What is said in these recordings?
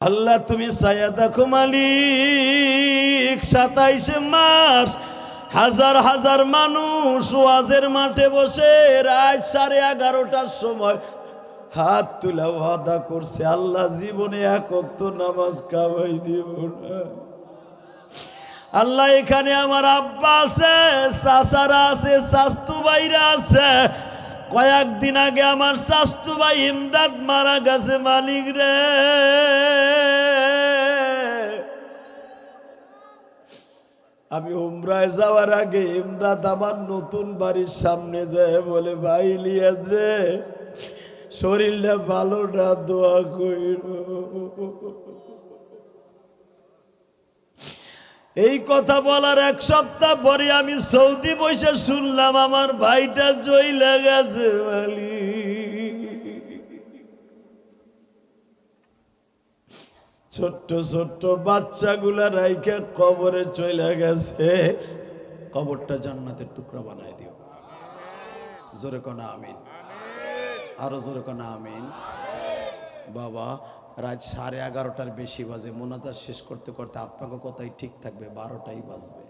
আল্লাহ তুমি ছায়া দেখো মালিক। 27 মার্চ হাজার হাজার মানুষ ওয়াজের মাঠে বসে রাত 11:30টার সময় হাত তুলে ওয়াদা করছে, আল্লাহ জীবনে এক ওয়াক্ত নামাজ কামাই দিব না। আল্লাহ এখানে আমার আব্বা আছে, চাচারা আছে, চাস্তু ভাইরা আছে। কয়েকদিন আগে আমার চাস্তু ভাই ইমদাদ মারা গেছে মালিক রে। আমি উমরায় যাওয়ার আগে ইমদাদ আমার নতুন বাড়ির সামনে যায় বলে, ভাই ইলিয়াস রে শরীরটা ভালো না, দোয়া কইর। এই কথা বলার এক সপ্তাহ পরে আমি সৌদি বসে শুনলাম আমার ভাইটা জইলা গেছে ছোট্ট ছোট্ট বাচ্চাগুলা রাইখে কবরে চলে গেছে। কবরটা জান্নাতের টুকরা বানায় দিও। জোরে কোনা আমিন, আরো জোরে কোনা আমিন। বাবা রাত 11:30টার বেশি বাজে, মোনাজাত শেষ করতে করতে আপনাকে কথাই ঠিক থাকবে 12টাই বাজবে।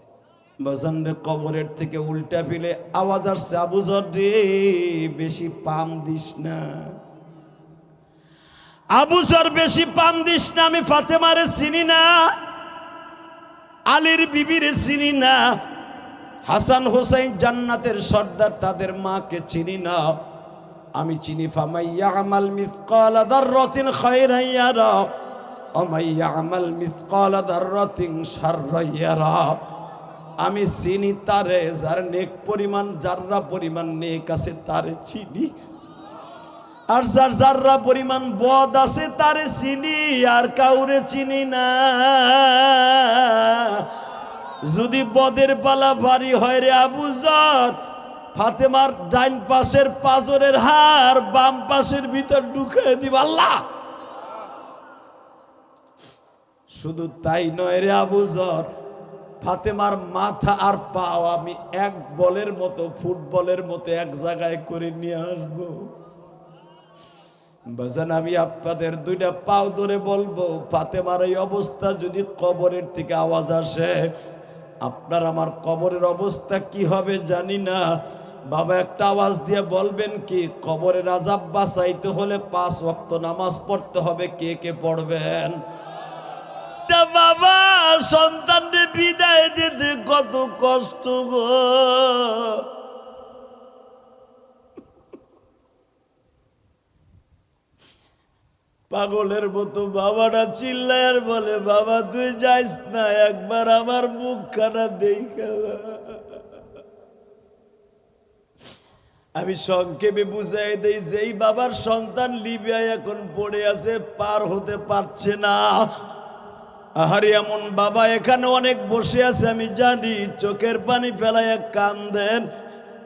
বাজানরে কবরের থেকে উল্টা ফিলে আওয়াজ আসছে, আবু যর রে বেশি পাম দিস না, আবু যর বেশি পাম দিস না। আমি ফাতেমারে চিনি না, আলীর বিবিরে চিনি না, হাসান হোসেন জান্নাতের সর্দার তাদের মাকে চিনি না। আমি চিনি ফামাইয়া আমাল মিসকালা যাররাতিন খায়রান ইয়ারা ওয়া মাইয়া আমাল মিসকালা যাররাতিন শাররান ইয়ারা। আমি চিনি তারে যার নেক পরিমাণ জাররা পরিমাণ নেক আছে তারে চিনি, আর যার জাররা পরিমাণ বদ আছে তারে চিনি, আর কাউরে চিনি না। যদি বদের পালা ভারী হয় রে আবু যর, ফাতেমার ডাইন পাশের পাজরের হাড় বাম পাশের ভিতর ঢুকিয়ে দিব আল্লাহ। শুধু তাই নয় রে আবু যর, ফাতেমার মাথা আর পাও আমি এক বলের মতো, ফুটবলের মতো এক জায়গায় করে নিয়ে আসবো। বাজান আমি আপনাদের দুইটা পাও ধরে বলবো, ফাতেমার এই অবস্থা যদি কবরের থেকে আওয়াজ আসে, আপনার আমার কবরের অবস্থা কি হবে জানি না। বাবা একটা আওয়াজ দিয়ে বলবেন কি, কবরের আযাব বাঁচাইতে হলে 5 ওয়াক্ত নামাজ পড়তে হবে। কে কে পড়বেন? বাবা সন্তানকে বিদায় দিতে কত কষ্ট গো। পাগলের মতো বাবাটা চিল্লায় আর বলে, বাবা তুই যাইস না, একবার আমার মুখখানা দেখা। আমি সংক্ষেপে বুঝাই দেই, যেই বাবার সন্তান লিবিয়ায় এখন পড়ে আছে, পার হতে পারছে না। আহারে এমন বাবা এখানে অনেক বসে আছে আমি জানি, চোখের পানি ফেলায় কান্দেন।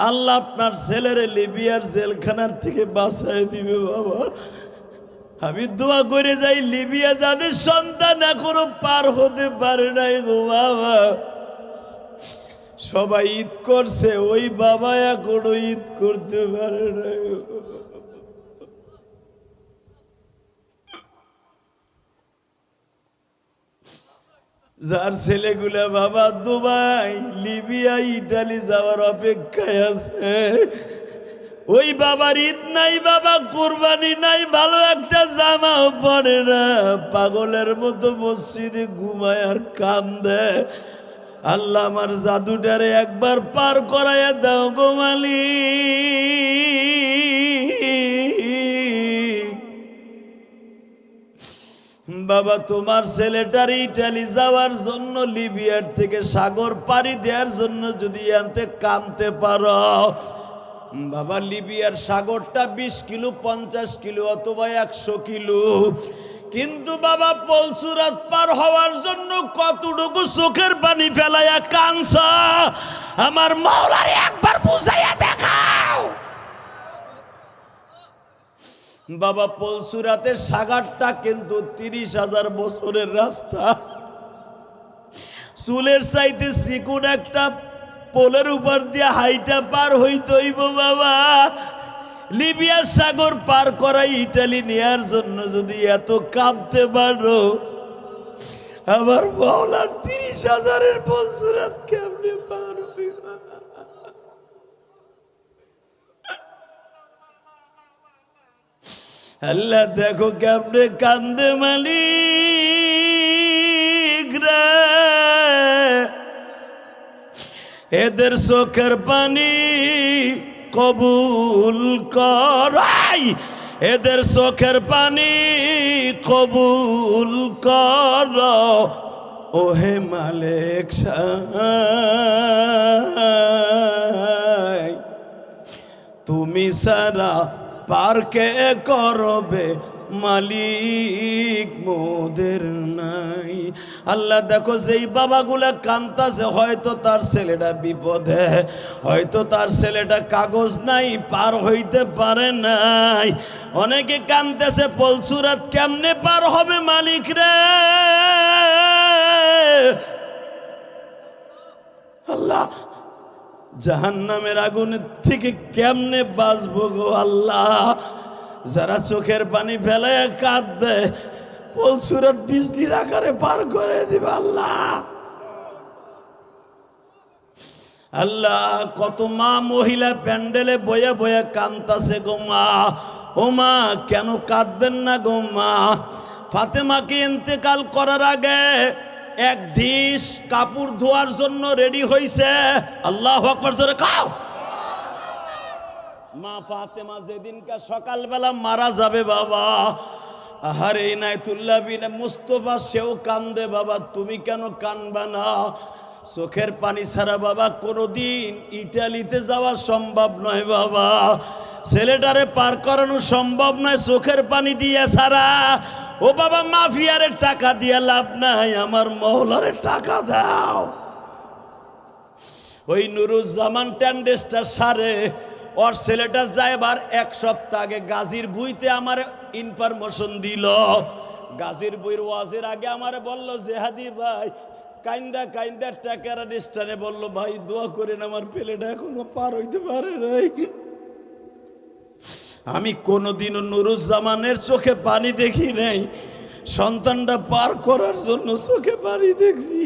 আল্লাহ আপনার ছেলেরে লিবিয়ার জেলখানার থেকে বাঁচায় দিবে বাবা। আমি দোয়া করে যাই, লিবিয়া যাদের সন্তান এখনো পার হতে পারে নাই গো বাবা, সবাই ঈদ করছে, ওই বাবা এখনো ঈদ করতে পারে নাই। যার ছেলেগুলা বাবা দুবাই, লিবিয়া, ইটালি যাওয়ার অপেক্ষায় আছে, ওই বাবার ঈদ নাই বাবা, কুরবানি নাই, ভালো একটা জামাও পড়ে না, পাগলের মতো মসজিদে ঘুমায় আর কান্দে। আল্লাহ আমার জাদুটারে একবার পার করাইয়া দাও গো মালিক। বাবা তোমার ছেলেটার ইটালি যাওয়ার জন্য, লিবিয়ার থেকে সাগর পাড়ি দেওয়ার জন্য যদি আনতে কানতে পারো বাবা, লিবিয়ার সাগরটা 20 কিলো, 50 কিলো অথবা 100 কিলো, কিন্তু বাবা পলসুরাত পার হওয়ার জন্য কতটুকু চোখের পানি ফেলাইয়া কানছ, আমার মাওলারে একবার বুঝাইয়া দেখাও। বাবা পলসুরাতের সাগরটা কিন্তু 30,000 বছরের রাস্তা, চুলের চাইতে চিকুন একটা পোলের উপর দিয়ে হাইটা পার হইতে হইব বাবা। লিবিয়া সাগর পার করা ইটালি নেয়ার জন্য যদি এত কাঁদতে পারো, আবার মাওলার 30,000-এর বলসুরাত কেমনে পারবে? আল্লাহ দেখো কেমনে কান্দে মালিক রে, এদের চোখের পানি কবুল কর, এদের চোখের পানি কবুল কর ওহে মালিক সাই, তুমি সারা পার কে করবে মালিক মোদের নাই। আল্লাহ দেখো যেই বাবাগুলা কান্তাছে, হয়তো তার ছেলেটা বিপদে, হয়তো তার ছেলেটা কাগজ নাই, পার হইতে পারে নাই। অনেকে কান্তেছে পলসুরাত কেমনে পার হবে মালিক রে। আল্লাহ জাহান্নামের আগুনের থেকে কেমনে বাঁচবো গো আল্লাহ। যারা চোখের পানি ফেলায় কাঁদবে, পলসুরাত বিজলির আকারে পার করে দিবে আল্লাহ। আল্লাহ কত মা মহিলা প্যান্ডেলে বয়ে বয়ে কান্তাছে গো মা। ও মা কেন কাঁদবেন না গো মা। ফাতেমাকে ইন্তেকাল করার আগে এক ঢিস কাপড় ধোয়ার জন্য রেডি হইছে। আল্লাহু আকবার জোরে কাও। মা ফাতেমা যেদিনকা সকালবেলা মারা যাবে বাবা, আহারে ইনায়েতুল্লাহ বিন মুস্তফা সেও কান্দে বাবা, তুমি কেন কানবা না? চোখের পানি ছাড়া বাবা কোনোদিন ইটালিতে যাওয়া সম্ভব নয় বাবা, ছেলেটারে পার করানো সম্ভব নয় চোখের পানি দিয়ে ছাড়া। ও বাবা মাফিয়ারে টাকা দিয়ে লাভ নাই, আমার মওলারে টাকা দাও। ওই নুরুজ্জামান ট্যান্ডেসটা সারে ওর ছেলেটা যাইবার এক সপ্তাহ আগে গাজীর বুইতে আমার ইনফরমেশন দিল। গাজীর বুইর ওয়াজের আগে আমারে বলল জেহাদি ভাই কাইন্দা কাইন্দা টাকার স্টানে বলল ভাই দোয়া করেন আমার ছেলেটা এখনো পার হইতে পারে নাই। আমি কোনোদিনও নুরুজ্জামানের চোখে পানি দেখি নাই, সন্তানটা পার করার জন্য চোখে পানি দেখছি।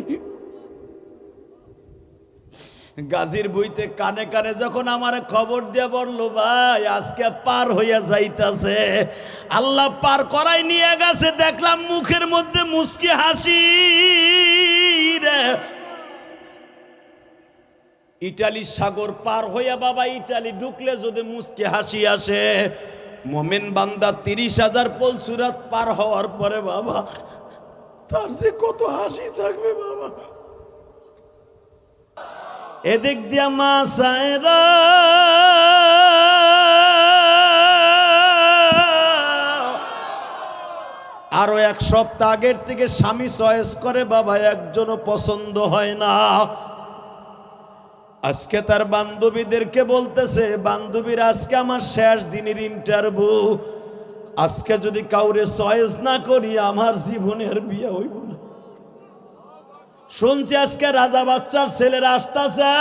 গাজীর বইতে কানে কানে যখন আমার খবর দিয়ে বললো ভাই আজকে পার হইয়া যাইতাছে, আল্লাহ পার করাই নিয়ে গেছে, দেখলাম মুখের মধ্যে মুস্কি হাসি রে। ইটালি সাগর পার হইয়া বাবা ইটালি ঢুকলে যদি মুস্কি হাসি আসে, মোমেন বান্দা 30,000 পলসুরাত পার হওয়ার পরে বাবা তার যে কত হাসি থাকবে বাবা। এদিক দিয়া মা সায়রা আরো এক সপ্তাহ আগের থেকে স্বামী চয়েস করে বাবা, একজনও পছন্দ হয় না। আজকে তার বান্ধবীদেরকে বলতেছে বান্ধবীরা আজকে আমার শেষ দিনের ইন্টারভিউ, আজকে যদি কাউরে চয়েস না করি আমার জীবনের বিয়ে হইব না। শুনছি আজকে রাজা বাচ্চার ছেলেরা আসতেছে,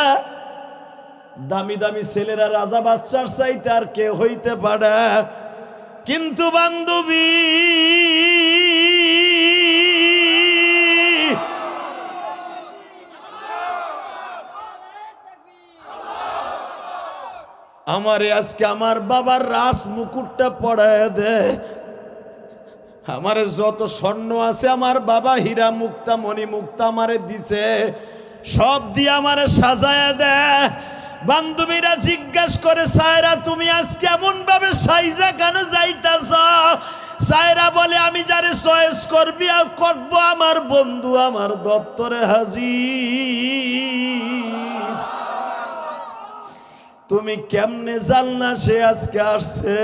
দামি দামি ছেলেরা রাজা বাচ্চার চাইতে আর কে হইতে পারে। কিন্তু বান্ধবী আমারে আজকে আমার বাবার রাস মুকুটটা পড়ায় দে। আমারে যত স্বর্ণ আছে আমার বাবা হীরা মুক্তা মণি মুক্তা আমারে দিছে, সব দিয়ে আমারে সাজায় দে। বান্ধবীরা জিজ্ঞেস করে সায়রা তুমি আজ কেমন ভাবে সাইজা কেন যাইতাছ? সায়রা বলে আমি যারে চয়েস করবি আর করবো আমার বন্ধু আমার দপ্তরে হাজির। তুমি কেমনে জানলা সে আজকে আসছে?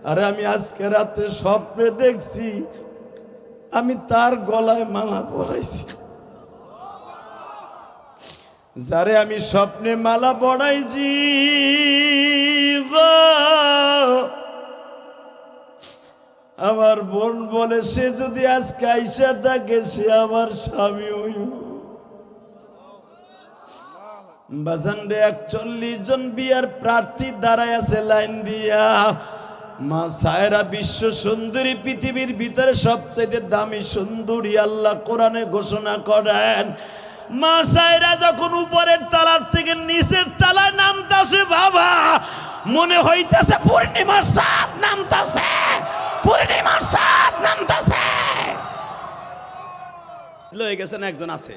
আর আমি আজকে রাতে স্বপ্নে দেখছি আমি তার গলায় মালা পরাইছি। যারে আমি স্বপ্নে মালা পরাইছি আমার বোন বলে সে যদি আজকে আইসা থাকে সে আমার স্বামী হইব। বাজান রে 41 জন বিয়ার প্রার্থী দাঁড়ায় আছে লাইন দিয়া। মা সায়রা বিশ্ব সুন্দরী, পৃথিবীর ভিতরে সবচেয়ে দামি সুন্দরী আল্লাহ কোরআনে ঘোষণা করেন। মা সায়রা যখন উপরের তালার থেকে নিচের তালায় নামতাছে বাবা, মনে হইতাছে পূর্ণিমার চাঁদ নামতাছে, পূর্ণিমার চাঁদ নামতাছে। লয়ে গেছেন একজন আছে,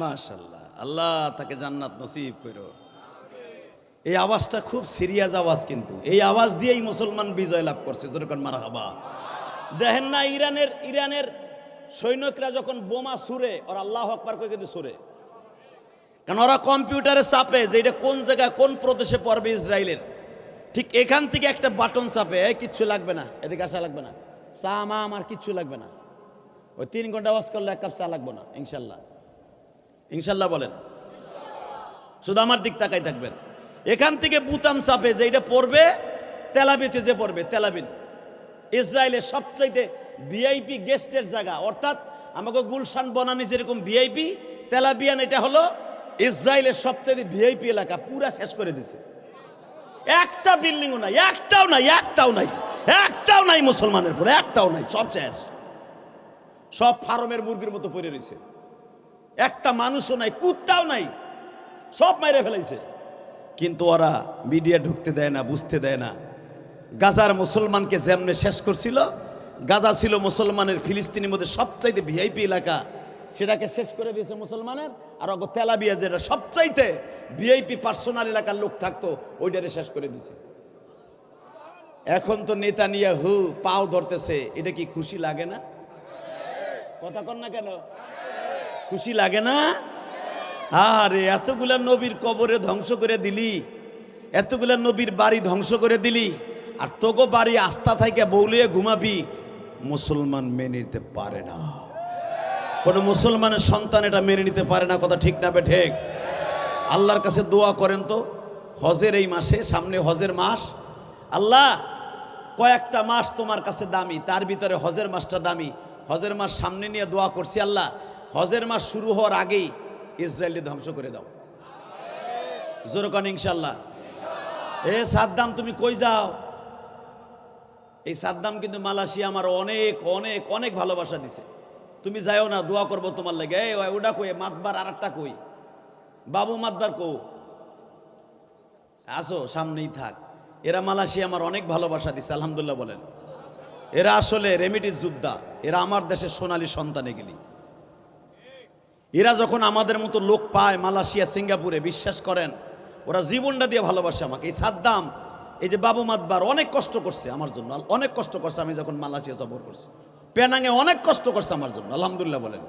মাশাআল্লাহ, আল্লাহ তাকে জান্নাত নসিব করো। এই আওয়াজটা খুব সিরিয়াস আওয়াজ, কিন্তু এই আওয়াজ দিয়েই মুসলমান বিজয় লাভ করছে। যেরকম মারহাবা। দেখেন না, ইরানের সৈনিকরা যখন বোমা ছুড়ে, ওরা আল্লাহু আকবার কই কিন্তু ছুড়ে, কারণ ওরা কম্পিউটারে চাপে যে এটা কোন জায়গায় কোন প্রদেশে পড়বে ইসরায়েলের। ঠিক এখান থেকে একটা বাটন চাপে, কিচ্ছু লাগবে না, এদিকে আসা লাগবে না, চা মা আমার কিচ্ছু লাগবে না, ওই 3 ঘন্টা ওয়াজ করলে 1 কাপ চা লাগবে না, ইনশাল্লাহ। ইনশাল্লাহ বলেন, শুধু আমার দিক তাকাই থাকবেন। এখান থেকে বুতাম চাপে যে এটা পড়বে তেলাবিতে, যে পড়বে তেলাবিন, ইসরায়েলের সবচাইতে ভিআইপি গেস্টের জায়গা, অর্থাৎ আমাকে গুলশান বনানী যেরকম ভিআইপি, তেলাবিয়ান এটা হলো ইসরায়েলের সবচাইতে ভিআইপি এলাকা, পুরা শেষ করে দিছে। একটা বিল্ডিংও নাই, একটাও নাই, একটাও নাই, একটাও নাই মুসলমানের পরে, একটাও নাই, সব শেষ, সব ফার্মের মুরগির মতো পড়ে রয়েছে, একটা মানুষও নাই, কুত্তাও নাই, সব মাইরে ফেলাইছে। কিন্তু ওরা মিডিয়া ঢুকতে দেয় না, বুঝতে দেয় না। গাজার মুসলমানকে যেমনে শেষ করছিল, গাজা ছিল মুসলমানের ফিলিস্তিনের মধ্যে সবচাইতে ভিআইপি এলাকা, সেটাকে শেষ করে দিয়েছে মুসলমানের। আর অগ তেলাবিয়া যেটা সবচাইতে ভিআইপি পার্সোনাল এলাকার লোক থাকতো, ওইটারে শেষ করে দিয়েছে। এখন তো নেতানিয়াহু পাও ধরতেছে, এটা কি খুশি লাগে না? কথা কন না কেন? খুশি লাগে না? আরে এতগুলা নবীর কবরে ধ্বংস করে দিলি, এতগুলা নবীর বাড়ি ধ্বংস করে দিলি, আর তোগো বাড়ি আস্থা থেকে বউলিয়ে ঘুমাবি। মুসলমান মেনে নিতে পারে না, কোন মুসলমানের সন্তান এটা মেনে নিতে পারে না। কথা ঠিক না বে ঠিক? আল্লাহর কাছে দোয়া করেন তো, হজের এই মাসে, সামনে হজের মাস, আল্লাহ কয়েকটা মাস তোমার কাছে দামি, তার ভিতরে হজের মাসটা দামি। হজের মাস সামনে নিয়ে দোয়া করছি, আল্লাহ হজের মাস শুরু হওয়ার আগেই ইসরায়েলকে ধ্বংস করে দাও। জোরে কন ইনশাল্লাহ। এ সাদ্দাম তুমি কই যাও? এই সাদ্দাম কিন্তু মালয়েশিয়া আমার অনেক অনেক অনেক ভালোবাসা দিছে, তুমি যাও না, দোয়া করবো তোমার লাগে। এই ওটা কই মাতবার, আর একটা কই বাবু মাতবার কো, আসো সামনেই থাক। এরা মালয়েশিয়া আমার অনেক ভালোবাসা দিছে, আলহামদুলিল্লাহ বলেন। এরা আসলে রেমিডিস যোদ্ধা, এরা আমার দেশের সোনালী সন্তান। এগুলি এরা যখন আমাদের মতো লোক পায় মালয়েশিয়া, সিঙ্গাপুরে, বিশ্বাস করেন ওরা জীবনটা দিয়ে ভালোবাসে আমাকে। এই সাদ্দাম, এই যে বাবু মাতবার অনেক কষ্ট করছে আমার জন্য, অনেক কষ্ট করছে। আমি যখন মালয়েশিয়া সফর করছি, পেনাঙে অনেক কষ্ট করছে আমার জন্য, আলহামদুলিল্লাহ বলেন।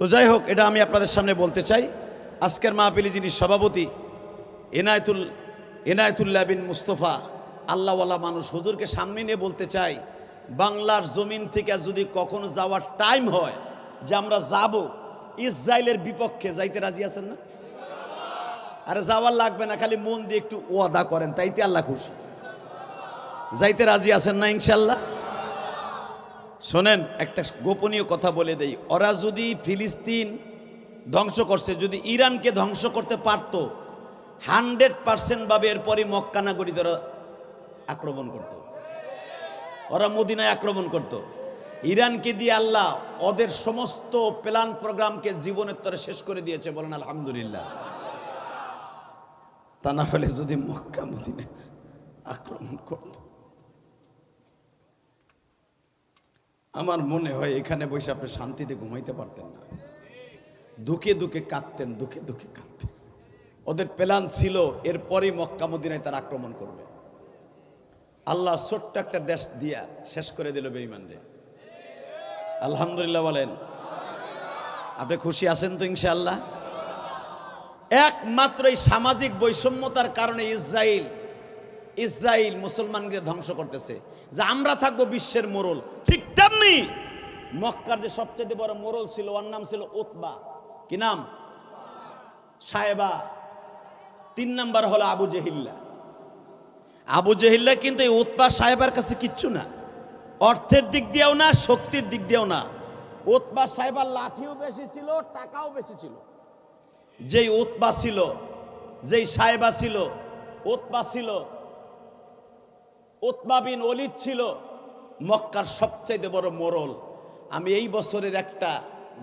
তো যাই হোক, এটা আমি আপনাদের সামনে বলতে চাই। আজকের মাহফিলে যিনি সভাপতি, এনায়েতুল্লাহ বিন মুস্তফা, আল্লাহওয়ালা মানুষ, হুজুরকে সামনে নিয়ে বলতে চাই, বাংলার জমিন থেকে যদি কখনো যাওয়ার টাইম হয় যে আমরা যাব ইসরায়েলের বিপক্ষে, যাইতে রাজি আছেন না? আরে যাওয়ার লাগবে না, খালি মন দিয়ে একটু ওয়াদা করেন, তাইতে আল্লাহ খুশি। যাইতে রাজি আছেন না ইনশাল্লাহ? শোনেন, একটা গোপনীয় কথা বলে দেই, ওরা যদি ফিলিস্তিন ধ্বংস করছে, যদি ইরানকে ধ্বংস করতে পারত, 100% ভাবে এরপরই মক্কা নগরী ওরা আক্রমণ করত, ওরা মদিনায় আক্রমণ করত। ইরানকে দিয়ে আল্লাহ ওদের সমস্ত প্ল্যান প্রোগ্রামকে জীবনের তরে শেষ করে দিয়েছে, বলেন আলহামদুলিল্লাহ। তা না হলে যদি মক্কা মদিনা আক্রমণ করত, আমার মনে হয় এখানে বসে আপনি শান্তিতে ঘুমাইতে পারতেন না, দুঃখে দুঃখে কাঁদতেন, দুঃখে দুঃখে কাঁদতেন। ওদের প্ল্যান ছিল এরপরই মক্কা মদিনায় তার আক্রমণ করবে। আল্লাহ ছোট্ট একটা দেশ দিয়া শেষ করে দিল বেঈমানরে, আলহামদুলিল্লাহ বলেন। আপনি খুশি আছেন তো ইনশাআল্লাহ? একমাত্র এই সামাজিক বৈষম্যতার কারণে ইসরায়েল মুসলমানকে ধ্বংস করতেছে, যে আমরা থাকবো বিশ্বের মোড়ল। ঠিক তেমনি মক্কার যে সবচেয়ে বড় মোড়ল ছিল, ওর নাম ছিল উতবা। কি নাম? সাহেবা। 3 নাম্বার হলো আবু জেহিল্লা। আবু জেহিল্লা কিন্তু এই উতবা সাহেবার কাছে কিচ্ছু না, অর্থের দিক দিয়েও না, শক্তির দিক দিয়েও না। উতবা সাহেবার লাঠিও বেশি ছিল, টাকাও বেশি ছিল। যেই উতবা ছিল, যেই সাহেবা ছিল, উতবা ছিল, উতবা বিন ওলীদ ছিল মক্কার সবচাইতে বড় মোড়ল। আমি এই বছরের একটা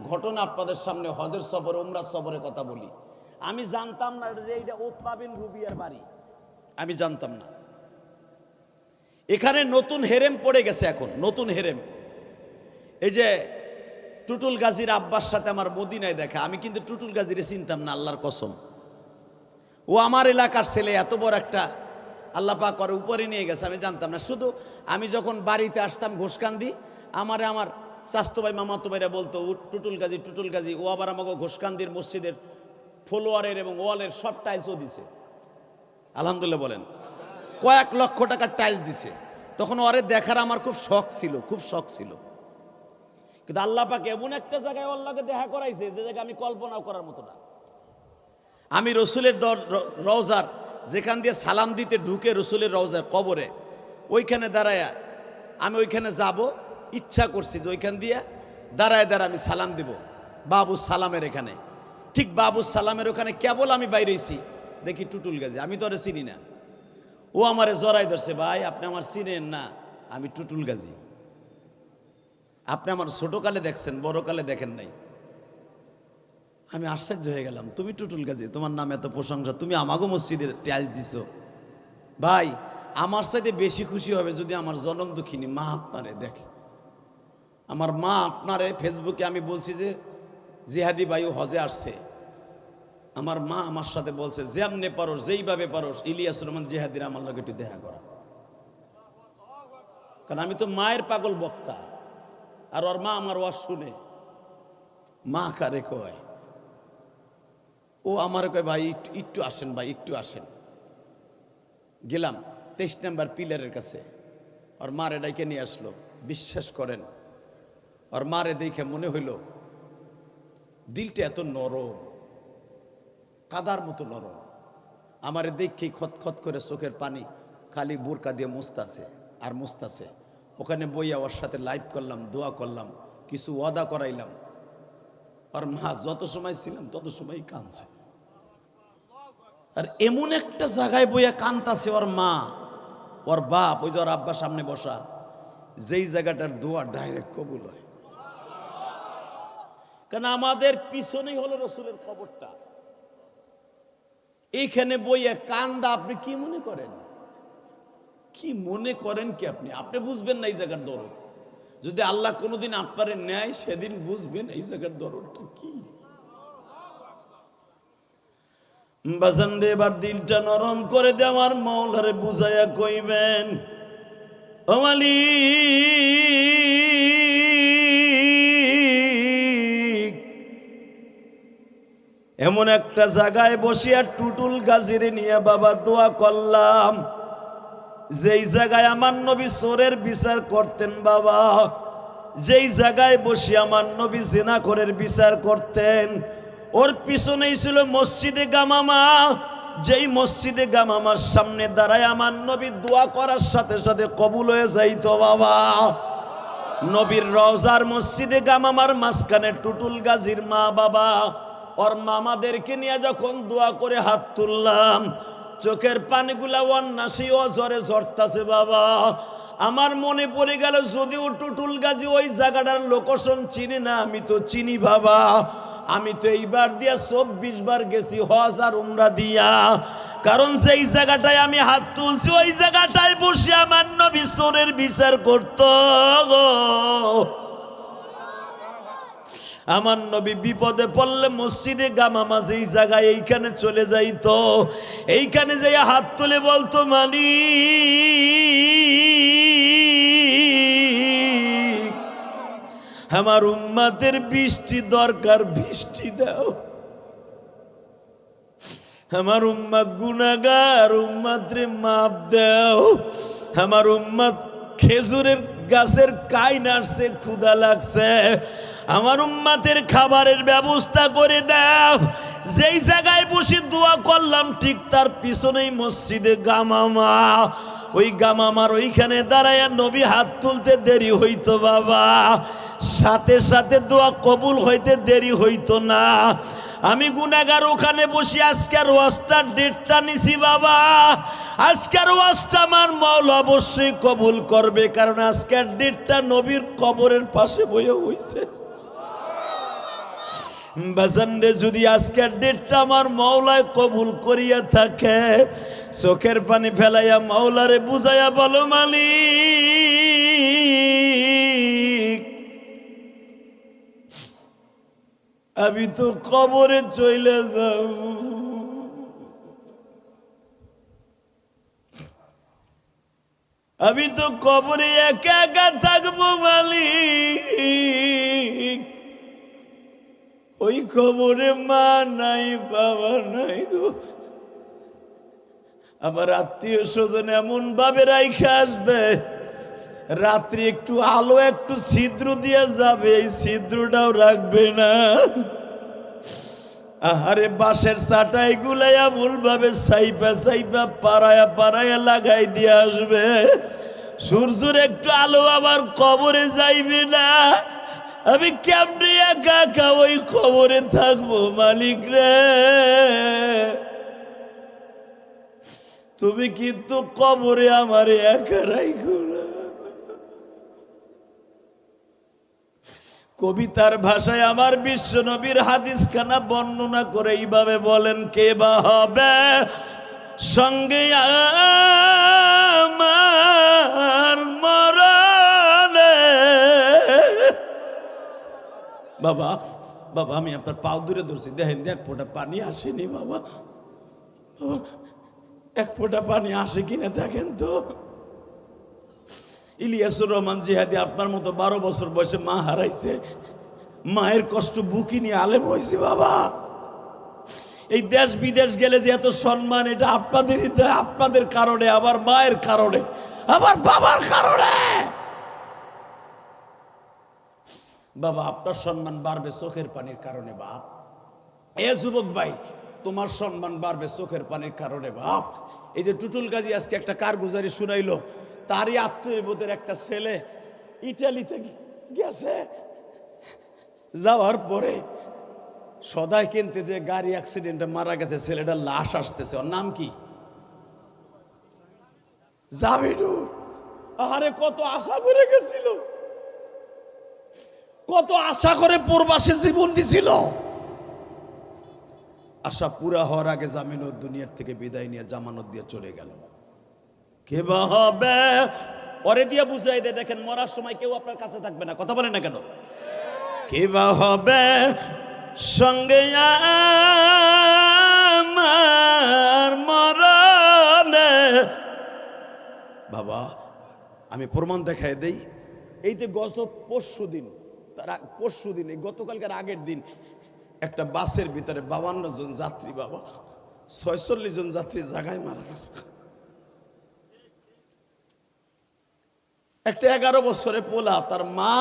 ঘটনা আপনাদের সামনে হজের সফর, উমরার সফরের কথা বলি। আমি জানতাম না যে এইটা উতবা বিন রুবিয়ার বাড়ি, আমি জানতাম না। এখানে নতুন হেরেম পড়ে গেছে, এখন নতুন হেরেম। এই যে টুটুল গাজীর আব্বার সাথে আমার মদিনায় দেখা, আমি কিন্তু টুটুল গাজীরে চিনতাম না, আল্লাহর কসম। ও আমার এলাকার ছেলে, এত বড় একটা আল্লাহ পাক করে উপরে নিয়ে গেছে, আমি জানতাম না। শুধু আমি যখন বাড়িতে আসতাম ঘোষকান্দি, আমার চাস্তো ভাই মামাতো ভাইরা বলতো টুটুল গাজী, টুটুল গাজী। ও আবার আমাকে ঘোষকান্দির মসজিদের ফ্লোয়ারের এবং ওয়ালের সব টাইলসও দিছে, আলহামদুলিল্লাহ বলেন। কয়েক লক্ষ টাকার টাইলস দিছে। তখন ওরে দেখার আমার খুব শখ ছিল, খুব শখ ছিল। কিন্তু আল্লাহ পাক এমন একটা জায়গায় আল্লাহকে দেখা করাইছে যে জায়গায় আমি কল্পনাও করার মতো না। আমি রসুলের রওজার যেখান দিয়ে সালাম দিতে ঢুকে রসুলের রওজার কবরে, ওইখানে দাঁড়ায়া আমি ওইখানে যাব, ইচ্ছা করছি যে ওইখান দিয়ে দাঁড়ায় আমি সালাম দিব বাবু সালামের এখানে। ঠিক বাবু সালামের ওখানে কেবল আমি বাইরেছি, দেখি টুটুল গাজী। আমি তো ওরে চিনি না। ও আমারে জড়াই ধরছে, ভাই আপনি আমার চিনেন না, আমি টুটুল গাজী। আপনি আমার ছোটকালে দেখছেন, বড়কালে দেখেন নাই। আমি আশ্চর্য হয়ে গেলাম, তুমি টুটুল গাজী, তোমার নাম এত প্রশংসা, তুমি আমাগো মসজিদের টাইলস দিছো। ভাই আমার সাথে বেশি খুশি হবে যদি আমার জনম দুঃখিনী মা আপনারে দেখে। আমার মা আপনারে ফেসবুকে আমি বলছি যে জিহাদি ভাইও হজে আসছে, আমার মা আমার সাথে বলছে যেমনে পারোস, যেইভাবে পারোস ইলিয়াস রহমান জিহাদির আমার লগে একটু দেখা করা। কারণ আমি তো মায়ের পাগল বক্তা, আর ওর মা আমার ওয়াজ শুনে। মা কারে কয়, ও আমার কয় ভাই একটু আসেন, ভাই একটু আসেন। গেলাম 23 নম্বর পিলারের কাছে, ওর মারে ডাইকে নিয়ে আসলো। বিশ্বাস করেন ওর মারে দেখে মনে হইল দিলটা এত নরম, কাদার মতো নরম। আমারে দেখেই খতখত করে চোখের পানি খালি বোরকা দিয়ে মুছতাছে আর মুছতাছে। ওখানে বইয়া ওর সাথে লাইভ করলাম, দোয়া করলাম, কিছু ওয়াদা করাইলাম। আর মা যত সময় ছিলাম তত সময় কাঁদছে। আর এমন একটা জায়গায় বইয়া কাঁদতাছে ওর মা, ওর বাপ, ওই যে ওর আব্বার সামনে বসা, যেই জায়গাটার দোয়া ডাইরেক্ট কবুল হয়। কারণ আমাদের পিছনেই হলো রসুলের খবরটা। এইখানে বইয়া কান্দা, আপনি কি মনে করেন? কি মনে করেন কি আপনি? আপনি বুঝবেন না এই জায়গার দরদ। যদি আল্লাহ কোনোদিন আপনারে নেয় সেদিন বুঝবেন এই জায়গার দরদটা কি। বাজান রে, এবার দিলটা নরম করে দে, আমার মৌলারে বুঝাইয়া কইবেন, ও মালিক, এমন একটা জায়গায় বসিয়া টুটুল গাজীরে নিয়ে বাবা দোয়া করলাম, যেই জায়গায় আমার নবী চোরের বিচার করতেন বাবা, যেই জায়গায় বসে আমার নবী জিনাখোরের বিচার করতেন, ওর পিছনেই ছিল মসজিদে গামামা। যেই মসজিদে গামামার সামনে দাঁড়ায় আমার নবী দোয়া করার সাথে সাথে কবুল হয়ে যাইতো বাবা। নবীর রওজার মসজিদে গামামার মাঝখানে টুটুল গাজীর মা বাবা ওর মামাদেরকে নিয়ে যখন দোয়া করে হাত তুললাম, চোখের পানিগুলা অন্নাসি অজরে ঝরতাছে বাবা। আমার মনে পড়ে গেল, যদিও টুটুল গাজী ওই জায়গাটার লোকেশন চিনি না, আমি তো চিনি বাবা। আমি তো এইবার দিয়া 24 বার গেছি হজ আর উমরা দিয়া। কারণ সেই জায়গাটায় আমি হাত তুলছি, ওই জায়গাটায় বসে আমার নবী চোরের বিচার করত। আমার নবী বিপদে পড়লে মসজিদে গামামা যেই জায়গায়, এইখানে চলে যাইতো। এইখানে যাই হাত তুলে বলতো, মালিক আমার উম্মতের বৃষ্টি দরকার, বৃষ্টি দাও। আমার উম্মত গুনাহগার, উম্মতরে মাপ দাও। আমার উম্মত খেজুরের গাছের কাই নাড়ছে, ক্ষুধা লাগছে, আমার উম্মতের খাবারের ব্যবস্থা করে দাও। যেই জায়গায় বসে দোয়া করলাম ঠিক তার পিছনেই মসজিদে গামামা। ওই গামামার ওইখানে দাঁড়াইয়া নবী হাত তুলতে দেরি হইতো বাবা, সাথে সাথে দোয়া কবুল হইতে দেরি হইতো না। আমি গুনাহগার ওখানে বসে আজকের ওয়াজটার ডেটটা নিছি বাবা। আজকের ওয়াজটা আমার মাওলা অবশ্যই কবুল করবে, কারণ আজকের ডেটটা নবীর কবরের পাশে বয়ে হইছে। বাজানরে যদি আজকের ডেটটা আমার মাওলায় কবুল করিয়া থাকে, চোখের পানি ফেলাইয়া মাওলারে বুঝাইয়া বলো, মালিক আমি তো কবরে চলে যাব, আমি তো কবরে একা একা থাকবো মালিক। ওই কবরে মা নাই, বাবা নাই গো, আমার আত্মীয় স্বজন এমন ভাবে রাইখা আসবে, রাত্রি একটু আলো একটু ছিদ্র দিয়ে যাবে, এই ছিদ্রটাও রাখবে না। আরে বাঁশের চাটাই গুলাইয়া ভুলভাবে সাইপা সাইপা পাড়ায়া পাড়ায়া লাগাই দিয়ে আসবে, সূর্যের একটু আলো আবার কবরে যাইবে না। আমি কেমনে একা একা ওই কবরে থাকবো মালিক রে। তুমি কিন্তু কবরে আমার একা রাইখো না। কবিতার ভাষায় আমার বিশ্ব নবীর হাদিস খানা বর্ণনা করে এইভাবে বলেন, কে বা হবে সঙ্গে আমার মরণে। বাবা বাবা আমি আপনার পাও দূরে ধরছি, দেখেন এক ফোঁটা পানি আসেনি বাবা, এক ফোঁটা পানি আসে কিনা দেখেন তো। ইলিয়াসুর রহমান জিহাদি আপনার মতো 12 বছর বয়সে মা হারাইছে, মায়ের কষ্ট বুকি নিয়ে আলেম হয়েছে বাবা। এই দেশ বিদেশ গেলে যে এত সম্মান, এটা আপনাদেরই, আপনাদের কারণে, আবার মায়ের কারণে, আবার বাবার কারণে। বাবা আপনার সম্মান বাড়বে চোখের পানির কারণে বাপ। এ যুবক ভাই তোমার সম্মান বাড়বে চোখের পানির কারণে বাপ। এই যে টুটুল গাজী আজকে একটা কারগুজারি শুনাইলো, তারই আত্মীয়বোধের একটা ছেলে ইটালিতে গেছে, যাওয়ার পরে সদাই কিনতে যে গাড়ি অ্যাক্সিডেন্টে মারা গেছে, ছেলেটার লাশ আসতেছে। ওর নাম কি? জামিনুর। আরে কত আশা করে গেছিল, কত আশা করে প্রবাসে জীবন দিছিল। আশা পুরা হওয়ার আগে জামিনুর দুনিয়ার থেকে বিদায় নিয়ে জামানত দিয়ে চলে গেল। কে বা হবে পরে দিয়ে বুঝাই দে, দেখেন মরার সময় কেউ আপনার কাছে থাকবে না, কথা বলেন না কেন? কে বা হবে সঙ্গে আমার মরণে। বাবা আমি প্রমাণ দেখাই দেই, এই যে গত পরশু দিন, এই গতকালকার আগের দিন একটা বাসের ভিতরে 52 জন যাত্রী, বাবা 46 জন যাত্রী জায়গায় মারা গেছে। একটা 11 বছরের পোলা, তার মা,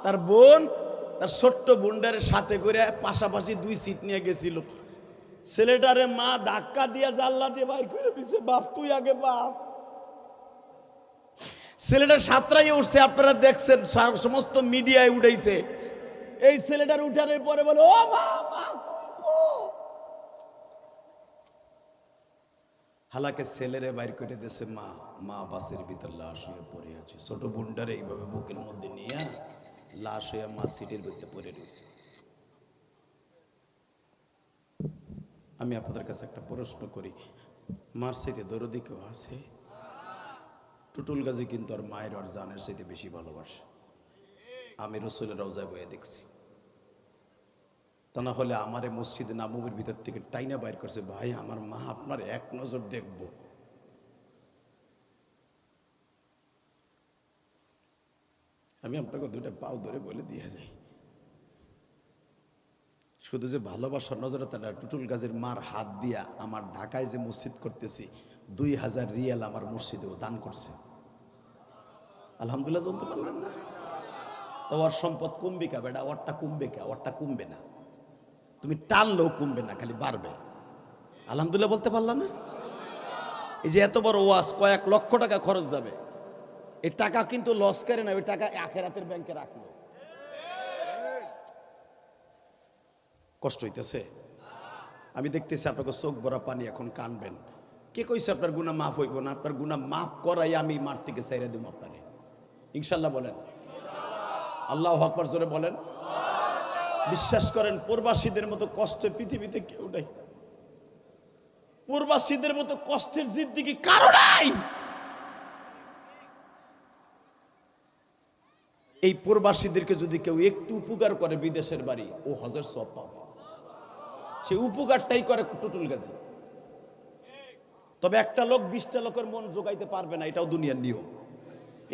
তার বোন, তার ছোট্ট বোনটারে সাথে করে পাশাপাশি 2 সিট নিয়ে গেছিল। ছেলেটারে মা ধাক্কা দিয়ে জানলা দিয়ে বাইর করে দিছে, বাপ তুই আগে বাস। ছেলেটা সাতরাই উঠছে, আপনারা দেখছেন, সমস্ত মিডিয়ায় উঠেছে। এই ছেলেটার উঠানোর পরে বলে, ও মা মা তুই কো। হালাকে ছেলেরে বাইর করে দিয়েছে মা, মা বাসের ভিতর লাশ হয়ে পড়ে আছে। ছোট বোনটারে এইভাবে বুকের মধ্যে নিয়ে লাশ হয়ে মা সিটের ভিতরে পড়ে রয়েছে। আমি আপনাদের কাছে একটা প্রশ্ন করি, মার চাইতে দরদি কেউ আছে? টুটুল গাজী কিন্তু আর মায়ের আর জানের চাইতে বেশি ভালোবাসে। আমি রসুলের রওজায় বয়ে দেখছি। তা না হলে আমারে মসজিদে নববীর ভিতর থেকে টাইনা বাইর করছে, ভাই আমার মা আপনার এক নজর দেখব। আমি আপনাকে 2টা পাও ধরে বলে দিয়ে যাই, শুধু যে ভালোবাসার নজরে তা না, টুটুল গাজীর মার হাত দিয়া আমার ঢাকায় যে মসজিদ করতেছি 2000 রিয়াল আমার মসজিদেও দান করছে। আলহামদুলিল্লাহ জানতে পারলেন না? তো ওর সম্পদ কমবে কা বেটা, ওরটা কমবে কা? ওরটা কমবে না। তুমি টানলেও কমবে না, খালি বাড়বে। আলহামদুলিল্লাহ বলতে পারলা না? এই যে এত বড় ওয়াজ, কয়েক লক্ষ টাকা খরচ যাবে, এই টাকা কিন্তু লস করে না, ওই টাকা আখিরাতের ব্যাংকে রাখলো। কষ্ট হইতেছে? আমি দেখতেছি আপনাকে চোখ ভরা পানি, এখন কানবেন। কে কইছে আপনার গুনাহ মাফ হইব না? আপনার গুনাহ মাফ করাই আমি মার থেকে ছাইরা দেব আপনারে, ইনশাল্লাহ বলেন। আল্লাহু আকবার জোরে বলেন। বিশ্বাস করেন, প্রবাসীদের মতো কষ্টে পৃথিবীতে কেউ নাই। প্রবাসীদের মতো কষ্টের জিন্দেগি কারো নাই। এই প্রবাসীদেরকে যদি কেউ একটু উপকার করে বিদেশের বাড়ি, ও হজের সওয়াব পাবে। সে উপকারটাই করে টুটুল গাজী। তবে একটা লোক 20টা লোকের মন জোগাইতে পারবে না, এটাও দুনিয়ার নিয়ম।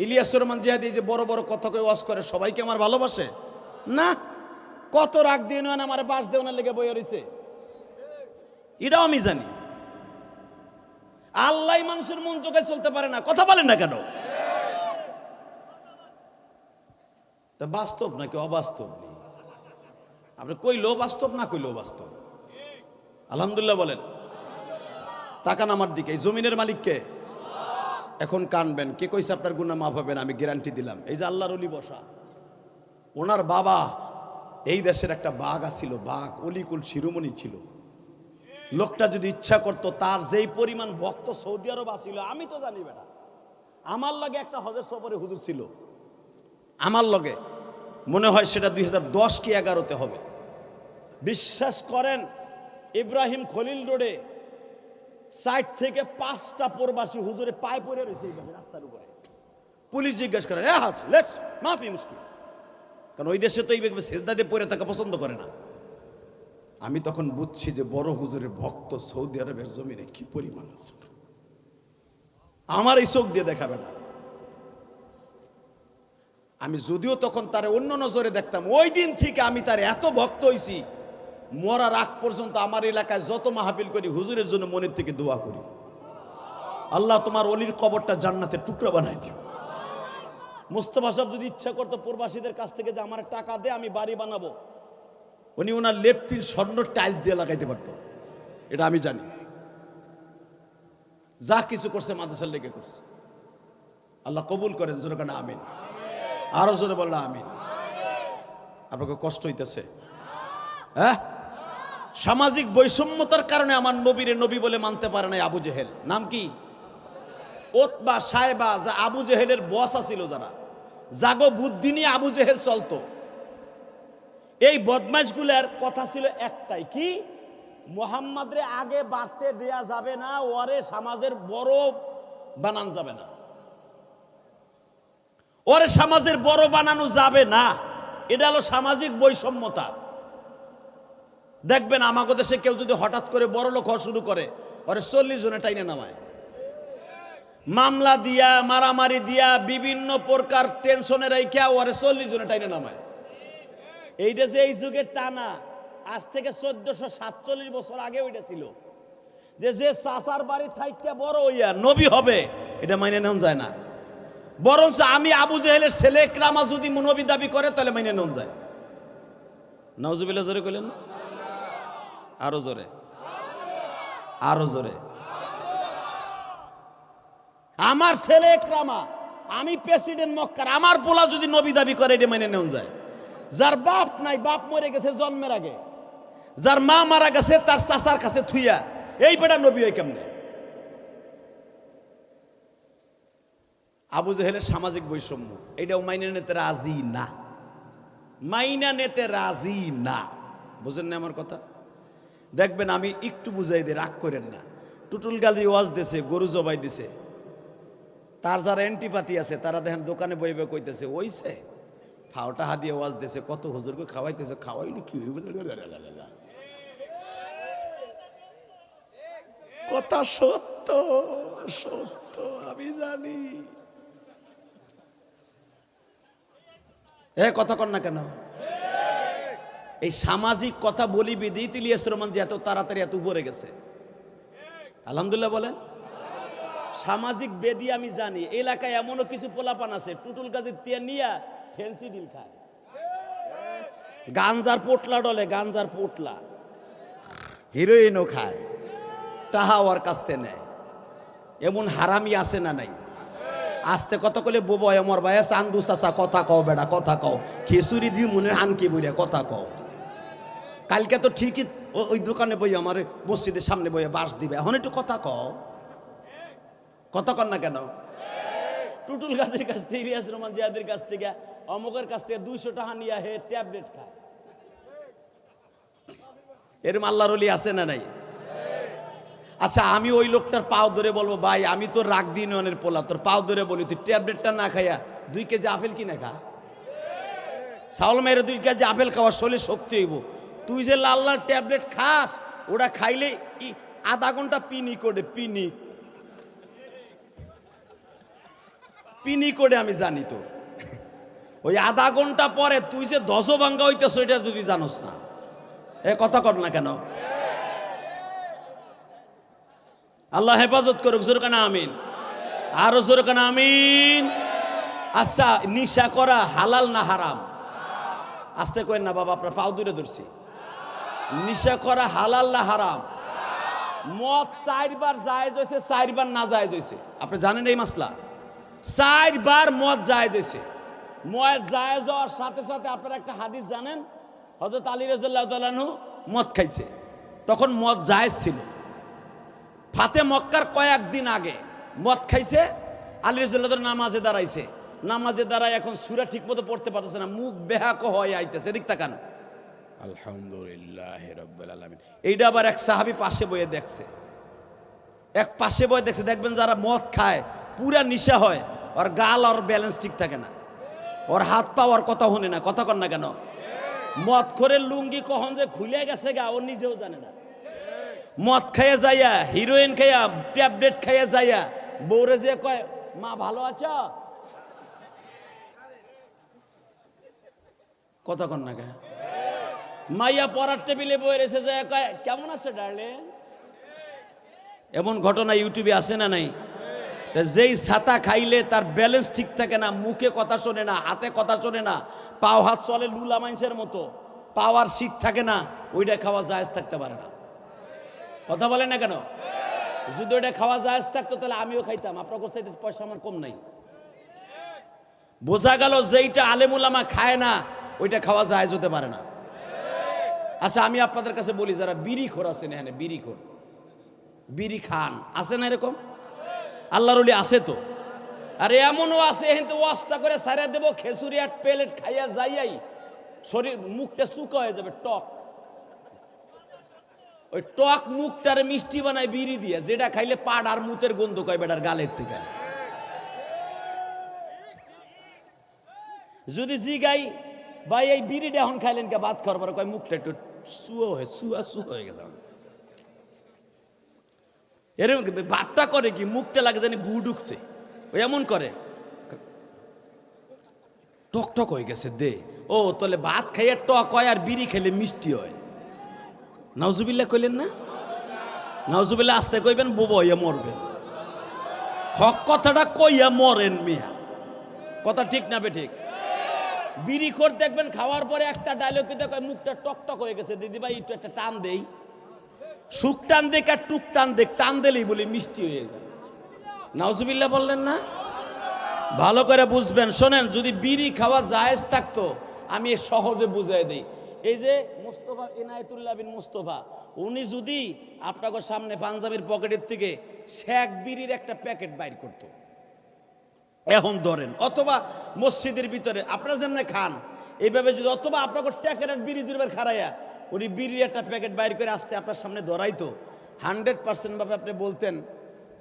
ইলিয়াস রহমান জিহাদি যে বড় বড় কথা কই ওয়াজ করে, সবাইকে আমার ভালোবাসে না। কত রাগ দিয়ে নেন আমার বাস দেওয়ার লেগে বইয়া রইছে, এটাও আমি জানি। আল্লাহ মানুষের মন জোগাই চলতে পারে না, কথা বলেন না কেন? তা বাস্তব নাকি অবাস্তব? আপনি কইলেও বাস্তব, না কইলেও বাস্তব। আলহামদুলিল্লাহ বলেন। তাকান আমার দিকে, এই জমিনের মালিককে। এখন কানবেন, কে কইছে আপনার গুনাহ মাফ হবে না? আমি গ্যারান্টি দিলাম। এই যে আল্লাহর ওলি বসা, ওনার বাবা এই দেশের একটা বাঘ আছিল, বাঘ অলিকুল শিরোমণি ছিল। লোকটা যদি ইচ্ছা করতো, তার যেই পরিমাণ ভক্ত সৌদি আরব আছিল আমি তো জানি বেটা। আমার লগে একটা হজের সফরে হুজুর ছিল, আমার লগে মনে হয় সেটা 2010 কি 11-তে হবে। বিশ্বাস করেন, ইব্রাহিম খলিল রোডে 60 থেকে 5টা প্রবাসী হুজুরে পায়ে পড়ে রয়েছে এইভাবে রাস্তার উপরে। পুলিশ জিজ্ঞাসা করে, মাফি মুশকিল, কারণ ওই দেশে তো এইভাবে সেজদা দিয়ে পড়ে থাকা পছন্দ করে না। আমি তখন বুঝছি যে বড় হুজুরের ভক্ত সৌদি আরবের জমিনে কি পরিমাণ আছে। আমার এই চোখ দিয়ে দেখাবে না। আমি যদিও তখন তারে অন্য নজরে দেখতাম, ওই দিন থেকে আমি তার এত ভক্ত হইছি, মরার আগ পর্যন্ত আমার এলাকায় যত মাহফিল করি হুজুরের জন্য মনের থেকে দোয়া করি, আল্লাহ তোমার অলির কবরটা জান্নাতের টুকরা বানাই দিও। মুস্তাফা সাহেব যদি ইচ্ছা করতো প্রবাসীদের কাছ থেকে যে আমার টাকা দে আমি বাড়ি বানাবো, উনি ওনার লেফটিন স্বর্ণ টাইলস দিয়ে লাগাইতে পারতো, এটা আমি জানি। যা কিছু করছে মাদ্রাসার লেগে করছে। আল্লাহ কবুল করেন, জোরে কেন আমিন। আরো জোরে বললাম আমিন। আপনাকে কষ্ট হইতেছে? হ্যাঁ, সামাজিক বৈষম্যতার কারণে আমার নবীরে নবী বলে মানতে পারে নাই আবু জেহেল। নাম কি? ওতবা সাহেবা, যা আবু জেহেলের বস আছিল, যারা জাগো বুদ্ধি নিয়ে আবু জেহেল চলতো। এই বদমাইশগুলার কথা ছিল একটাই, কি? মুহাম্মাদরে আগে বাড়তে দেয়া যাবে না, ওরে সমাজের বড় বানানো যাবে না, ওরে সমাজের বড় বানানো যাবে না। এটা হলো সামাজিক বৈষম্যতা। দেখবেন আমাগো দেশে কেউ যদি হঠাৎ করে বড় লোক হওয়া শুরু করে, ওরে 40 জনে টাইনে নামায়, মামলা দিয়া, মারামারি দিয়া, বিভিন্ন প্রকার টেনশনে রাইখা ওরে 40 জনে টাইনে নামায়। এইটা যে এই যুগের টানা, আজ থেকে 1447 বছর আগে ওইটা ছিল, যে চাচার বাড়ি থাইকা বড় হইয়া নবী হবে, এটা মাইনে নেওয়া যায় না। বরঞ্চ আমি আবু জেহেলের ছেলে ইকরামা যদি নবী দাবি করে, তাহলে মাইনে নেওয়া যায়। নাউজুবিল্লাহ জোরে কইলেন না? আরো জোরে, আরো জোরে। আমার ছেলে ইকরামা, আমি প্রেসিডেন্ট মক্কার, আমার পোলা যদি নবী দাবি করে, এটা মেনে নেওয়া যায়। যার বাপ নাই, বাপ মরে গেছে জন্মের আগে, যার মা মারা গেছে তার চাচার কাছে থুইয়া, এই বেটা নবী হয় কেমনে? আবু জেহেলের সামাজিক বৈষম্য, এটাও মাইনে নিতে রাজি না, মাইনা নিতে রাজি না। বুঝেন না আমার কথা? দেখবেন আমি একটু বুঝাই দিই, রাগ করেন না। টুটুল গালি ওয়াজ দিছে, গরু জবাই দিছে, তার যারা অ্যান্টিপাতি আছে তারা দেখেন দোকানে বইবে কইতেছে, ওইছে ফাওটা হাদিয়ে ওয়াজ দিছে, কত হুজুরকে খাওয়াইতেছে, খাওয়াইলে কি হইবে? কথা সত্য, সত্য, আমি জানি। কথা কর না কেন? এই সামাজিক কথা বলি বিদিত ইলিয়াস রহমান যে এত তাড়াতাড়ি এত উপরে গেছে, আলহামদুলিল্লাহ বলেন। সামাজিক বেদি আমি জানি। এলাকায় এমনও কিছু পোলাপান আছে, টুটুল গাজীর তিয়া নিয়া ফেন্সি ডিল খায়, গাঞ্জার পোটলা ডলে, গাঞ্জার পোটলা। হিরোইনও খায়, টাহা ওর কাছতে নেয়। এমন হারামি আছে না নাই? আস্তে কথা কলে বোবা আমার ভাইয়া চান্দু চাচা কথা কও, বেড়া কথা কও, খিচুড়ি দিয়ে মনে হানকি বইরা কথা কও। কালকে তো ঠিকই ওই দোকানে বই আমার মসজিদের সামনে বইয়া বাস দিবে, এখন একটু কথা কও, কথা কর না কেন? টুটুল গাছের কাছ থেকে, ইলিয়াস রহমান জিয়াদের কাছ থেকে, অমুকের কাছ থেকে 200 টাকা নিয়ে হে ট্যাবলেট খায়। এরম আল্লাহর ওলি আছে না নাই? আচ্ছা, আমি ওই লোকটার পাও ধরে বলবো, ভাই আমি তো রাগ দিন অনের পোলা, তোর পাও ধরে বলি তুই ট্যাবলেটটা না খাইয়া 2 কেজি আপেল কিনে খা। চাউল মেরে 2 কেজি আপেল খাওয়ার শরীরে শক্তি হইব। তুই যে লাল লাল ট্যাবলেট খাস, ওটা খাইলে আধা ঘন্টা পিনি করে আমি জানি। তো ওই আধা ঘন্টা পরে তুই যে দশভাঙ্গা হইতেছ এটা তুই জানোস না। এ কথা কর না কেন? আল্লাহ হেফাজত করুক, জোরে কানা আমিন, আরো জোরে কানা আমিন। আচ্ছা, নিশা করা হালাল না হারাম? আস্তে করেন না বাবা, আপনার পাও দূরে ধরছি। নিশা করা হালাল না হারাম? মদ 4 বার জায়েজ হয়েছে, 4 বার না জায়েজ হয়েছে। আপনি জানেন এই মাসলা? 4 বার মদ জায়েজ হয়েছে। মদ জায়েজ হওয়ার সাথে সাথে আপনারা একটা হাদিস জানেন, হযরত আলী রাদিয়াল্লাহু তাআলা আনহু মদ খাইছে, তখন মদ জায়েজ ছিল। ফাতে মক্কার কয়েকদিন আগে মদ খাইছে, আলী রাদিয়াল্লাহু তাআলা নামাজে দাঁড়াইছে, নামাজে দাঁড়ায় এখন সূরা ঠিকমতো পড়তে পারতেছে না, মুখ বেহাক হয়ে আইতেছে। এদিক তাকান, আলহামদুলিল্লাহ রাব্বিল আলামিন। এইটা আবার এক সাহাবী পাশে বয়ে দেখছে, দেখবেন যারা মদ খায় পুরা নিশা হয়, ওর গাল আর ব্যালেন্স ঠিক থাকে না, ওর হাত পা ওর কথা শুনে না। কথা কর না কেন? মদ করে লুঙ্গি কখন যে খুলে গেছে গা ও নিজেও জানে না। মদ খাইয়া যাইয়া, হিরোইন খাইয়া, ট্যাবলেট খাইয়া যাইয়া বউরে যে কয়, মা ভালো আছো? কথা কর না কেন? মাইয়া পড়ার টেবিলে বয়ে রয়েছে, যে কয় কেমন আছে ডার্লিং? এমন ঘটনা ইউটিউবে আছে না নাই? যেই ছাতা খাইলে তার ব্যালেন্স ঠিক থাকে না, মুখে কথা শোনে না, হাতে কথা শোনে না, পাও হাত চলে লুলা মানুষের মতো, পাওয়ার শীত থাকে না, ওইটা খাওয়া জায়েজ থাকতে পারে না। কথা বলে না কেন? যদি ওইটা খাওয়া জায়েজ থাকতো তাহলে আমিও খাইতাম, আপনার কাছে পয়সা আমার কম নাই। বোঝা গেল যেইটা আলেম উলামা খায় না ওইটা খাওয়া জায়েজ হতে পারে না। আচ্ছা, আমি আপনাদের কাছে বলি, যারা বিড়ি খোর আছেন এখানে, বিড়ি খান আছে না এরকম? আল্লাহর ওলি আছে তো। আর এমনও আছে এখানে ওয়াশটা করে সারিয়া দেবো, খেসুরি আর প্লেট খাইয়া যাইয়াই শরীর মুখটা শুকা হয়ে যাবে, টক। ওই টক মুখটারে মিষ্টি বানায় বিড়ি দিয়ে, যেটা খাইলে পাড় আর মুতের গন্ধ কয় বেটার গালের থেকে। যদি জিগাই, ভাই এই বিড়িটা এখন খাইলেন কে? ভাত খাওয়ার পরে কয় মুখটা একটু সুয়া হয়ে গেল। এরকম ভাতটা করে কি, মুখটা লাগে জানি গু ঢুকছে, ওই এমন করে, টক হয়ে গেছে দে। ও তাহলে ভাত খাইয়া টক হয় আর বিড়ি খেলে মিষ্টি হয়। নাউজুবিল্লাহ কইলেন না? নাউজুবিল্লাহ আসতে কইবেন, বোবা হইয়া মরবেন। হক কথাটা কইয়া মরেন মিয়া, কথা ঠিক না বে ঠিক? বিড়ি খোর দেখবেন খাওয়ার পরে একটা ডায়লগ কিন্তু কয় মুখটা টক হয়ে গেছে, দিদি ভাই একটু একটা টান দেই। সুখ টান দেখ আর টুক টান দেখ, টান দিলেই বলি মিষ্টি হয়ে যায়। নাউজুবিল্লাহ বললেন না? ভালো করে বুঝবেন, শোনেন, যদি বিড়ি খাওয়া জায়েজ থাকতো আমি সহজে বুঝাই দিই। এই যে মোস্তফা, ইনায়েতুল্লাহ বিন মোস্তফা, উনি যদি আপনাদের সামনে পাঞ্জাবির পকেটের থেকে শেখ বিড়ির একটা প্যাকেট বাইর করতো, এখন ধরেন, অথবা মসজিদের ভিতরে আপনারা যেমন খান এইভাবে যদি, অথবা আপনাকে ট্যাকের বিড়ি দুবার খারাইয়া উনি বিড়ির একটা প্যাকেট বাইর করে আসতে আপনার সামনে ধরাইতো, 100% ভাবে আপনি বলতেন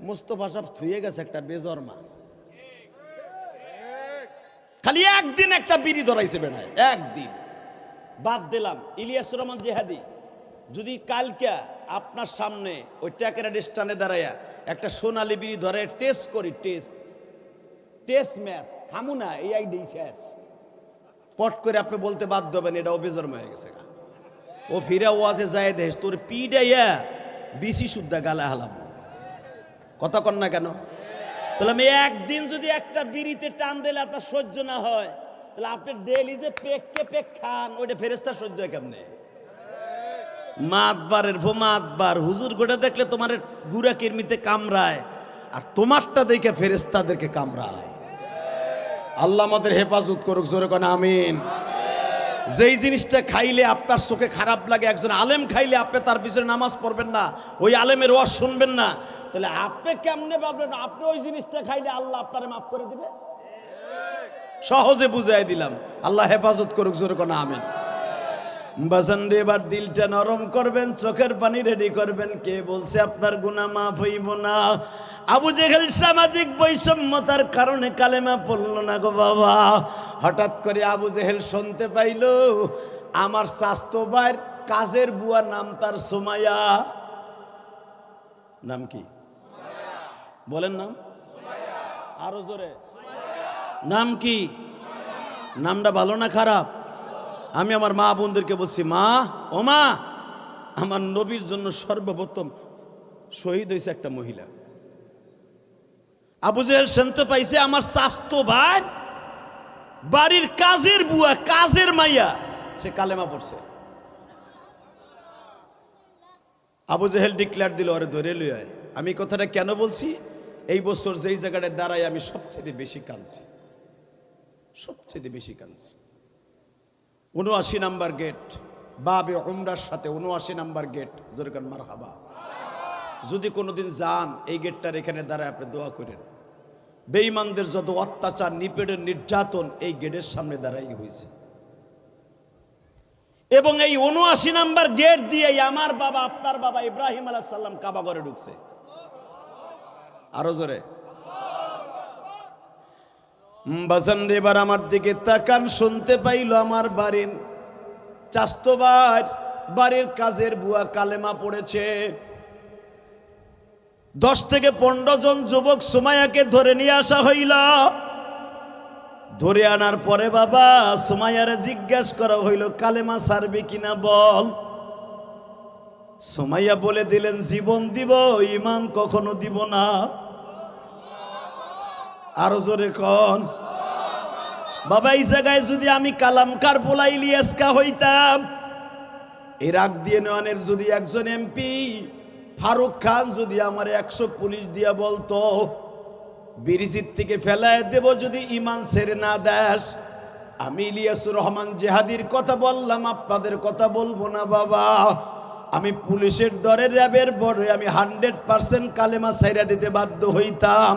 মোস্তফা সাহেব থুয়ে গেছে একটা বেজরমা। খালি একদিন একটা বিড়ি ধরাইছে বেড়ায়, একদিন বাদ দিলাম। ইলিয়াস রহমান জিহাদি যদি কালকে আপনার সামনে ওই ট্যাকের স্ট্যান্ডে দাঁড়াইয়া একটা সোনালি বিড়ি ধরে টেস্ট করি, টেস্ট ম্যাচ খামু না, এই আইডি শেষ, পট করে আপনি বলতে বাধ্য হবেন এটা বেজরমা হয়ে গেছে। ও ফিরা ওয়াজে যায় দেশ তোর পিডাইয়া বিসি শুদ্ধা গালা হালাম। কথা কন না কেন? তাহলে আমি একদিন যদি একটা বিড়িতে টান দিলে আপনার সহ্য না হয়, তাহলে আপনি ডেইলি যে পেক খান ওইটা ফেরেস্তা সহ্য হয় কেমনে? মাতবারের ভো মাতবার হুজুর গোটা দেখলে তোমার গুড়া কিরমিতে কামড়ায়, আর তোমারটা দেখে ফেরেশতাদেরকে কামড়ায়। আল্লাহ আমাদের হেফাজত করুক, জোরে কোন আমিন। যেই জিনিসটা খাইলে আপনার চোখে খারাপ লাগে, একজন আলেম খাইলে আপনি তার পিছনে নামাজ পড়বেন না, ওই আলেমের ওয়াজ শুনবেন না, তাহলে আপনি কেমনে ভাবলেন আপনি ওই জিনিসটা খাইলে আল্লাহ আপনারে মাফ করে দিবে? সহজে বুঝাই দিলাম। আল্লাহ হেফাজত করুক, জোরে কোন আমিন। বাজান রে, এবার দিলটা নরম করবেন, চোখের পানি রেডি করবেন। কে বলছে আপনার গুনাহ মাফ হইব না? আবু জেহেল সামাজিক বৈষম্যতার কারণে কালেমা পড়ল না গো বাবা। হঠাৎ করে আবু জেহেল শুনতে পাইল আমার স্বাস্থ্য ভাইয়ের কাজের বুয়া নাম তার সুমাইয়া। নাম কি বলেন? নাম আরো জোরে, নাম কি? নামটা ভালো না খারাপ? আমি আমার মা বোনদেরকে বলছি, মা ও মা, আমার নবীর জন্য সর্বপ্রথম শহীদ হয়েছে একটা মহিলা। আবু জেহেল শুনতে পাইছে আমার স্বাস্থ্য ভাই বাড়ির কাজের বুয়া, কাজের মাইয়া, সে কালেমা পড়ছে। আবু জেহেল ডিক্লেয়ার দিল, ওরে ধরে লই আয়। আমি কথাটা কেন বলছি? এই বছর যেই জায়গাটায় দাঁড়াই আমি সবচেয়ে বেশি কাঁদছি, সবচেয়ে বেশি কাঁদছি। ৭৯ নাম্বার গেট, বাবে উমরার সাথে ৭৯ নাম্বার গেট, যেরকম মারহাবা। যদি কোনোদিন যান এই গেটটার এখানে দাঁড়ায় আপনি দোয়া করেন। বেঈমানদের যত অত্যাচার, নিপীড়ন, নির্যাতন এই গেটের সামনে দাঁড়াই হয়েছে। এবং এই ৭৯ নাম্বার গেট দিয়ে আমার বাবা, আপনার বাবা ইব্রাহিম আলাইহিস সালাম কাবা ঘরে ঢুকছে। আরো জোরে বাজান রে, এবার আমার দিকে তাকান। শুনতে পাইল আমার বাড়ির চাস্তো ভাই বাড়ির কাজের বুয়া কালেমা পড়েছে। 10 থেকে 15 জন যুবক সুমাইয়াকে ধরে নিয়ে আসা হইল। ধরে আনার পরে বাবা সুমাইয়ারে জিজ্ঞাসা করা হইল, কালেমা ছাড়বি কিনা বল। সুমাইয়া বলে দিলেন, জীবন দিব, ঈমান কখনো দিব না। আরো জোরে কোন বাবা। এই জায়গায় যদি আমি কালামকার পোলা ইলিয়াসকা হইতাম, ইরাক দিয়ে নয়ানের যদি একজন এমপি ফারুক খান যদি আমার 100 পুলিশ দিয়া বলতো বিরিজির থেকে ফেলায় দেব যদি ঈমান ছেড়ে না দেস, আমি ইলিয়াসুর রহমান জেহাদির কথা বললাম, আপনাদের কথা বলবো না বাবা। আমি পুলিশের ডরে, র্যাবের বড়ে আমি 100% কালেমা ছাইরা দিতে বাধ্য হইতাম।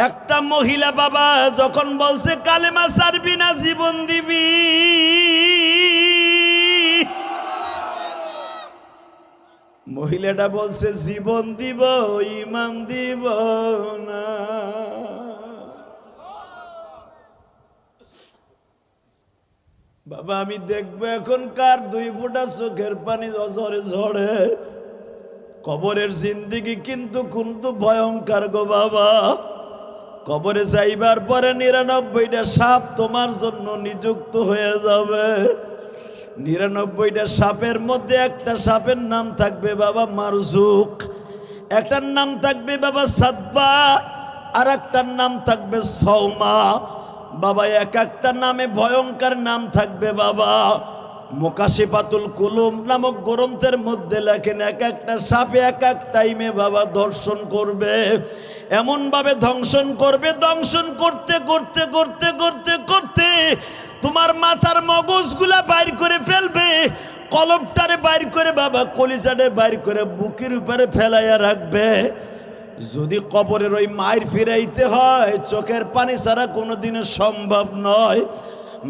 একটা মহিলা বাবা যখন বলছে কালেমা ছাড়বি না জীবন দিবি, মহিলাটা বলছে জীবন দিব, ঈমান দিব না। বাবা আমি দেখবো এখন কার 2 ফোঁটা চোখের পানি ঝরে ঝরে। কবরের জিন্দেগি কিন্তু ভয়ঙ্কর গো বাবা। কবরে যাইবার পরে 99টা সাপ তোমার জন্য নিযুক্ত হয়ে যাবে। 99টা সাপের মধ্যে একটা সাপের নাম থাকবে বাবা মারজুক, একটার নাম থাকবে বাবা সাদবা, আর একটার নাম থাকবে সৌমা। বাবা এক একটা নামে ভয়ঙ্কর নাম থাকবে বাবা। মুকাশিফাতুল কুলুম নামক গ্রন্থের মধ্যে লেখেন এক একটা সাপে এক এক টাইমে বাবা দর্শন করবে, এমন ভাবে ধ্বংসন করবে, দংশন করতে করতে করতে করতে করতে তোমার মাথার মগজগুলা বাইর করে ফেলবে, কলবটারে বাইর করে বাবা কলিজারে বাইর করে বুকের উপরে ফেলাইয়া রাখবে। যদি কবরের ওই মায়ের ফিরাইতে হয় চোখের পানি ছাড়া কোনোদিনও সম্ভব নয়।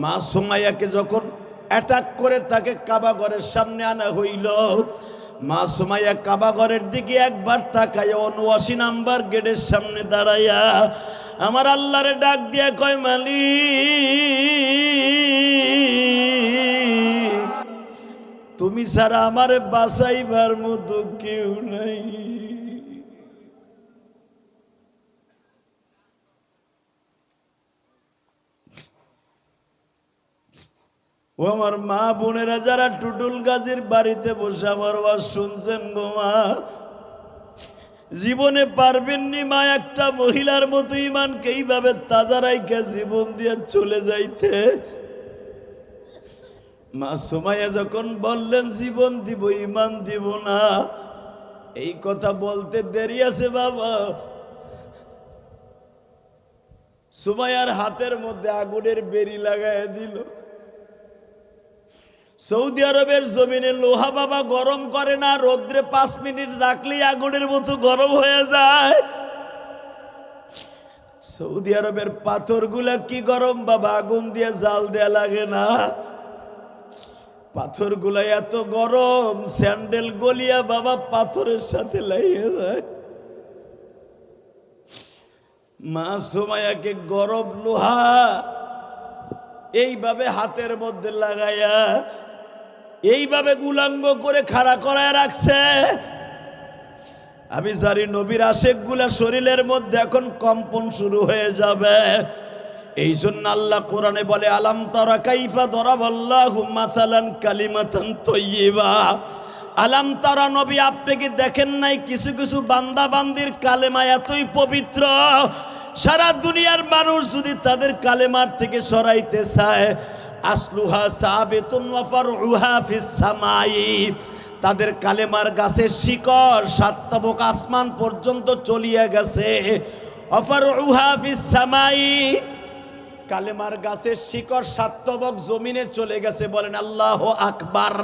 মা সুমাইয়াকে যখন অ্যাটাক করে তাকে কাবা ঘরের সামনে আনা হইল, মা সুমাইয়া কাবা ঘরের দিকে একবার তাকায় ৭৯ নাম্বার গেটের সামনে দাঁড়াইয়া আমার আল্লাহরে ডাক দিয়া কয়, মালিক তুমি ছাড়া আমারে বাঁচাইবার মতো কেউ নাই। ও আমার মা বোনেরা যারা টুটুল গাজীর বাড়িতে বসে আমার ওয়াজ শুনছেন গো মা, জীবনে পারবেননি মা একটা মহিলার মতো ঈমানকে এইভাবে তাজা রাইখা জীবন দিয়ে চলে যাইতে। মা সুমাইয়া যখন বললেন জীবন দিব ঈমান দিব না, এই কথা বলতে দেরি আছে বাবা। সুমাইয়ার হাতের মধ্যে আগুনের বেরি লাগায় দিল। সৌদি আরবের জমিনে লোহা বাবা গরম করে না, রোদ্রে 5 মিনিট রাখলেই আগুনের মতো গরম হয়ে যায়। সৌদি আরবের পাথরগুলা কি গরম বাবা, আগুন দিয়ে জাল দেয়া লাগে না। পাথরগুলা এত গরম, স্যান্ডেল গলিয়া বাবা পাথরের সাথে লাগিয়ে যায়। মা সুমাইয়াকে গরম লোহা এইভাবে হাতের মধ্যে লাগাইয়া এইভাবে উলঙ্গ করে খাড়া করায় রাখছে। আমি জানি নবীর আশেকগুলা শরীরের মধ্যে এখন কম্পন শুরু হয়ে যাবে। এই জন্য আল্লাহ কোরআনে বলে, আলাম তারা কাইফা দরাবাল্লাহু মাসালান কালিমাতান তাইয়্যিবা। আলাম তারা নবী, আপনি কি দেখেন নাই কিছু কিছু বান্দা বান্দির কালেমা এতই পবিত্র, সারা দুনিয়ার মানুষ যদি তাদের কালেমার থেকে সরাইতে চায়, আসলুহা সাবিতুন ওয়া ফারউহা ফিস সামাই, তাদের কালেমার গাছের শিকড় 7 তাবক আসমান পর্যন্ত চলিয়ে গেছে। অফারউহা ফিস সামাই, কালেমার গাছের শিকড় 7 তাবক জমিনে চলে গেছে। বলেন আল্লাহু আকবার।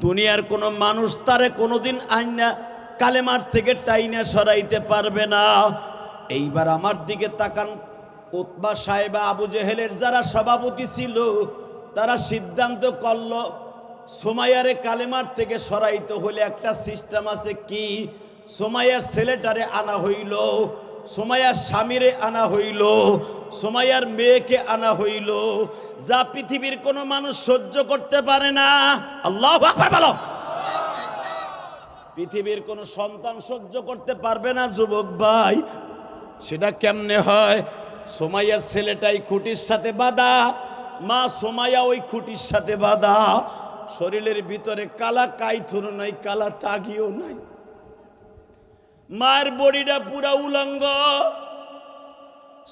দুনিয়ার কোন মানুষ তারে কোনোদিন আইনা কালেমার থেকে টাইনা সরাইতে পারবে না। এইবার আমার দিকে তাকান, উতবা সাহেবা আবু জেহেলের যারা সভাপতি ছিল, তারা সিদ্ধান্ত করলো সুমাইয়ারে কালেমার থেকে সরাইতে হলে একটা সিস্টেম আছে। কি? সুমাইয়ার ছেলেটারে আনা হইল, সুমাইয়ার স্বামীরে আনা হইল, সুমাইয়ার মেয়েকে আনা হইল, যা পৃথিবীর কোনো মানুষ সহ্য করতে পারে না। আল্লাহু আকবার বলো। পৃথিবীর কোনো সন্তান সহ্য করতে পারবে না যুবক ভাই। সেটা কেমনে হয়? সুমাইয়ার ছেলেটাই খুঁটির সাথে বাঁধা, মা সুমাইয়া ওই খুঁটির সাথে বাঁধা। শরীরের ভিতরে কালা কাইথুর নাই, কালা তাগিও নাই। মায়ের বডিটা পুরা উলঙ্গ।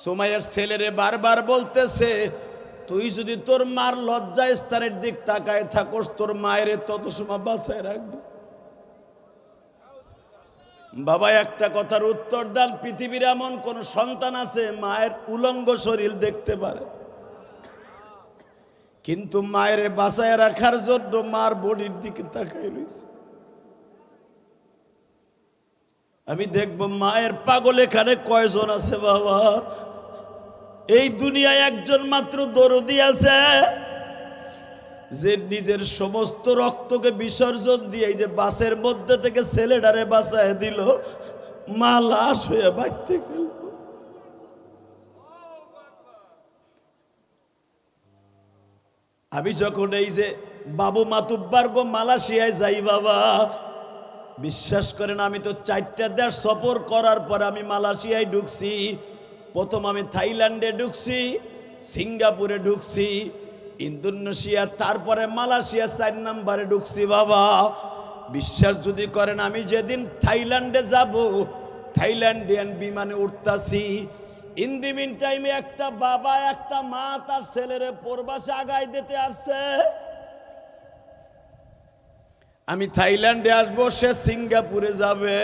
সুমাইয়ার ছেলেরে বারবার বলতেছে, তুই যদি তোর মার লজ্জা স্থানের দিক তাকায় থাকস, তোর মায়ের তত সময় বাঁচায় রাখবে। বাবা একটা কথার উত্তর দেন, পৃথিবীর এমন কোন সন্তান আছে মায়ের উলঙ্গ শরীর দেখতে পারে? কিন্তু মায়ের বাঁচায় রাখার জন্য মার বডির দিকে তাকাই রয়েছে। আমি দেখবো মায়ের পাগল এখানে কয়জন আছে বাবা? এই দুনিয়ায় একজন মাত্র দরদি আছে, যে নিজের সমস্ত রক্তকে বিসর্জন দিয়ে এই যে বাসের মধ্যে থেকে ছেলেটারে বাঁচায় দিল, মা লাশ হয়ে বাঁচতে গেল। আমি যখন এই যে বাবু মাতুব্বার গো মালয়েশিয়ায় যাই বাবা, বিশ্বাস করেন আমি তো 4টা দেশ সফর করার পর আমি মালয়েশিয়ায় ঢুকছি। প্রথম আমি থাইল্যান্ডে ঢুকছি, সিঙ্গাপুরে ঢুকছি, ইন্দোনেশিয়া, তারপরে মালয়েশিয়া 4 নম্বরে ঢুকছি বাবা। বিশ্বাস যদি করেন, আমি যেদিন থাইল্যান্ডে যাব, থাইল্যান্ডিয়ান বিমানে উঠতাছি, ইন দি মিন টাইমে একটা বাবা একটা মা তার ছেলেরে প্রবাসে আগায় দিতে আসছে। আমি থাইল্যান্ডে আসবো, সে সিঙ্গাপুরে যাবে।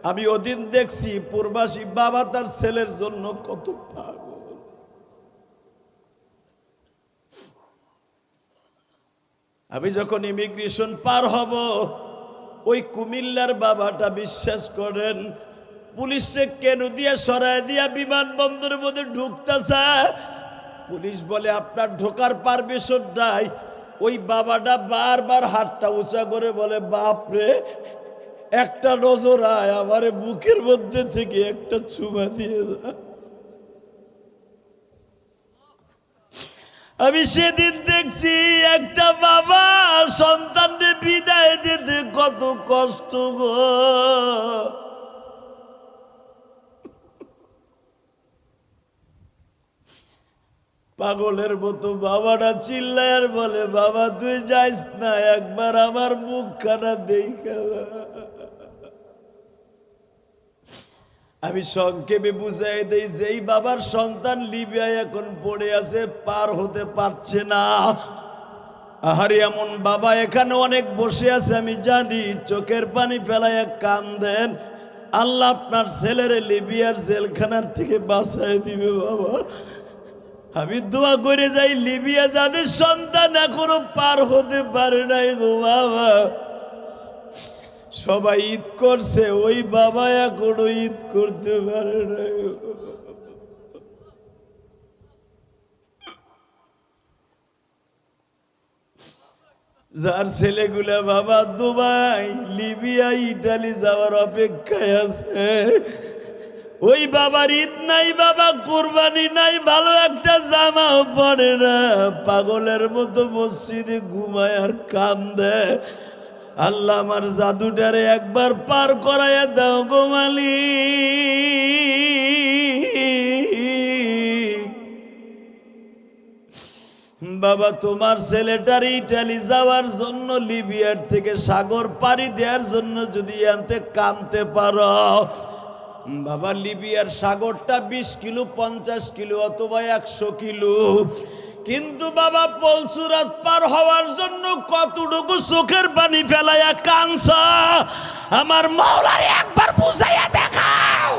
আমি ওদিন দেখছি প্রবাসী বাবা তার ছেলের জন্য কত পাগল। আমি যখন ইমিগ্রেশন পার হব, ওই কুমিল্লার বাবাটা বিশ্বাস করেন পুলিশে কেন দিয়ে সরায় দিয়া বিমানবন্দরের মধ্যে ঢুকতেছে। পুলিশ বলে আপনার ঢোকার পারমিশন নাই। ওই বাবাটা বারবার হাতটা উঁচা করে বলে, বাপরে একটা নজর আয়, আমার বুকের মধ্যে থেকে একটা চুমা দিয়ে যা। আমি সেদিন দেখছি একটা বাবা সন্তানকে বিদায় দিতে কত কষ্ট গো। পাগলের মতো বাবাটা চিল্লায় আর বলে, বাবা তুই যাইস না, একবার আমার মুখখানা দেখা। আমি সংক্ষেপে বুঝাই দেই, যেই বাবার সন্তান লিবিয়ায় এখন পড়ে আছে, পার হতে পারছে না। আহারে এমন বাবা এখানে অনেক বসে আছে, আমি জানি, চোখের পানি ফেলায় কান্দেন। আল্লাহ আপনার ছেলেরে লিবিয়ার জেলখানার থেকে বাঁচায় দিবে বাবা। আমি দোয়া করে যাই, লিবিয়া যাদের সন্তান এখনো পার হতে পারে নাই গো বাবা, সবাই ঈদ করছে, ওই বাবা এখনো ঈদ করতে পারে নাই। যার ছেলেগুলা বাবা দুবাই, লিবিয়া, ইটালি যাওয়ার অপেক্ষায় আছে, ওই বাবার ঈদ নাই বাবা, কুরবানি নাই, ভালো একটা জামাও পড়ে না, পাগলের মতো মসজিদে ঘুমায় আর কান্দে। আল্লাহ আমার জাদুটারে একবার পার করাইয়া দাও গো মালিক। বাবা তোমার ছেলেটার ইটালি যাওয়ার জন্য, লিবিয়ার থেকে সাগর পাড়ি দেওয়ার জন্য যদি আনতে কানতে পারো বাবা, লিবিয়ার সাগরটা 20 কিলো, 50 কিলো অথবা 100 কিলো, কিন্তু বাবা পলসুরাত পার হওয়ার জন্য কতটুকু চোখের পানি ফেলাইয়া কানছ, আমার মাওলারে একবার বুঝাইয়া দেখাও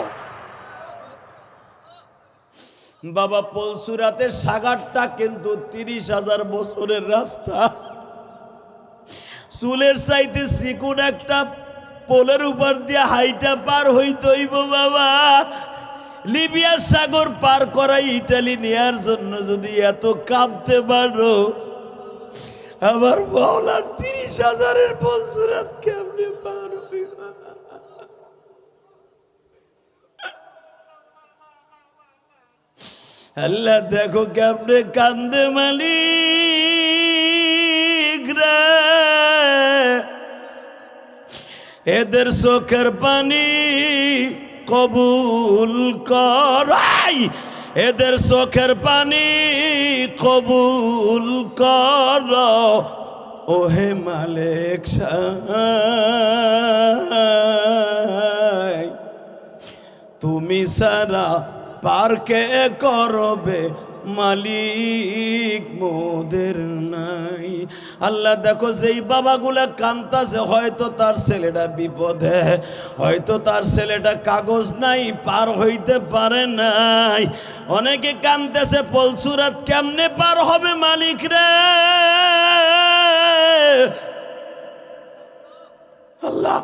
বাবা। পলসুরাতের সাগরটা কিন্তু 30,000 বছরের রাস্তা, চুলের চাইতে চিকুন একটা পোলের উপর দিয়ে হাইটা পার হইতে হইব বাবা। লিবিয়ার সাগর পার করাই ইটালি নেয়ার জন্য যদি এত কাঁদতে পারো, আমার মাওলার 30,000-এর পলসুরাত কেমনে পার হইব? আল্লাহ দেখো কেমনে কান্দে মালিক রে, এদের চোখের পানি কবুল করাই, এদের চোখের পানি কবুল কর ওহে মালিক সাই, তুমি সারা পার কে করবে মালিক মোদের নাই। আল্লাহ দেখো যেই বাবাগুলা কান্তাছে, হয়তো তার ছেলেটা বিপদে, হয়তো তার ছেলেটা কাগজ নাই, পার হইতে পারে নাই, অনেকে কান্দেছে পলসুরাত কেমনে পার হবে মালিক রে। আল্লাহ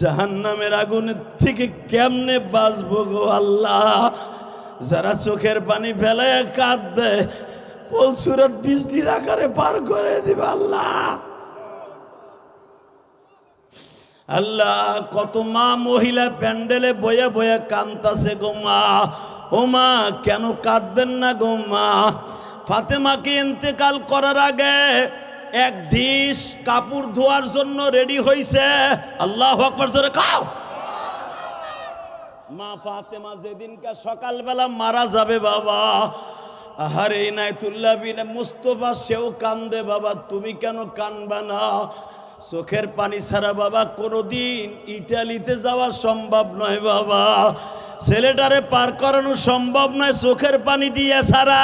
জাহান্নামের আগুনের থেকে কেমনে বাঁচবো গো আল্লাহ। যারা চোখের পানি ফেলায় কাঁদবে, পলসুরাত বিজলির আকারে পার করে দিবে আল্লাহ। আল্লাহ কত মা মহিলা প্যান্ডেলে বয়ে বয়ে কান্তাছে গো মা, ও মা কেন কাঁদবেন না গো মা। ফাতেমাকে ইন্তেকাল করার আগে এক ঢিস কাপড় ধোয়ার জন্য রেডি হইছে, আল্লাহু আকবার জোরে কাও। মা ফাতেমা যেদিনকা সকালবেলা মারা যাবে বাবা, আহারে ইনায়েতুল্লাহ বিন মুস্তফা সেও কান্দে বাবা, তুমি কেন কানবা না? চোখের পানি ছাড়া বাবা কোনোদিন ইটালিতে যাওয়া সম্ভব নয় বাবা, ছেলেটারে পার করানো সম্ভব নয় চোখের পানি দিয়ে ছাড়া।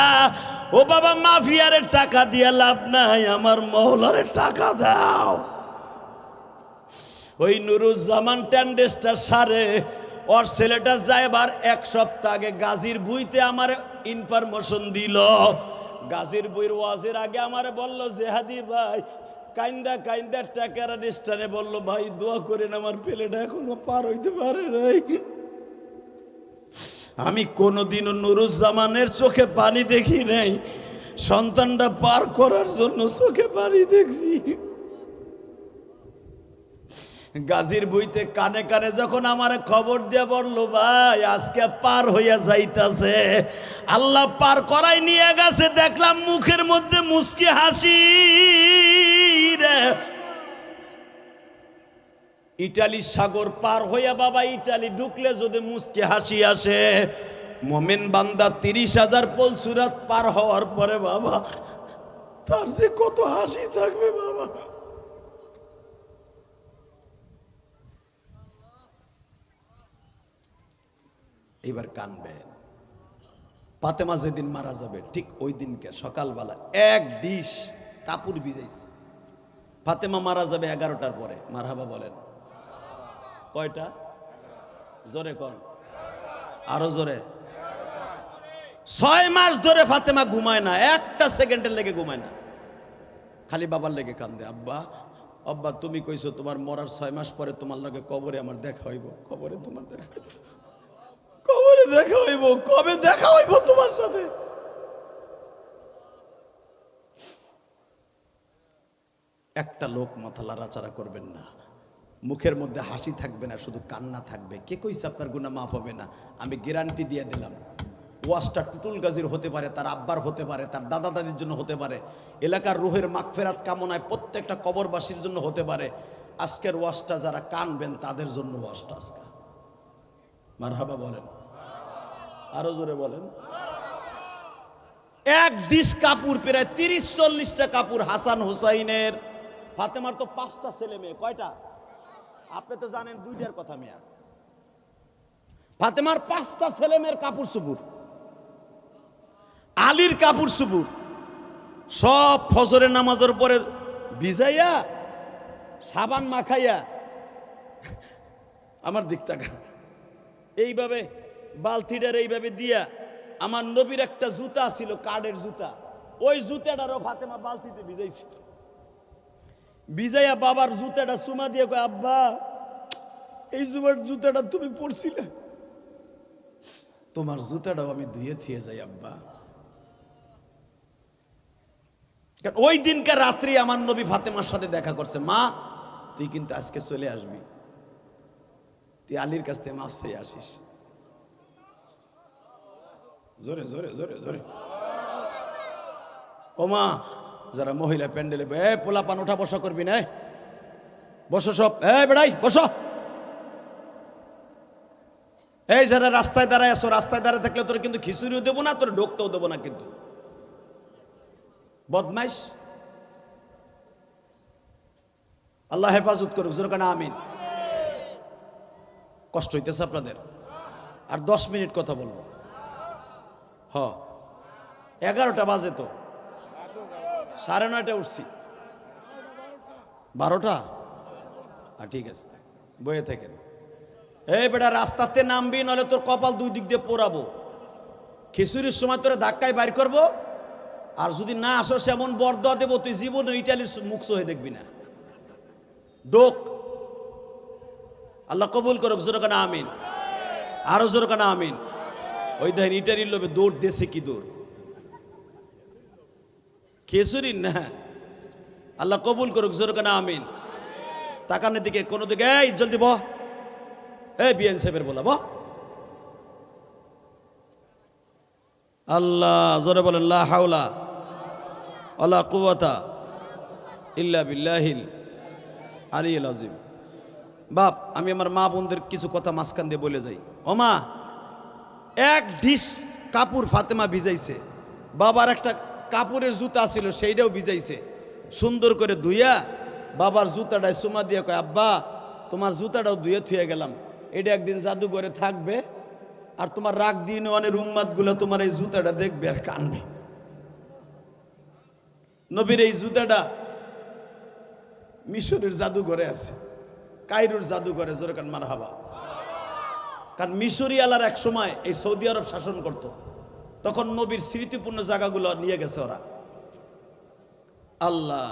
ও বাবা মাফিয়ারে টাকা দিয়ে লাভ নাই, আমার মহলারে টাকা দাও। ওই নুরুজ্জামান ট্যান্ডেসটা সারে ওর ছেলেটা যাইবার 1 সপ্তাহ আগে গাজীর বুইতে আমার ইনফরমেশন দিল। গাজীর বুইর ওয়াজের আগে আমারে বলল, জেহাদি ভাই কাইন্দা কাইন্দা টাকার স্টানে বলল, ভাই দোয়া করেন আমার ছেলেটা এখনো পার হইতে পারে নাই। আমি কোনোদিনও নুরুজ্জামানের চোখে পানি দেখি নাই, সন্তানটা পার করার জন্য চোখে পানি দেখছি। গাজীর বইতে কানে কানে যখন আমার খবর দিয়ে বললো, ভাই আজকে পার হইয়া যাইতাছে, আল্লাহ পার করাই নিয়ে গেছে, দেখলাম মুখের মধ্যে মুস্কি হাসি রে। ইটালি সাগর পার হইয়া বাবা ইটালি ঢুকলে যদি মুস্কি হাসি আসে, মোমেন বান্দা 30,000 পলসুরাত পার হওয়ার পরে বাবা তার যে কত হাসি থাকবে বাবা। এইবার কানবেন। ফাতেমা যেদিন মারা যাবে ঠিক ওই দিনকে সকালবেলা এক ডিশ কাপড় ভিজাইছে। ফাতেমা মারা যাবে 11টার পরে। মারহাবা বলেন। কয়টা? জোরে কন, আরো জোরে। 6 মাস ধরে ফাতেমা ঘুমায় না, একটা সেকেন্ডের লেগে ঘুমায় না, খালি বাবার লেগে কান্দে। আব্বা আব্বা তুমি কইছো তোমার মরার 6 মাস পরে তোমার লগে কবরে আমার দেখা হইব। কবরে তোমার দেখা, কবরে দেখা হইব, কবে দেখা হইব তোমার সাথে? একটা লোক মাথা লাড়াচাড়া করবেন না, মুখের মধ্যে হাসি থাকবে না, শুধু কান্না থাকবে। কে কইছে আপনার গুনাহ মাফ হবে না? আমি গ্যারান্টি দিয়ে দিলাম। ওয়াজটা টুটুল গাজীর হতে পারে, তার আব্বার হতে পারে, তার দাদা দাদির জন্য হতে পারে, এলাকার রুহের মাগফিরাত কামনায় প্রত্যেকটা কবরবাসীর জন্য হতে পারে। আজকের ওয়াজটা যারা কানবেন তাদের জন্য ওয়াজটা আজকে। মারহাবা বলেন, আরো জোরে বলেন। এক ডিশ কাপড়, প্রায় 30-40টা কাপড় হাসান হুসাইনের। ফাতেমার তো 5টা ছেলে মেয়ে। কয়টা? আপনি তো জানেন 2টার কথা। মেয়া ফাতেমার 5টা ছেলে মেয়ের কাপড় চুপুর, আলীর কাপড় চুপুর সব ফজরের নামাজের পরে ভিজাইয়া সাবান মাখাইয়া, আমার দিক তাকা, এইভাবে বালতিটার এইভাবে দিয়া, আমার নবীর একটা জুতা ছিল কাঠের জুতা, ওই জুতাটারও ফাতেমা বালতিতে ভিজাইছে। ভিজাইয়া বাবার জুতাটা চুমা দিয়ে কয়, আব্বা এই জুতাটা তুমি পরছিলে, তোমার জুতাটাও আমি ধুয়ে থিয়ে যাই আব্বা। ওই দিনকার রাত্রি আমার নবী ফাতেমার সাথে দেখা করছে। মা তুই কিন্তু আজকে চলে আসবি, তুই আলীর কাছ থেকে মাফ চেয়ে আসিস। জোরে জোরে জোরে জোরে। ও মা, যারা মহিলা প্যান্ডেলে পোলা পান ওঠা বসা করবি না, বসো সব, বেড়াই বসো। এই যারা রাস্তায় দাঁড়ায় আছো, রাস্তায় দাঁড়ায় থাকলে তোর কিন্তু খিচুড়িও দেবো না, তোর ঢোকতেও দেবো না, কিন্তু বদমাইশ। আল্লাহ হেফাজত করুক, জোরে না আমিন। কষ্ট হইতেছে আপনাদের? আর 10 মিনিট কথা বলবো। 11টা বাজে তো, 9:30 উঠছি। 12টা? ঠিক আছে, বয়ে থাকেন। এই বেটা রাস্তাতে নামবি, নলে তোর কপাল 2 দিক দিয়ে পোড়াবো। খিচুড়ির সময় তোরা ধাক্কায় বাইর করবো, আর যদি না আসো সেমন বরদোয়া দেবো, তুই জীবনে ইটালির মুখ হয়ে দেখবি না। ডোক। আল্লাহ কবুল করুক, জোরে কানা আমিন। আরো জোরে কানা আমিন। ওই দেখেন ইটালির লোভে দৌড় দেশে কি দৌড়, খিচুড়ির না। আল্লাহ কবুল করুক, জোরে কানা আমিন। তাকানের দিকে কোনো দিকে, এই জলদি বহ, বিএন সাহেবের বলা আল্লাহ জোরে বলেন, লা হাওলা ওয়ালা কুওয়াতা ইল্লা বিল্লাহিল আলিয়্যিল আযীম। বাপ, আমি আমার মা বোনদের কিছু কথা মাঝখান দিয়ে বলে যাই। ও মা, এক ডিশ কাপড় ফাতেমা ভিজাইছে, বাবার একটা কাপড়ের জুতা ছিল সেইটাও ভিজাইছে, সুন্দর করে ধুইয়া বাবার জুতাটায় চুমা দিয়ে কয়, আব্বা তোমার জুতাটাও ধুয়ে থুয়ে গেলাম, এটা একদিন জাদুঘরে থাকবে, আর তোমার রাগ দিন অনেক উম্মাদ গুলো তোমার এই জুতাটা দেখবে আর কানবে। নবীর এই জুতাটা মিশরের জাদুঘরে আছে, কায়রোর জাদুঘরে, জোরে কান মারহাবা। কারণ মিশরি আলার এক সময় এই সৌদি আরব শাসন করত, তখন নবীর স্মৃতিপূর্ণ জায়গাগুলো নিয়ে গেছে ওরা। আল্লাহ,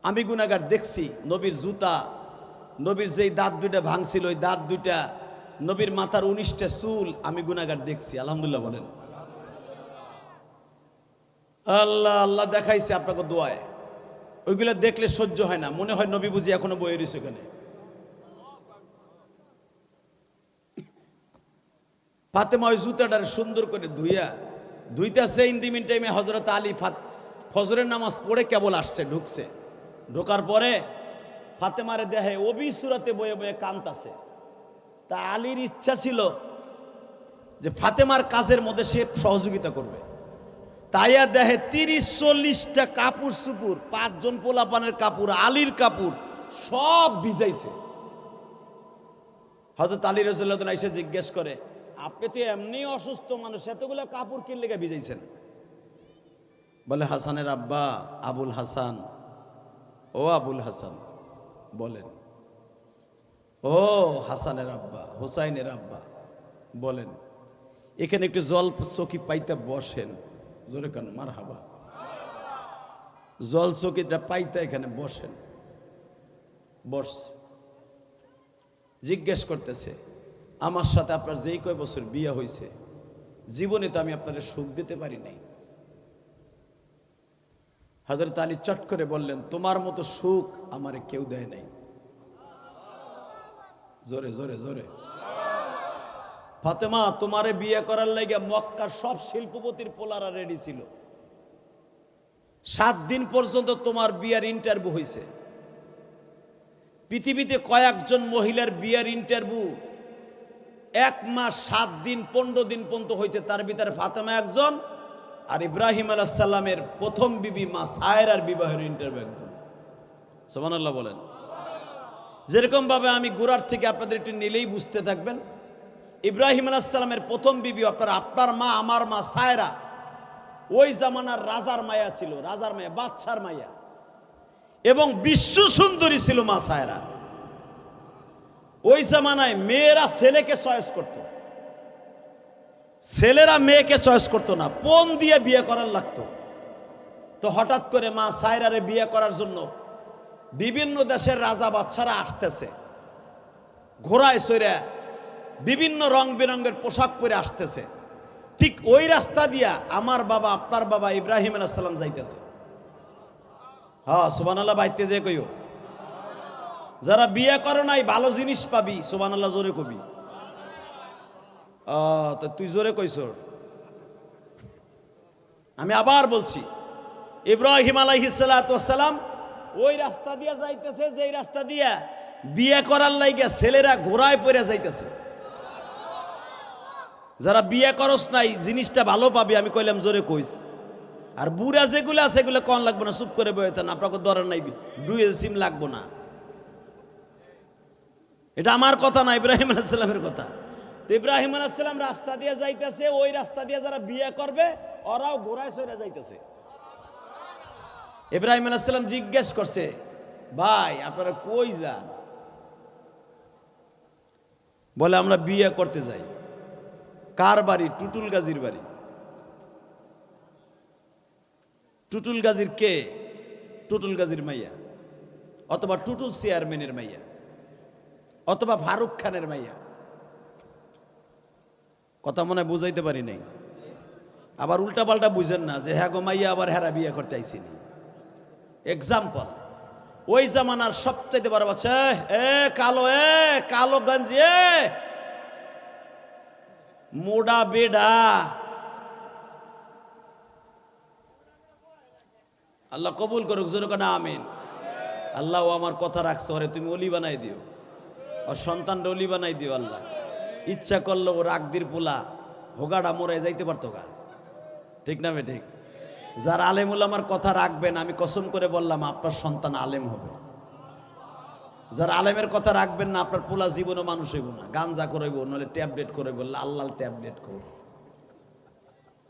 আমি গুনাহগার দেখছি নবীর জুতা, নবীর যেই দাঁত 2টা ভাঙছিল ওই দাঁত 2টা, নবীর মাথার 19টা চুল, আমি গুনাহগার দেখছি। আলহামদুলিল্লাহ বলেন। আল্লাহ আল্লাহ দেখাইছে আপনাকে দোয়ায়। ওইগুলো দেখলে সহ্য হয় না, মনে হয় নবী বুঝি এখনো বয়ে রয়েছে ওখানে। ফাতেমা ওই জুতাটার সুন্দর করে ধুইতেছে। ইন দি মিন টাইমে হযরত আলী ফজরের নামাজ পড়ে কেবল আসছে, ঢুকছে। ঢোকার পরে ফাতেমারে দেহে অবিসুরাতে বয়ে বয়ে কাঁদতাছে। তা আলীর ইচ্ছা ছিল যে ফাতেমার কাজের মধ্যে সে সহযোগিতা করবে। তাইয়া দেহে 30-40টা কাপড় চুপুর, 5 জন পোলাপানের কাপড়, আলীর কাপড় সব ভিজাইছে। হযরত আলী রাদিয়াল্লাহু আনহু এসে জিজ্ঞেস করে, আপনি তো এমনি অসুস্থ মানুষ, এতগুলো কাপড় কিনলে লেগে ভিজাইছেন? বলে হাসানের আব্বা আবুল হাসান। ও আবুল হাসান বলেন। ও হাসানের আব্বা, হুসাইনের আব্বা বলেন, এখানে একটু জল চকি পাইতে বসেন। জোরে কান মারহাবা। জল চকিটা পাইতে এখানে বসেন। বসছে, জিজ্ঞেস করতেছে, আমার সাথে আপনার যেই কয় বছর বিয়ে হয়েছে, জীবনে তো আমি আপনাদের সুখ দিতে পারি নাই। হযরত আলী চট করে বললেন, তোমার মতো সুখ আমারে কেউ দেয় নাই। জোরে জোরে জোরে। ফাতেমা, তোমারে বিয়ে করার লাগে মক্কার সব শিল্পপতির পোলারা রেডি ছিল। 7 দিন পর্যন্ত তোমার বিয়ের ইন্টারভিউ হয়েছে। পৃথিবীতে কয়েকজন মহিলার বিয়ের ইন্টারভিউ 1 মাস 7 দিন 15 দিন পর্যন্ত হয়েছে, তার ভিতরে ফাতেমা একজন। আর ইব্রাহিম আলাইহিস সালামের প্রথম বিবি মা সায়রার বিবাহের ইন্টারভিউ একজন। সুবহানাল্লাহ বলেন। যেরকম ভাবে আমি গোড়ার থেকে আপনাদের একটু নিলেই বুঝতে থাকবেন, ইব্রাহিম আলাইহিস সালামের প্রথম বিবি আপনার মা, আমার মা সায়রা, ওই জামানার রাজার মায়া ছিল, রাজার মায়া, বাদশার মায়া, এবং বিশ্ব সুন্দরী ছিল মা সায়রা। ওই জামানায় মেয়েরা ছেলেকে চয়েস করত, ছেলেরা মেয়েকে চয়েস করতো না, পণ দিয়ে বিয়ে করার লাগতো। তো হঠাৎ করে মা সায়রারে বিয়ে করার জন্য বিভিন্ন দেশের রাজা বাদশারা আসতেছে, ঘোড়ায় চড়ে বিভিন্ন রং বেরঙের পোশাক পরে আসতেছে। ঠিক ওই রাস্তা দিয়া আমার বাবা, আপনার বাবা ইব্রাহিম আলাইহিস সালাম যাইতেছে। হ্যাঁ সুবহানাল্লাহ বাইতে যে কইও। যারা বিয়ে করো নাই ভালো জিনিস পাবি, সুবহানাল্লাহ জোরে কবি। তো তুই জোরে কইছ। আমি আবার বলছি, ইব্রাহিম আলাইহিস সালাতু ওয়াস সালাম ওই রাস্তা দিয়া যাইতেছে, যেই রাস্তা দিয়া বিয়ে করার লাইগা ছেলেরা ঘোড়ায় পড়ে যাইতেছে। যারা বিয়ে করস নাই জিনিসটা ভালো পাবি, আমি কইলাম জোরে কইস। আর বুড়া যেগুলো আছে সেগুলো কন লাগবে না, চুপ করে বইতে না, আপনাকে দরকার নাই, ডুয়ে সিম লাগবো না। এটা আমার কথা না, ইব্রাহিম আলাইহিস সালামের কথা। তো ইব্রাহিম আলাইহিস সালাম রাস্তা দিয়ে যাইতেছে, ওই রাস্তা দিয়ে যারা বিয়ে করবে ওরাও ঘোড়ায় চড়ে যাইতেছে। ইব্রাহিম আলাইহিস সালাম জিজ্ঞেস করছে, ভাই আপনারা কই যান? বলে আমরা বিয়ে করতে যাই। কার বাড়ি? টুটুল গাজীর বাড়ি। টুটুল গাজীর কে? টুটুল গাজীর মাইয়া, অথবা টুটুল চেয়ারম্যানের মাইয়া, অথবা ফারুক খানের মাইয়া। কথা মনে হয় বুঝাইতে পারি নাই। আবার উল্টা পাল্টা বুঝেন না যে হ্যাঁ গো মাইয়া আবার হেরা বিয়ে করতে আইসিনি। এক্সাম্পল, ওই জামানার সবচাইতে বড় বাচ্চা, কালো গঞ্জি, মোডা বেডা, আল্লাহ কবুল করুক, জোরে না আমিন। আল্লাহ ও আমার কথা রাখছে, ওরে তুমি অলি বানাই দিও, ওর সন্তানটা অলি বানাই দিও। আল্লাহ ইচ্ছা করলো ও রাগদির পোলা হোগাড়া মোড়ে যাইতে পারতো গা, ঠিক না? ঠিক। যার আলেমুল আমার কথা রাখবেন, আমি কসম করে বললাম আপনার সন্তান আলেম হবে। যার আলেমের কথা রাখবেন না, আপনার পোলা জীবনও মানুষ হইব না, গাঞ্জা করইব, নাহলে ট্যাবলেট করইব, আল্লাহ ট্যাবলেট করব।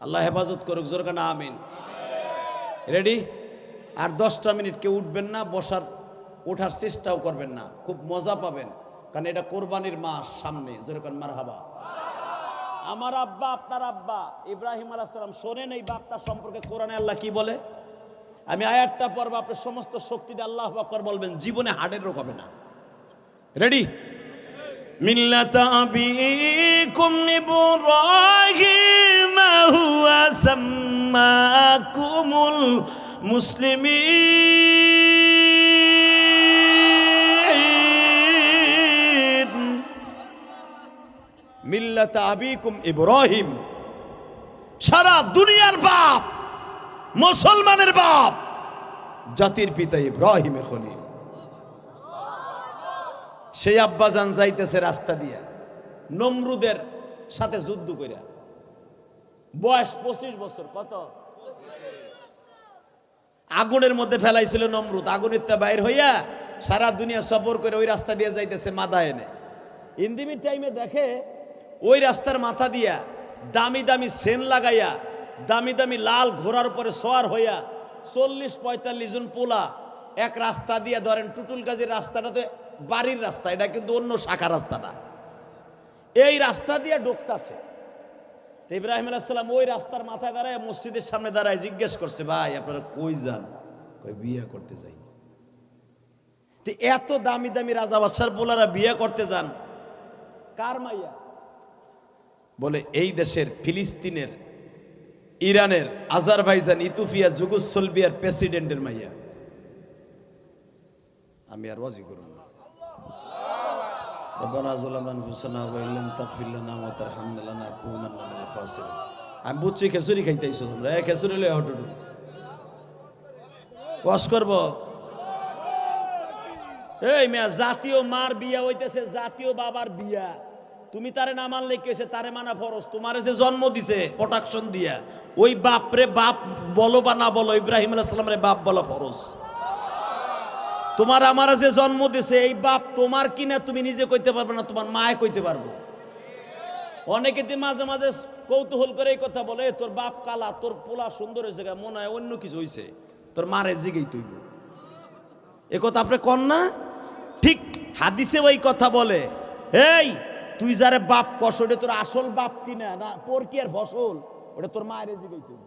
আল্লাহ হেফাজত করুক, জোরে না আমিন। রেডি? আর 10টা মিনিট কেউ উঠবেন না, ওঠার চেষ্টাও করবেন না, খুব মজা পাবেন, কারণ এটা কোরবানির মাস সামনে। জোরে কান মারহাবা। আমার আব্বা, আপনার আব্বা ইব্রাহিম আলাইহিস সালাম, শোনেন এই বাপটা সম্পর্কে কোরআনে আল্লাহ কি বলে। আমি আয়াতটা পড়ব, আপনার সমস্ত শক্তিতে আল্লাহু আকবার বলবেন, জীবনে হার্টের রোগ হবে না। রেডি? মিল্লাতা আবিকুম ইব্রাহিম হুয়া সাম্মাকুমুল মুসলিমিন। মিল্লাতা আবিকুম ইব্রাহিম, সারা দুনিয়ার বাপ, মুসলমানের বাপ, জাতির পিতা ইব্রাহিম খলিল। সেই আব্বাজান যাইতেছে রাস্তা দিয়া নমরুদের সাথে যুদ্ধ কইরা, বয়স 25 বছর। কত? আগুনের মধ্যে ফেলাইছিল নমরুদ, আগুনের তা বাইর হইয়া সারা দুনিয়া সফর করে ওই রাস্তা দিয়ে যাইতেছে মাদায়েনে। ইন্দিমির টাইমে দেখে ওই রাস্তার মাথা দিয়া দামি দামি সেন লাগাইয়া দামি দামি লাল ঘোড়ার উপরে সোয়ার হইয়া 40-45 জন পোলা এক রাস্তা দিয়ে ধরেন টুটুল গাজীর রাস্তাটাতে বাড়ির রাস্তা, এটা কিন্তু অন্য শাখা রাস্তাটা, এই রাস্তা দিয়ে ঢুকতাছে। ইব্রাহিম আলাইহিস সালাম ওই রাস্তার মাথায় দাঁড়ায় মসজিদের সামনে দাঁড়ায় জিজ্ঞেস করছে, ভাই আপনারা কই যান? কই বিয়ে করতে যাই। তো এত দামি দামি রাজা বাদশার পোলারা বিয়ে করতে যান, কার মাইয়া? বলে এই দেশের, ফিলিস্তিনের, ইরানের, আজারবাইজান, ইথিওপিয়া, যুগোস্লাভিয়ার প্রেসিডেন্টের মাইয়া। আমি আর ওয়াজি করব না। রব্বানা যালামনা আনফুসানা ওয়া ইল্লাম তাগফির লানা ওয়া তারহামনা লানাকুনান্না মিনাল খাসিরিন। আমি বুঝছি খেসুরি খাইতেইছো তোমরা, এ খেসুরি লয়ে হটুটু ওয়াজ করব। এই মিয়া, জাতীয় মার বিয়া হইতেছে, জাতীয় বাবার বিয়া, তুমি তারে না মানলে কি হয়েছে? তারে মানা ফরজ। তোমারে যে জন্ম দিছে প্রোটেকশন দিয়া, ওই বাপরে বাপ বলো বা না বলো, ইব্রাহিম আলাইহিস সালামের বাপ বলা ফরজ। তোমার আমার যে জন্ম দিছে এই বাপ তোমার কিনা তুমি নিজে কইতে পারবে না, তোমার মায়ে কইতে পারবো। অনেকে মাঝে মাঝে কৌতূহল করে এই কথা বলে, তোর বাপ কালা, তোর পোলা সুন্দর হয়েছে, মনে হয় অন্য কিছু হয়েছে, তোর মারে জিগেই তুইব। এ কথা আপনি কন না? ঠিক হাদিসে ওই কথা বলে, এই তুই যারে বাপ কস ওটা তোর আসল বাপ কিনা না পরকিয়ার ফসল, ওটা তোর মায়ের জিগেই তুইব।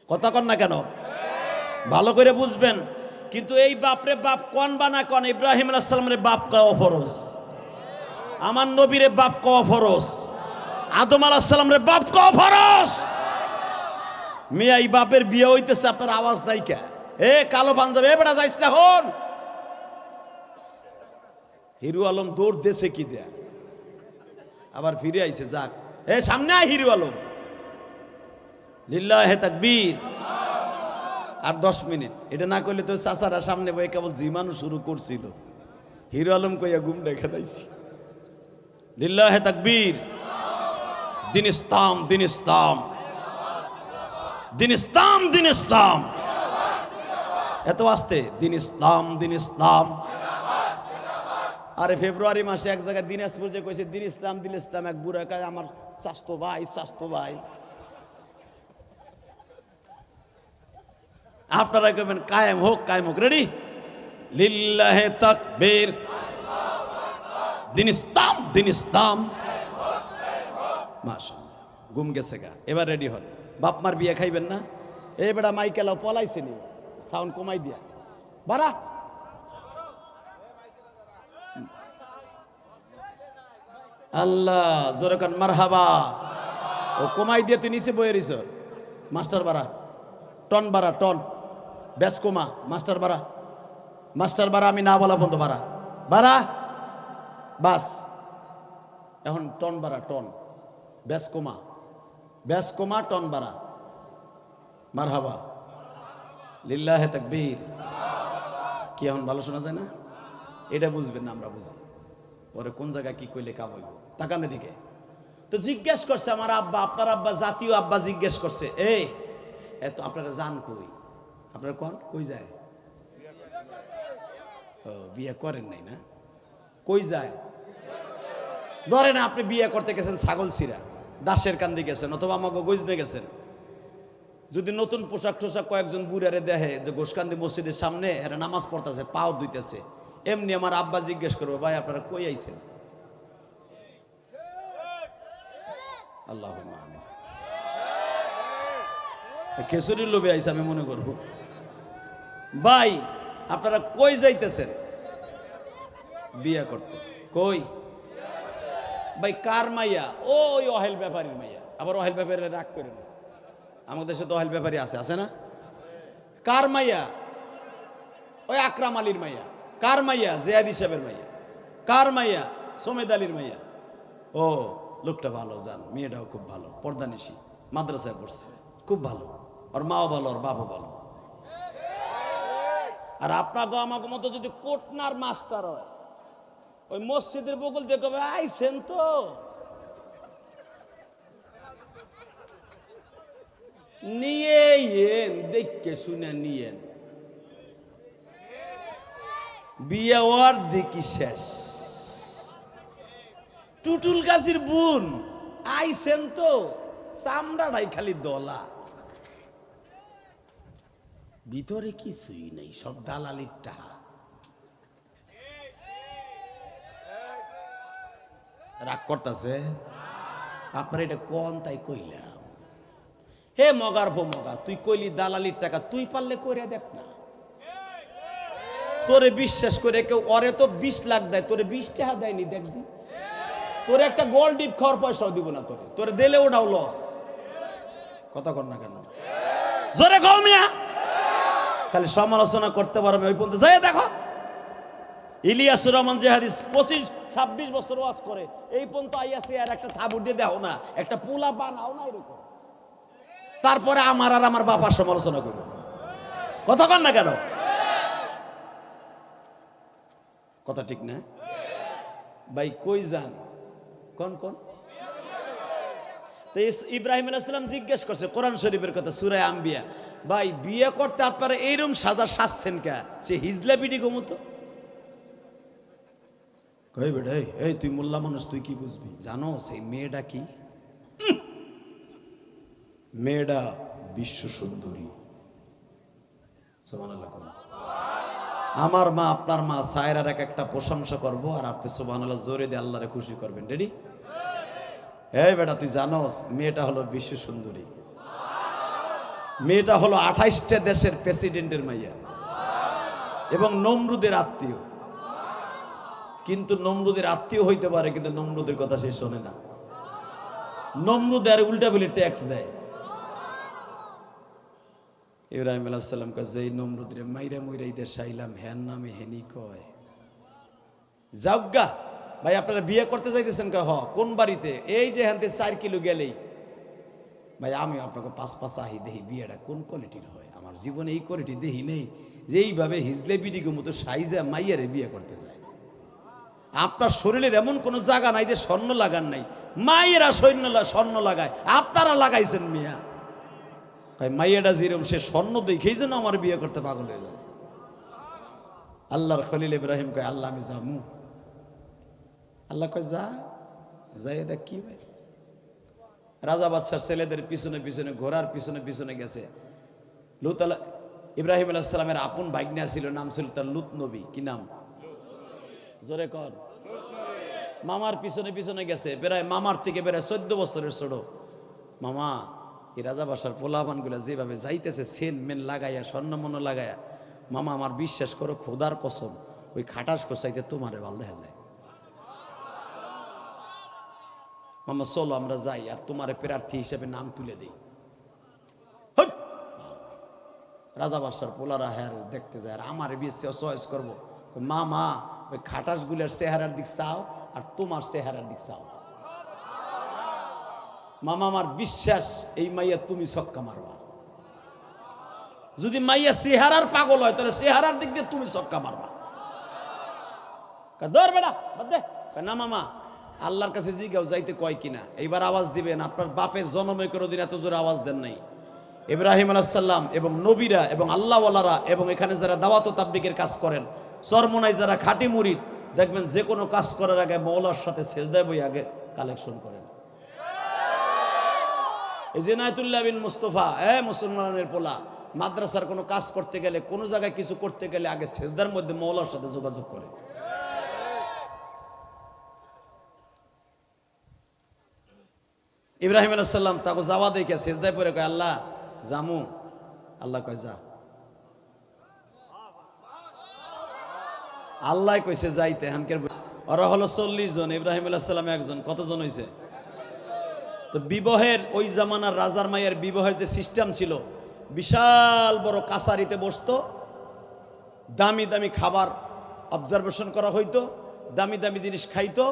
কথা কন না কেন? ভালো করে বুঝবেন। কিন্তু এই বাপরে বাপ কন বা না কন, ইব্রাহিম আলাইহিস সালামের বাপ কওয়া ফরজ, আমার নবীরে বাপ কওয়া ফরজ, আদম আলাইহিস সালামের বাপ কওয়া ফরজ। মিয়া এই বাপের বিয়ে হইতেছে, আপনার আওয়াজ নাই কে? এ কালো পাঞ্জাবি, এ বেটা যাইস না হন। হিরু আলম দৌড় দেশে কি দেয়া, আবার ফিরে আইছে, যাক এ সামনে আয় হিরু আলম, লিল্লাহে তাকবীর। আর 10 মিনিট এটা না করলে তো চাচারা সামনে বই কেবল জিমানো শুরু করছিল। হিরো আলম কইয়া ঘুম দেখা দিয়েছি। লিল্লাহে তাকবীর। দিন ইসলাম, দিন ইসলাম, দিন ইসলাম, দিন ইসলাম। এত আসতে দিন ইসলাম, দিন ইসলাম। আরে ফেব্রুয়ারি মাসে এক জায়গায় দিনাজপুর যে কইছে দিন ইসলাম, দিন ইসলাম, এক বুড়া কয় আমার স্বাস্থ্য ভাই, স্বাস্থ্য ভাই। আপনারা কবেন কায়েম হোক, কায়েম হোক। রেডি? লিল্লাহে তাকবীর, দিন ইসলাম, দিন ইসলাম। মাশাআল্লাহ, ঘুম গেছে গা। এবার রেডি হন। বাপ মার বিয়ে খাইবেন না? এই বেটা মাইকেলাও পলাইছে নি, সাউন্ড কমাই দিয়া বাড়া। আল্লাহ জোরে কান মারহাবা। ও কমাই দিয়ে তুই নিচে বয়ে রইছ। মাস্টার বাড়া, টন বাড়া, টন ব্যাস কমা, মাস্টার বাড়া, মাস্টার বাড়া, আমি না বলা বন্ধ বাড়া, বাড়া বাস। এখন টন বাড়া, টন ব্যাস কমা, ব্যাস কমা, টন বাড়া। মারহাবা, লিল্লাহে তাকবীর। কি এখন ভালো শোনা যায় না? এটা বুঝবেন না, আমরা বুঝি। পরে কোন জায়গায় কি কইলে কাম হইব, তাকানে দিকে। তো জিজ্ঞেস করছে আমার আব্বা, আপনার আব্বা, জাতীয় আব্বা জিজ্ঞেস করছে, এই এত আপনারা যান কই? আপনারা কোন কই যায়? ও বিয়ে করেন নাই না? কই যায়? ধরে না আপনি বিয়ে করতে গেছেন ছাগল ছিরা, দাসের কান্দি গেছেন, অথবা আমাকে গজনে গেছেন। যদি নতুন পোশাক টোশাক কয়েকজন বুড়ারে দেখে যে গোসকান্দি মসজিদের সামনে এরা নামাজ পড়তেছে, পাও ধুইতেছে, এমনি আমার আব্বা জিজ্ঞেস করবো, ভাই আপনারা কই আইছেন? আল্লাহুম্মা আমিন। খেসুরির লোভে আইছে আমি মনে করব। ভাই আপনারা কই যাইতেছেন? বিয়ে করতে। কই? ভাই কার মাইয়া? ওই অহেল ব্যাপারীর মাইয়া। আবার অহেল ব্যাপারীরা রাগ করে না, আমাদের দেশে তো অহেল ব্যাপারী আছে, আছে না? কার মাইয়া? ওই আকরাম আলীর মাইয়া। কার মাইয়া? জিয়াদি সাহেবের মাইয়া। কার মাইয়া? সোমেদ আলীর মাইয়া। ও লোকটা ভালো, জান মেয়েটাও খুব ভালো, পর্দানিশী, মাদ্রাসায় পড়ছে, খুব ভালো, ওর মাও ভালো, ওর বাপও ভালো। আর আপনাকে আমাকে মতো যদি কোটনার মাস্টার হয়, ওই মসজিদের বকুল দেখে আইছেন তো নিয়েন, দেখে শুনে নিয়েন। বিয়ে ওর দেখি শেষ, টুটুল গাছির বোন আইছেন তো চামড়াটাই খালি দলা, ভিতরে কিছুই নেই, সব দালালির টাকা। রাগ করতেছে আপনার এটা কোন তাই কইলাম। হে মগার ভো মগা, তুই কইলি দালালির টাকা, তুই পারলে করে দেখ না। তোরে বিশ্বাস করে কেউ ওরে তো 20 লাখ দেয়, তোরে 20 টাকা দেয়নি, দেখবি তোরে একটা গোল্ড ডিপ খাওয়ার পয়সাও দিব না, তোরে দিলে ওটাও লস। কথা কর না কেন, জোরে কও মিয়া। খালি সমালোচনা করতে পারবে ওই পর্যন্ত যাই দেখো। ইলিয়াসুর রহমান যে হাদিস 25-26 বছর ওয়াজ করে, এই পর্যন্ত আইয়াছে আর একটা থাবুর দিয়ে দেখো না, একটা পোলা বানাও না এরকম। তারপরে আমার আর আমার বাবার সমালোচনা করো, কথা কন না কেন, কথা ঠিক না ভাই? কই যান কোন কোন? ইব্রাহিম আলাইহিস সালাম জিজ্ঞেস করছে কোরআন শরীফের কথা, সূরা আম্বিয়া, ভাই বিয়ে করতে আপনারা এইরকম সাজা সাজছেন কে? সে হিজলা পিটি ঘুমতো। কই বেটা, এই তুই মোল্লা মানুষ, তুই কি বুঝবি? জানো সেই মেয়েটা কি? মেয়েটা বিশ্ব সুন্দরী। সুবহানাল্লাহ। আমার মা আপনার মা সায়রার এক একটা প্রশংসা করবো, আর আপনি সুবহানাল্লাহ জোরে দিয়ে আল্লাহরে খুশি করবেন। রেডি? এই বেটা তুই জানোস মেয়েটা হলো বিশ্ব সুন্দরী, মেয়েটা হলো 28টা দেশের প্রেসিডেন্টের মাইয়া এবং নমরুদের আত্মীয়। কিন্তু নমরুদের আত্মীয় হইতে পারে, কিন্তু নমরুদের কথা সে শোনে না। নমরুদের উল্টা বলে ট্যাক্স দেয়। ইব্রাহিম আলাইহিস সালাম কাছে এই নমরুদরে মাইরা মুইরা ঈদের সাইলাম, হ্যান নামে হেনি কয় যাওগা। ভাই আপনারা বিয়ে করতে চাইতেছেন কে? হ, কোন বাড়িতে? এই যে হ্যানতে 4 কিলো গেলেই। ভাই আমি আপনাকে 5 আহি দেখি বিয়েটা কোন কোয়ালিটির হয়। আমার জীবনে এই কোয়ালিটি দেখি নেই যে এইভাবে হিজলে বিডিকে মতো সাইজে মাইয়ারে বিয়ে করতে যায়। আপনার শরীরের এমন কোন জায়গা নাই যে স্বর্ণ লাগান নাই, মায়েরা স্বর্ণ লাগায়, আপনারা লাগাইছেন মিয়া। মাইয়াটা যেরকম সে স্বর্ণ দেখেই যেন আমার বিয়ে করতে পাগল হয়ে যায়। আল্লাহর খলিল ইব্রাহিম কয় আল্লাহ আমি যামু। আল্লাহ কয় যা, যাই দেখ কি ভাই। রাজা বাদশার ছেলেদের পিছনে পিছনে ঘোড়ার পিছনে পিছনে গেছে। ইব্রাহিম আলাইহিস সালামের আপন ভাগ্নে ছিল, নাম ছিল তার লুত নবী। কি নাম? জোরে কর। মামার পিছনে পিছনে গেছে, প্রায় মামার থেকে প্রায় 14 বছরের ছোট মামা। এই রাজা বাসার পোলাপান গুলা যেভাবে যাইতেছে সেন মেন লাগাইয়া স্বর্ণ মন লাগাইয়া, মামা আমার বিশ্বাস করো খোদার কসম ওই খাটাস কষাইতে তোমারে ভাল দেখা যায়। মামা চলো আমরা যাই আর তোমারে প্রার্থী হিসেবে নাম তুলে দিই। রাজা বাসার পোলারা হ্যাঁ দেখতে যায়, আর আমার বিয়ে চয়েস করবো। মামা ওই খাটাস গুলার চেহারার দিক চাও আর তোমার চেহারার দিক চাও। মামা আমার বিশ্বাস এই মাইয়া তুমি ছক্কা মারবা। যদি মাইয়া চেহারার পাগল হয় তাহলে চেহারার দিক দিয়ে তুমি ছক্কা মারবা। ধরবে না না মামা, আল্লাহর কাছে জিগাও যাইতে কয় কিনা। এইবার আওয়াজ দিবেন, আপনার বাপের জন্মে কোনোদিন এত জোরে আওয়াজ দেন নাই। ইব্রাহিম আলাইহিস সালাম এবং নবীরা এবং আল্লাহওয়ালারা এবং এখানে যারা দাওয়াত ও তাবলীগের কাজ করেন, চরমোনাই যারা খাঁটি মুরিদ, দেখবেন যে কোনো কাজ করার আগে মওলার সাথে সেজদায় বই আগে কালেকশন করেন। এই যে নাইতুল্লাহ বিন মুস্তফা, মুসলমানের পোলা, মাদ্রাসার কোনো কাজ করতে গেলে, কোনো জায়গায় কিছু করতে গেলে আগে সেজদার মধ্যে মওলার সাথে যোগাযোগ করে। ইব্রাহিম আলাইহিস সালাম তাকে যাওয়া দেখে সেজদায় পড়ে কয় আল্লাহ জামু। আল্লাহ কয় যা। আল্লাহ কইছে যাইতে। হানকের ওরা হলো 40 জন, ইব্রাহিম আলাইহিস সালাম একজন। কতজন হয়েছে? তো বিবাহের ওই জামানার রাজার মায়ের বিবাহের যে সিস্টেম ছিল, বিশাল বড় কাছারিতে বসতো, দামি দামি খাবার অবজারভেশন করা হইতো, দামি দামি জিনিস খাইতো,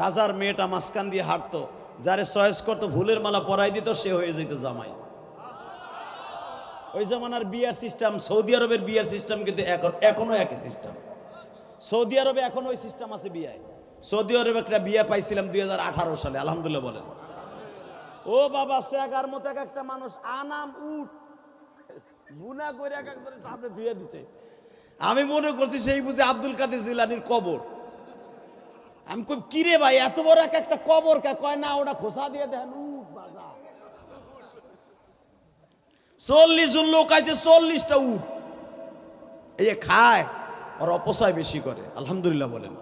রাজার মেয়েটা মাঝখান দিয়ে হাঁটতো, যারে চয়েস করতো ভুলের মালা পরাই দিত, সে হয়ে যেত জামাই। ওই জামানার বিয়ার সিস্টেম, সৌদি আরবের বিয়ার সিস্টেম কিন্তু এখনো একই সিস্টেম। সৌদি আরবে এখনো ওই সিস্টেম আছে বিয়ায়। সৌদি আরবে একটা বিয়া পাইছিলাম 2018 সালে, আলহামদুলিল্লাহ বলেন। ও বাবা, সেগার মতো এক একটা মানুষ আনাম উঠ বুনা করে এক একজনের সামনে ধুয়ে দিছে। আমি মনে করছি সেই বুঝে আব্দুল কাদের জিলানির কবর। আমি কই কিরে ভাই এত বড় একটা কবর কে? কয় না ওটা খোসা দিয়ে দেন উঠ বাজা। 40 জন লোক আছে, 40টা উঠ। এই যে খায় আর অপচয় বেশি করে, আলহামদুলিল্লাহ বলেন।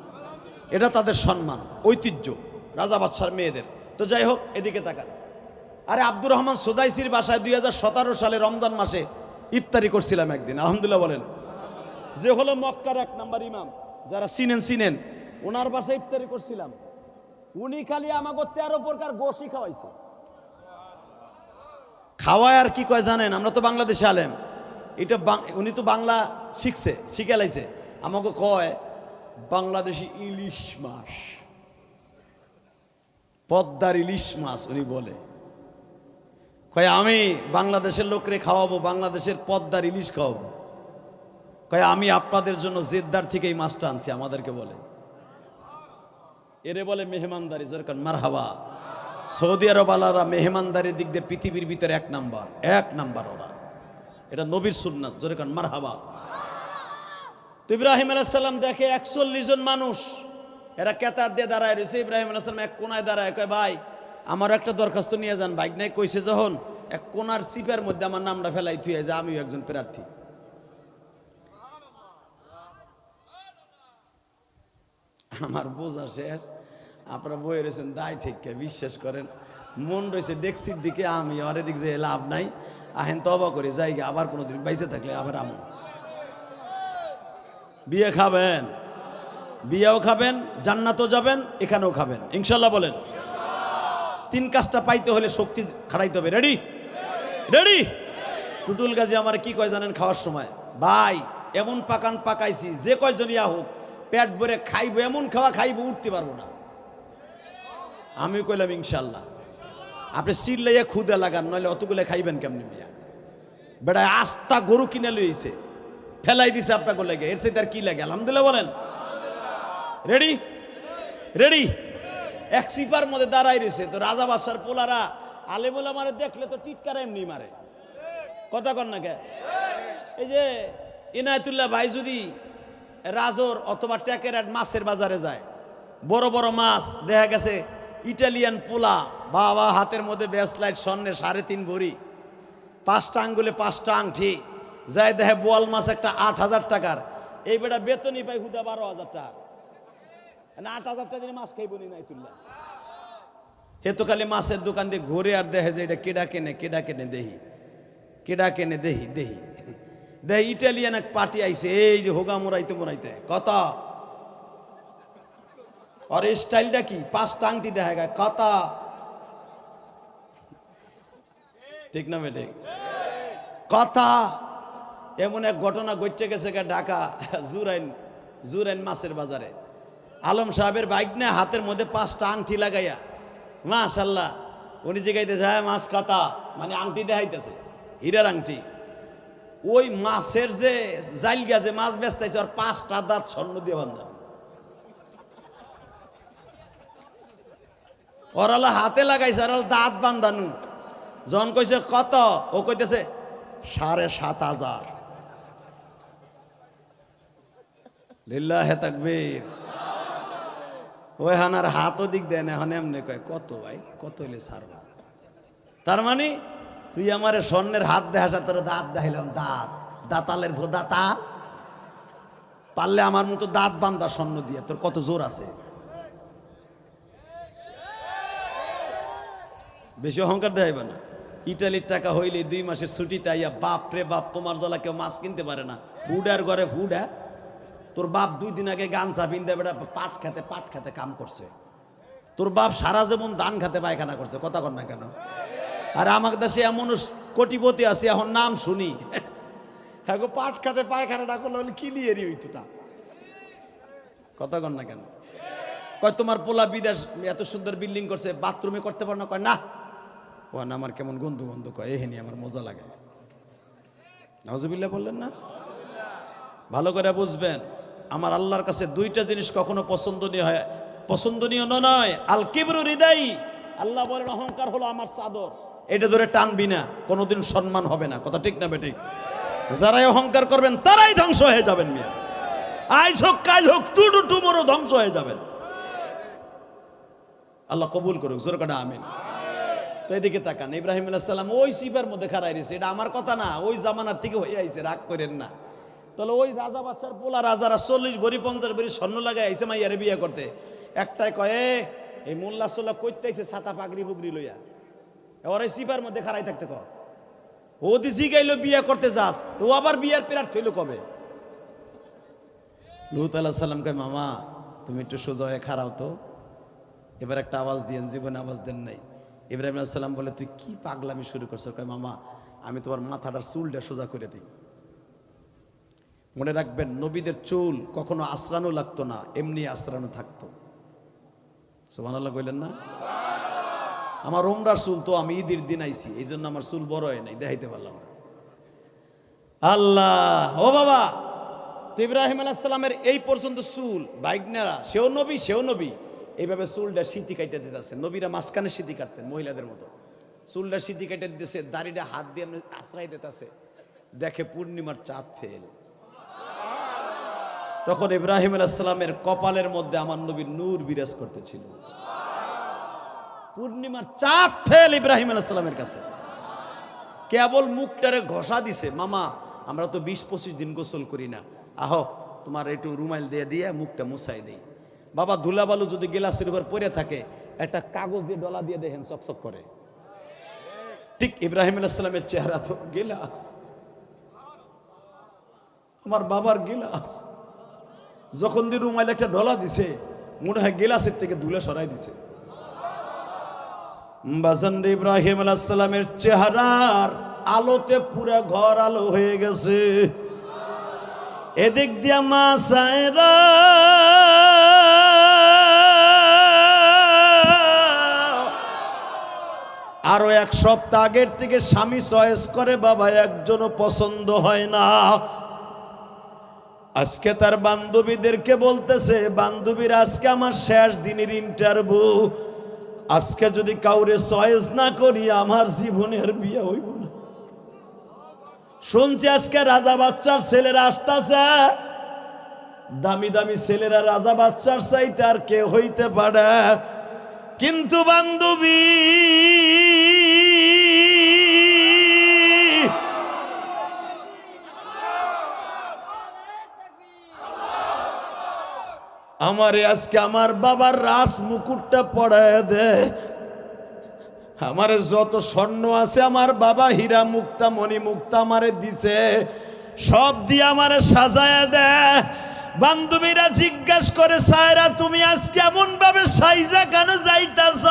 এটা তাদের সম্মান, ঐতিহ্য, রাজা বাদশার মেয়েদের। তো যাই হোক, এদিকে তাকান। আরে আব্দুর রহমান সুদাইসির বাসায় 2017 সালে রমজান মাসে ইফতারি করছিলাম একদিন, আলহামদুলিল্লাহ বলেন। যে হলো মক্কার 1 নাম্বার ইমাম, যারা চিনেন, ওনার বাসায় ইফতারি করছিলাম। উনি খালি আমাকে 13 প্রকার গোশই খাওয়াইছে। খাওয়ায় আর কি কয় জানেন? আমরা তো বাংলাদেশে আলেম, এটা উনি তো বাংলা শিখে লাইছে। আমাকে কয় বাংলাদেশি ইলিশ মাছ, পদ্মার ইলিশ মাছ উনি বলে। কয় আমি বাংলাদেশের লোকরে খাওয়াবো, বাংলাদেশের পদ্মার ইলিশ খাওয়াবো। কয় আমি আপনাদের জন্য জেদ্দার থেকে এই মাছটা আনছি, আমাদেরকে বলে। এরে বলে মেহমানদারি। যেরকম মারহাবা। সৌদি আরব আলারা মেহমানদারির দিক দিয়ে পৃথিবীর ভিতরে 1 নাম্বার ওরা। এটা নবীর সুন্নাত। যেরকম মারহাবা। তো ইব্রাহিম আলাইহিস সালাম দেখে 41 জন মানুষ, এরা কেতার দিয়ে দাঁড়ায় রয়েছে। ইব্রাহিম আলাইহিস সালাম এক কোনায় দাঁড়ায়, কয় ভাই আমার একটা দরখাস্ত নিয়ে যান। বাইক নাই কইছে যখন, এক কোনার চিপের মধ্যে আমার নামটা ফেলাই থুয়ে যে আমিও একজন প্রার্থী। আমার বোঝা শেষ, আপনারা বই রয়েছেন দায় ঠিক বিশ্বাস করেন। মন রয়েছে ডেক্সির দিকে, আমি আর এদিক যে লাভ নাই, আহেন তবা করে যাইগে, আবার কোনোদিন বাইসে থাকলে আবার আমু। বিয়ে খাবেন, বিয়েও খাবেন, জান্নাতও যাবেন, এখানেও খাবেন ইনশাল্লাহ বলেন। 3 কাজটা পাইতে হলে শক্তি খাড়াইতে হবে। রেডি? টুটুল গাজী আমার কি কয় জানেন খাওয়ার সময়? ভাই এমন পাকান পাকাইছি, যে কয়জনই হোক পেট ভরে খাইবো, এমন খাওয়া খাইবো উঠতে পারবো না। আমি কইলাম ইনশাল্লাহ। আপনি সিট লাইয়া খুদে লাগান, নইলে অতগুলো খাইবেন কেমনি মিয়া? বেড়ায় আস্তা গরু কিনে লইছে, ফেলাই দিছে আপনাকে লেগে, এর সাথে আর কি লাগে? আলহামদুলিল্লাহ বলেন। রেডি? এক সিপার মধ্যে দাঁড়াই রয়েছে। তো রাজা বাদশার পোলারা আলেমুলা মারে দেখলে তো টিটকারা এমনি মারে, কথা কন না কে? এই যে ইনায়তুল্লাহ ভাই যদি রাজর অথবা টেকেরাট মাছের বাজারে যায়, বড় বড় মাছ দেখা গেছে, ইটালিয়ান পোলা বাবা হাতের মধ্যে ব্যাসলাইট, স্বর্ণের 3.5 ভরি, 5টা আঙ্গুলে 5টা আংটি, যায় দেখে বোয়াল মাছ একটা 8,000 টাকার। এই বেটা বেতনই পাই হুদা 12,000 টাকা, 8,000 টাকা দিয়ে মাছ খাইব নি নাইতুল্লাহ। হে তো খালি মাছের দোকান দিয়ে ঘুরে আর দেখে যে এটা কেডা কেনে দেহি ইটালিয়ান এক পার্টি আইছে, এই যে হোগা মোরাইতে কথা। আর এই স্টাইলটা কি? 5টা আংটি দেখা গায় কথা, ঠিক না বেটে? কথা। এমন এক ঘটনা ঘটে গেছে ঢাকা জুরাইন মাছের বাজারে। আলম সাহেবের বাইক না, হাতের মধ্যে 5টা আংটি লাগাইয়া, মাশাল্লাহ উনি জিগাইতেছে হ্যাঁ মাছ কথা, মানে আংটি দেখাইতেছে, হীরার আংটি। ওই মাছের যে জাইলগা যে মাছ বেচতেছে, আর 5টা দাঁত স্বর্ণ দিয়ে বান্ধা। ওরালা হাতে লাগাইছে, আর দাঁত বান্ধানু। জন কইছে কত, ও কইতেছে 7,500। লিল্লাহে তাকবীর। ওই হানার হাতও দিক দেয় না, এখন এমনি কয় কত ভাই, কত হইলে ছাড়বা? তার মানে তুই আমার স্বর্ণের হাত দেখাস, তোর দাঁত দেখাইলাম, দাঁতালের দাঁতা পারলে আমার মতো দাঁত বান্ধা স্বর্ণ দিয়ে, তোর কত জোর আছে? বেশি অহংকার দেখাইবে না। ইটালির টাকা হইলে 2 মাসের ছুটিতে আইয়া, বাপ রে বাপ, তোমার জ্বালা কেউ মাছ কিনতে পারে না। ফুডার ঘরে ফুডা, তোর বাপ 2 দিন আগে গামছা পিনতে বেটা পাট খেতে কাম করছে। তোর বাপ সারা জীবন ধান খাতে পায়খানা করছে, কথা কর না কেন? আর আমার দেশে এমন কোটিপতি আছে, এখন নাম শুনি, হ্যাঁ গো পাট খাতে পায়খানাটা করলে কি নিয়ে হইতো না, কথা কর না কেন? কয় তোমার পোলা বিদেশ এত সুন্দর বিল্ডিং করছে, বাথরুমে করতে পারো না? কয় না, ও না আমার কেমন গন্ধ কয়, এহেনি আমার মজা লাগে। নাউজুবিল্লাহ বললেন না? ভালো করে বুঝবেন, আমার আল্লাহর কাছে 2টা জিনিস কখনো পছন্দনীয় নয়। আল কিবরু হৃদয়, আল্লাহ বলেন অহংকার হলো আমার চাদর, এটা ধরে টানবি না, কোনোদিন সম্মান হবে না, কথা ঠিক না বেঠিক? যারাই অহংকার করবেন তারাই ধ্বংস হয়ে যাবেন মিয়া। আজ হোক কাল হোক, টুমোরও ধ্বংস হয়ে যাবেন। আল্লাহ কবুল করুক, জোর করে আমিন। তো এদিকে তাকান, ইব্রাহিম আলাইহিস সালাম ওই সিপার মধ্যে খাড়াই রয়েছে। এটা আমার কথা না, ওই জামানার থেকে হয়ে আইছে, রাগ করেন না। তাহলে ওই রাজা বাচ্চার পোলা রাজারা 40 ভরি 50 ভরি স্বর্ণ লাগাই আইছে মাইয়ারে বিয়ে করতে। একটাই কয়ে এই মোল্লা সোল্লা কইতে আইছে ছাতা পাগড়ি পুগড়ি লইয়া, এবার ওই সিপার মধ্যে খাড়াই থাকতে কর। ও দিছি গাইলো বিয়ে করতে যাস, তো আবার বিয়ার প্রার্থী হইলো কবে? লূত আলাইহিস সালাম কয় মামা তুমি একটু সোজা হয়ে খাড়াও তো, এবার একটা আওয়াজ দিয়েন, জীবনে আওয়াজ দেন নাই। ইব্রাহিম আলাইহিস সালাম বলে তুই কি পাগলামি শুরু করছো? কয় মামা আমি তোমার মাথাটার চুলটা সোজা করে দিই। মনে রাখবেন নবীদের চুল কখনো আশ্রানো লাগতো না, এমনি আশ্রানো থাকতো। সুবহানাল্লাহ কইলেন না? আমার উমরার চুল তো আমি ঈদের দিন আইছি, এই জন্য আমার চুল বড় হয় নাই, দেখাইতে পারলাম না। আল্লাহ, ও বাবা, তো ইব্রাহিম আলাইহিস সালামের এই পর্যন্ত চুল বাইকনারা, সেও নবী এইভাবে চুলটা সিঁথি কাইটা দিতেছে। নবীরা মাঝখানে সিঁথি কাটতেন মহিলাদের মতো, চুলটা সিঁথি কাইটা দিতেছে, দাড়িটা হাত দিয়ে আশ্রয় দিতেছে। দেখে পূর্ণিমার চাঁদ ফেল। তখন ইব্রাহিম আলাইহিস সালামের কপালের মধ্যে আমার নবীর নূর বিরাজ করতেছিল। পূর্ণিমার চাঁদ ফেল ইব্রাহিম আলাইহিস সালামের কাছে। কেবল মুখটারে ঘষা দিছে, মামা আমরা তো 20-25 দিন গোসল করি না, আহো তোমার একটু রুমাইল দিয়ে দিয়ে মুখটা মুছাই দেই। বাবা ধুলাবালু যদি গিলাসের উপর পড়ে থাকে, একটা কাগজ দিয়ে ডলা দিয়ে দেখেন চকচক করে। ঠিক ইব্রাহিম আলাইহিস সালামের চেহারা তো গিলাস, আমার বাবার গিলাস। যখন দিয়ে রুমাইল একটা ডলা দিছে, মনে হয় গিলাসের থেকে ধুলা সরাই দিছে। বাজান ইব্রাহিম আলাইহিস সালামের চেহারার আলোতে পুরো ঘর আলো হয়ে গেছে। এদিক দিয়া মা সায়রা আরো 1 সপ্তাহ আগের থেকে স্বামী চয়েস করে, বাবা একজনও পছন্দ হয় না। আজকে তার বান্ধবীদেরকে বলতেছে, বান্ধবীরা আজকে আমার শেষ দিনের ইন্টারভিউ, আজকে যদি কাউরে চয়েস না করি আমার জীবনের বিয়ে হইব না। শুনছি আজকে রাজা বাচ্চার ছেলেরা আসতেছে, দামি দামি ছেলেরা রাজা বাচ্চার চাইতে আর কে হইতে পারে। কিন্তু বান্ধবী আমারে আজকে আমার বাবার রাস মুকুটটা পড়ায় দে। আমারে যত স্বর্ণ আছে আমার বাবা হীরা মুক্তা মণি মুক্তা আমারে দিছে, সব দিয়ে আমারে সাজায় দে। বান্ধবীরা জিজ্ঞাস করে, সায়রা তুমি আজ কেমন ভাবে সাইজা কেন যাইতাছ?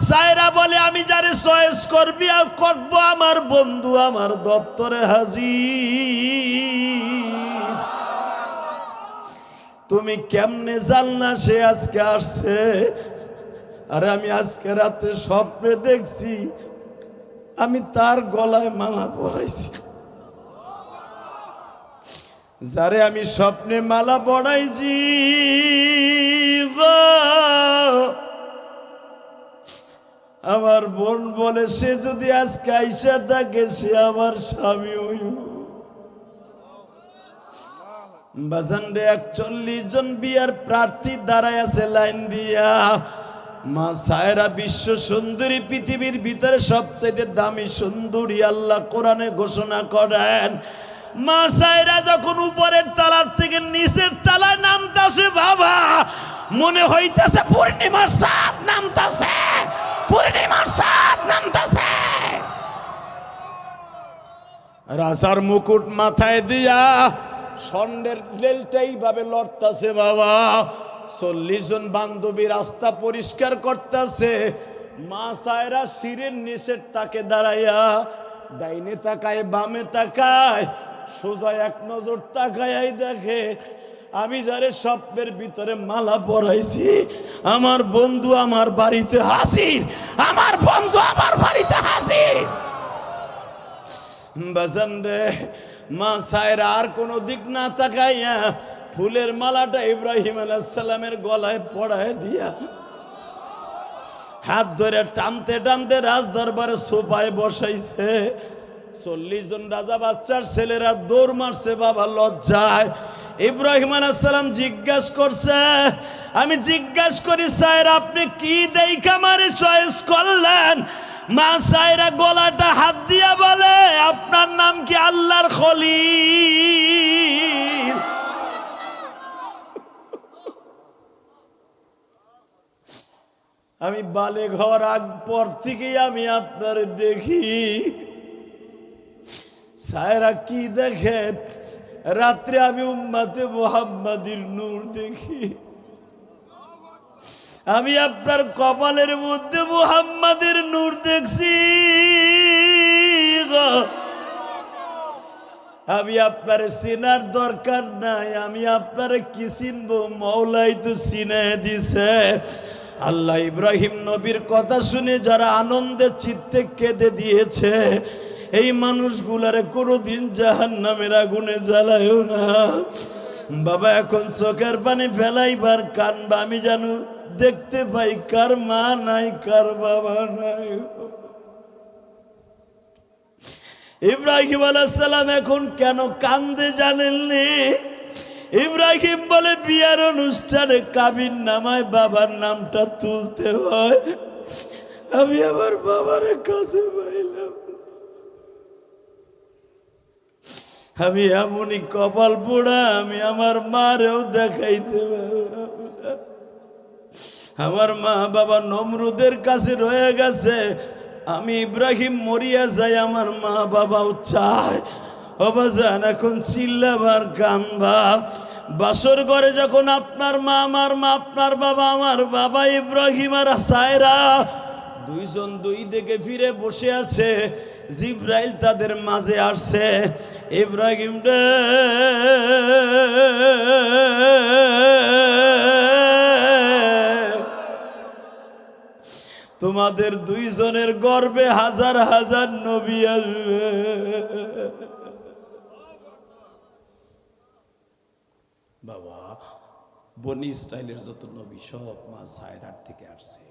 সায়রা বলে, আমি যারে চয়েস করবি আর করবো আমার বন্ধু আমার দপ্তরে হাজির। তুমি কেমনে জানলা সে আজকে আসছে? আরে আমি আজকে রাতে স্বপ্নে দেখছি আমি তার গলায় মালা পরাইছি। যারে আমি স্বপ্নে মালা পরাইছি আমার বোন বলে, সে যদি আজকে আইসা থাকে সে আমার স্বামী হইব। বাজানরে 41 জন বিয়ার প্রার্থী দাঁড়ায় আছে লাইন দিয়া। মা সায়রা বিশ্ব সুন্দরী, পৃথিবীর ভিতরে সবচেয়ে দামি সুন্দরী আল্লাহ কোরআনে ঘোষণা করেন। মা সায়রা যখন উপরের তালার থেকে নিচের তালায় নামতাছে, বাবা মনে হইতাছে পূর্ণিমার চাঁদ নামতাছে, পূর্ণিমার চাঁদ নামতাছে। রাজার মুকুট মাথায় দিয়া স্বর্ণের লেলটাই ভাবে লড়তাছে। বাবা 40 জন বান্ধবী রাস্তা পরিষ্কার করতেছে। মা সায়রা শিরের নিচের তাকে দাঁড়াইয়া ডাইনে তাকায় বামে তাকায়, সোজা এক নজর তাকায় দেখে আমি যারে স্বপ্নের ভিতরে মালা পরাইছি আমার বন্ধু আমার বাড়িতে হাজির, আমার বন্ধু আমার বাড়িতে হাজির। বাজান রে, মা সায়রা আর কোনো দিক না তাকাইয়া ফুলের মালাটা ইব্রাহিম আলাইহিস সালামের গলায় পড়ায় দিয়া হাত ধরে টানতে টানতে রাজ দরবারে সোফায় বসাইছে। 40 জন রাজা বাচ্চার ছেলেরা দৌড় মারছে বাবা লজ্জায়। ইব্রাহিম আলাইহিস সালাম জিজ্ঞাসা করছে, আমি জিজ্ঞাসা করি স্যার আপনি কি দেখে আমারে চয়েস করলেন? মা সায়রা গলাটা হাত দিয়া বলে আপনার নাম কি আল্লাহর খলিল। আমি বালেগ হওয়ার আগ পর থেকেই আমি আপনার দেখি। সায়রা কি দেখেন? রাত্রে আমি উম্মতে মুহাম্মাদির নূর দেখি। আমি আপনার কপালের মধ্যে মুহাম্মাদের নূর দেখছি। আমি আপনার চিনার দরকার নাই, আমি আপনার কি চিনবো? মওলাই তো চিনে দিছে। আল্লাহ ইব্রাহিম নবীর কথা শুনে যারা আনন্দে চিত্তে কেঁদে দিয়েছে, এই মানুষগুলারে কোনোদিন জাহান্নামের আগুনে জ্বালায়ও না। বাবা এখন চোখের পানি ফেলাইবার কানবা, আমি জানো দেখতে পাই কার মা নাই কার বাবা নাই। ইব্রাহিম আলাইহিস সালাম এখন কেন কান্দে জানেননি? ইব্রাহিম বলে বিয়ার অনুষ্ঠানে কাবিন নামায় বাবার নামটা তুলতে হয়, আমি আমার বাবার কাছে পাইলাম। আমি এমনই কপাল পোড়া, আমি আমার মারেও দেখাইতে পারলাম না। আমার মা বাবা নমরুদের কাছে রয়ে গেছে, আমি ইব্রাহিম মরিয়া যাই, আমার মা বাবাও চায়। অবাজান এখন চিল্লাবার কানবা। বাসর ঘরে যখন আপনার মা আমার মা, আপনার বাবা আমার বাবা, ইব্রাহিম আর সায়রা দুইজন দুই দিকে ফিরে বসে আছে। জিব্রাইল তাদের মাঝে আসছে। ইব্রাহিম রে তোমাদের দুইজনের গর্বে হাজার হাজার নবী আসবে। বাবা বনি ইসরাইলের যত নবী সব মা সায়রার থেকে আসছে,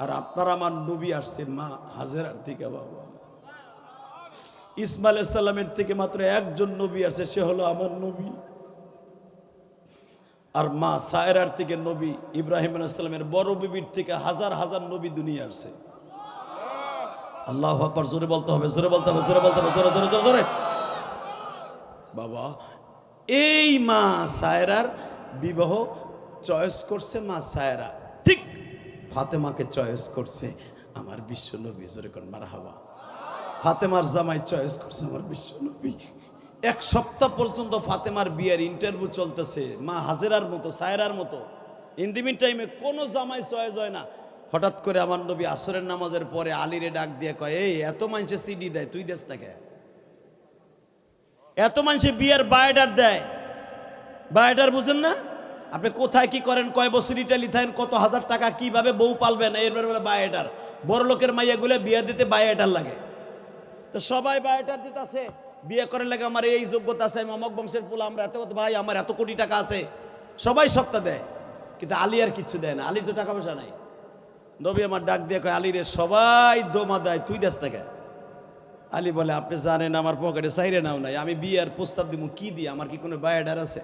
আর আপনার আমার নবী আসছে মা হাজেরার থেকে। বাবা ইসমাইল আলাইহিস সালামের থেকে মাত্র একজন নবী আসছে, সে হলো আমার নবী। আর মা সায়রার থেকে নবী ইব্রাহিম আলাইহিস সালামের বড় বিবির থেকে হাজার হাজার নবী দুনিয়া আসছে। আল্লাহু আকবার, জোরে বলতে হবে, জোরে বলতে হবে, জোরে বলতে হবে, জোরে জোরে জোরে জোরে। বাবা এই মা সায়রার বিবাহ চয়েস করছে মা সায়রা, ঠিক ফাতেমাকে চয়েস করছে আমার বিশ্ব নবী। জোরে কোন মারহাবা। ফাতেমার জামাই চয়েস করছে আমার বিশ্ব নবী। এক সপ্তাহ পর্যন্ত ফাতেমার বিয়ের ইন্টারভিউ চলতেছে, মা হাজেরার মতো সায়রার মতো। ইন দি মিন টাইমে কোনো জামাই চয়েস হয় না। হঠাৎ করে আমার নবী আসরের নামাজের পরে আলীরে ডাক দিয়ে কয়, এই এত মানুষে সিডি দেয়, তুই দেশ না কে? এত মানুষে বিয়ের বায়োডার দেয়, বায়োডার বুঝেন না আপনি? কোথায় কি করেন, কয় বছর ইটালি থাকেন, কত হাজার টাকা কিভাবে বউ পালবেন, এরপরে বলে বায়োডার। বড় লোকের মাইয়াগুলো বিয়ে দিতে বায়োডার লাগে, তো সবাই বায়োডার দিতে আছে। বিয়ে করার লাগে আমার এই যোগ্যতা আছে, আমি অমক বংশের পোলা, আমরা এত ভাই, আমার এত কোটি টাকা আছে, সবাই সপ্তাহ দেয়। কিন্তু আলী আর কিছু দেয় না, আলীর তো টাকা পয়সা নাই। নবী আমার ডাক দিয়ে কয়, আলী রে সবাই দোমা দেয়, তুই দেশ থেকে। আলী বলে, আপনি জানেন আমার পকেটে চাইরে নাও নাই, আমি বিয়ের প্রস্তাব দিব কি দিয়ে, আমার কি কোনো বায়োডার আছে?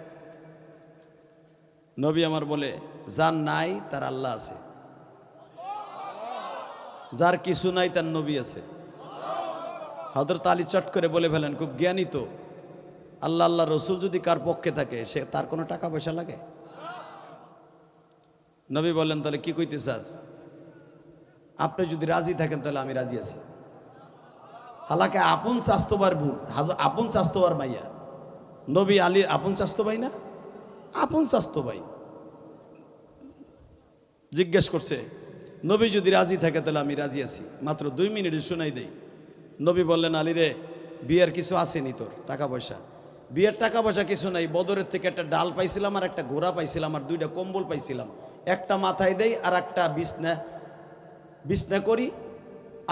নবী আমার বলে, যার নাই তার আল্লাহ আছে, যার কিছু নাই তার নবী আছে। হযরত আলী চট করে বলে ফেলেন, খুব জ্ঞানী তো, আল্লাহ আল্লাহ রসুল যদি কার পক্ষে থাকে সে তার কোনো টাকা পয়সা লাগে? নবী বললেন, তাহলে কি কইতে চাস? আপনি যদি রাজি থাকেন তাহলে আমি রাজি আছি। হালাকে আপন চাস্তবার বোন, আপন চাস্তবার মাইয়া। নবী আলীর আপন চাস্ত ভাই না, আপন চাস্ত ভাই। জিজ্ঞেস করছে, নবী যদি রাজি থাকে তাহলে আমি রাজি আছি। মাত্র 2 মিনিটে শোনাই দেই। নবী বললেন, আলী রে বিয়ের কিছু আসেনি তোর টাকা পয়সা? বিয়ের টাকা পয়সা কিছু নাই, বদরের থেকে একটা ডাল পাইছিলাম, আর একটা ঘোড়া পাইছিলাম, আর 2টা কম্বল পাইছিলাম। একটা মাথায় দেই, আর একটা বিছনা করি,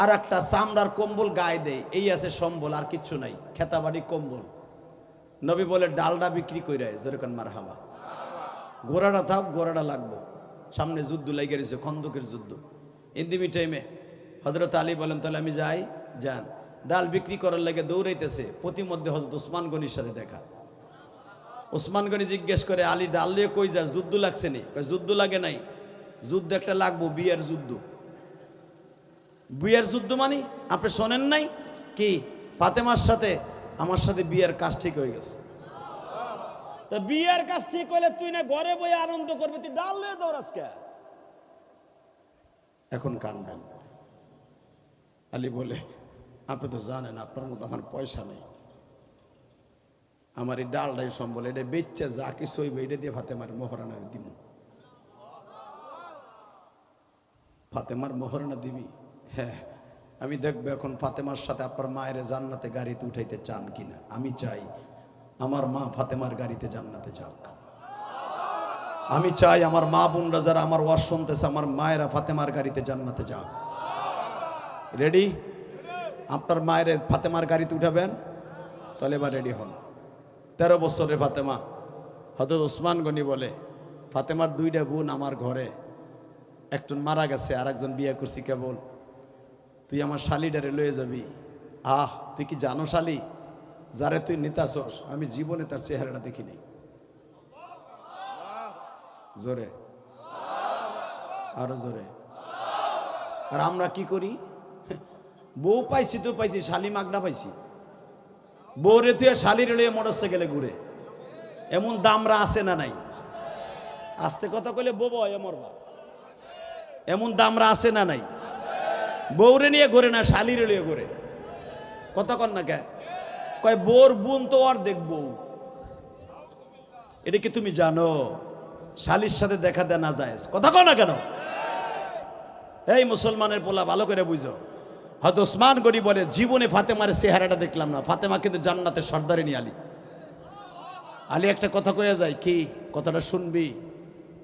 আর একটা চামড়ার কম্বল গায়ে দেই, এই আছে সম্বল, আর কিচ্ছু নাই, খেতাবাড়ি কম্বল। নবী বলে, ডালটা বিক্রি করে যেরকম মারহাবা, ঘোড়াটা থাক, ঘোড়াটা লাগবো, সামনে যুদ্ধ লেগে গেছে, খন্দকের যুদ্ধ। ইন্দিমি টাইমে হযরত আলী বলেন, তাহলে আমি যাই। যান। ডাল বিক্রি করার লাগে দৌড়াইতেছে, প্রতিমধ্যে হযরত ওসমান গনির সাথে দেখা। ওসমান গনি জিজ্ঞেস করে, আলী ডাল দিয়ে কই যাস, যুদ্ধ লাগছে নি? যুদ্ধ লাগে নাই, যুদ্ধ একটা লাগবো, বিয়ের যুদ্ধ। বিয়ের যুদ্ধ মানে আপনি শোনেন নাই কি? ফাতেমার সাথে আমার সাথে বিয়ের কাজ ঠিক হয়ে গেছে। তা বিয়ের কাজ ঠিক হলে তুই না ঘরে বই আনন্দ করবি, তুই ডাল দিয়ে দৌড়াস কে? এখন কানবেন। আলী বলে, আপনি তো জানেন আপনার মতো আমার পয়সা নেই, আমার এই ডালটাই সম্বল, এটা বেচছে যা কিছু হইবে এটা দিয়ে ফাতেমার মোহরানা দিব। ফাতেমার মোহরানা দিবি? হ্যাঁ, আমি দেখবো এখন ফাতেমার সাথে আপনার মায়ের জান্নাতে গাড়িতে উঠাইতে চান কিনা। আমি চাই আমার মা ফাতেমার গাড়িতে জান্নাতে যাক। আমি চাই আমার মা বোনরা যারা আমার ওয়াজ শুনতেছে, আমার মায়েরা ফাতেমার গাড়িতে জান্নাতে যাক। রেডি? আপনার মায়ের ফাতেমার গাড়িতে উঠাবেন? তাহলে এবার রেডি হন। 13 বছরের ফাতেমা। হযরত ওসমান গনি বলে, ফাতেমার 2টা বোন আমার ঘরে, একজন মারা গেছে আর একজন বিয়ে করছি কেবল, তুই আমার শালিডারে লয়ে যাবি। আহ, তুই কি জানো শালি যারে তুই নিতাছস, আমি জীবনে তার চেহারাটা দেখিনি। জোরে, আরো জোরে। আর আমরা কি করি? বউ পাইছি তো পাইছি, শালি মাগনা পাইছি। বউরে তুই শালির লইয়ে মোটরসাইকেলে ঘুরে, এমন দামরা আছে না নাই? আস্তে কথা কইলে বউ মরবা, এমন দামরা আছে না নাই? বউরে নিয়ে ঘুরে না, শালির লইয়ে ঘুরে। কথা কন না কে? কয় বোর বোন তো আর দেখবো। এটা কি তুমি জানো শালির সাথে দেখা দেয় না যায়? কথা কন না কেন? এই মুসলমানের পোলা ভালো করে বুঝো। হয়তো ওসমান গনি বলে, জীবনে ফাতেমার চেহারাটা দেখলাম না, ফাতেমা কিন্তু জান্নাতের সর্দারিনী। আলী আলী একটা কথা কয়ে যায়, কি কথাটা শুনবি?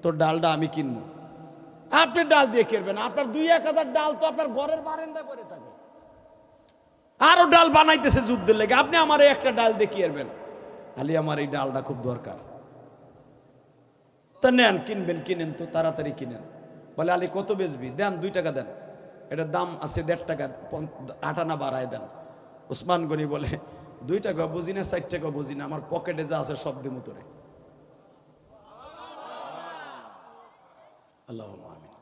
তোর ডালটা আমি কিনবো। আপনি ডাল দিয়ে কিনবেন? আপনার 2-1000 ডাল তো আপনার ঘরের বারান্দা করে থাকে, আরো ডাল বানাইতেছে যুদ্ধের লেগে, আপনি আমার একটা ডাল দিয়ে কিনবেন? আলী, আমার এই ডালটা খুব দরকার। তা নেন, কিনবেন, কিনেন তো, তাড়াতাড়ি কিনেন। বলে, আলী কত বেচবি? দেন 2 টাকা দেন, এটার দাম আছে 1.5 টাকা, 8 আনা বাড়ায় দেন। ওসমান গনি বলে, 2 টাকা বুঝি না, 4 টাকা বুঝি না, আমার পকেটে যা আছে সব দিমু তোরে। আল্লাহুম্মা আমিন।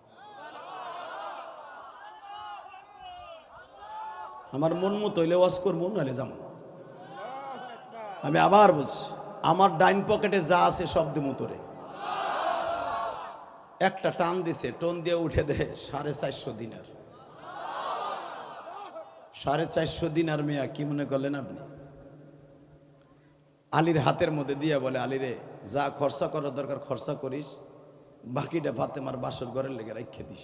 আমার মন মতো হইলে ওয়াজ করবো, নাহলে যাবো। আমি আবার বলছি, আমার ডাইন পকেটে যা আছে সব দিমু তোরে। একটা টান দিছে, টোন দিয়ে উঠে দে 450 দিনার। 450 দিনার মেয়া কি মনে করলেন আপনি? আলীর হাতের মধ্যে দিয়ে বলে, আলী রে, যা খরচা করার দরকার খরচা করিস, বাকিটা ফাতেমার বাসর ঘরের লেগে রেখে দিস।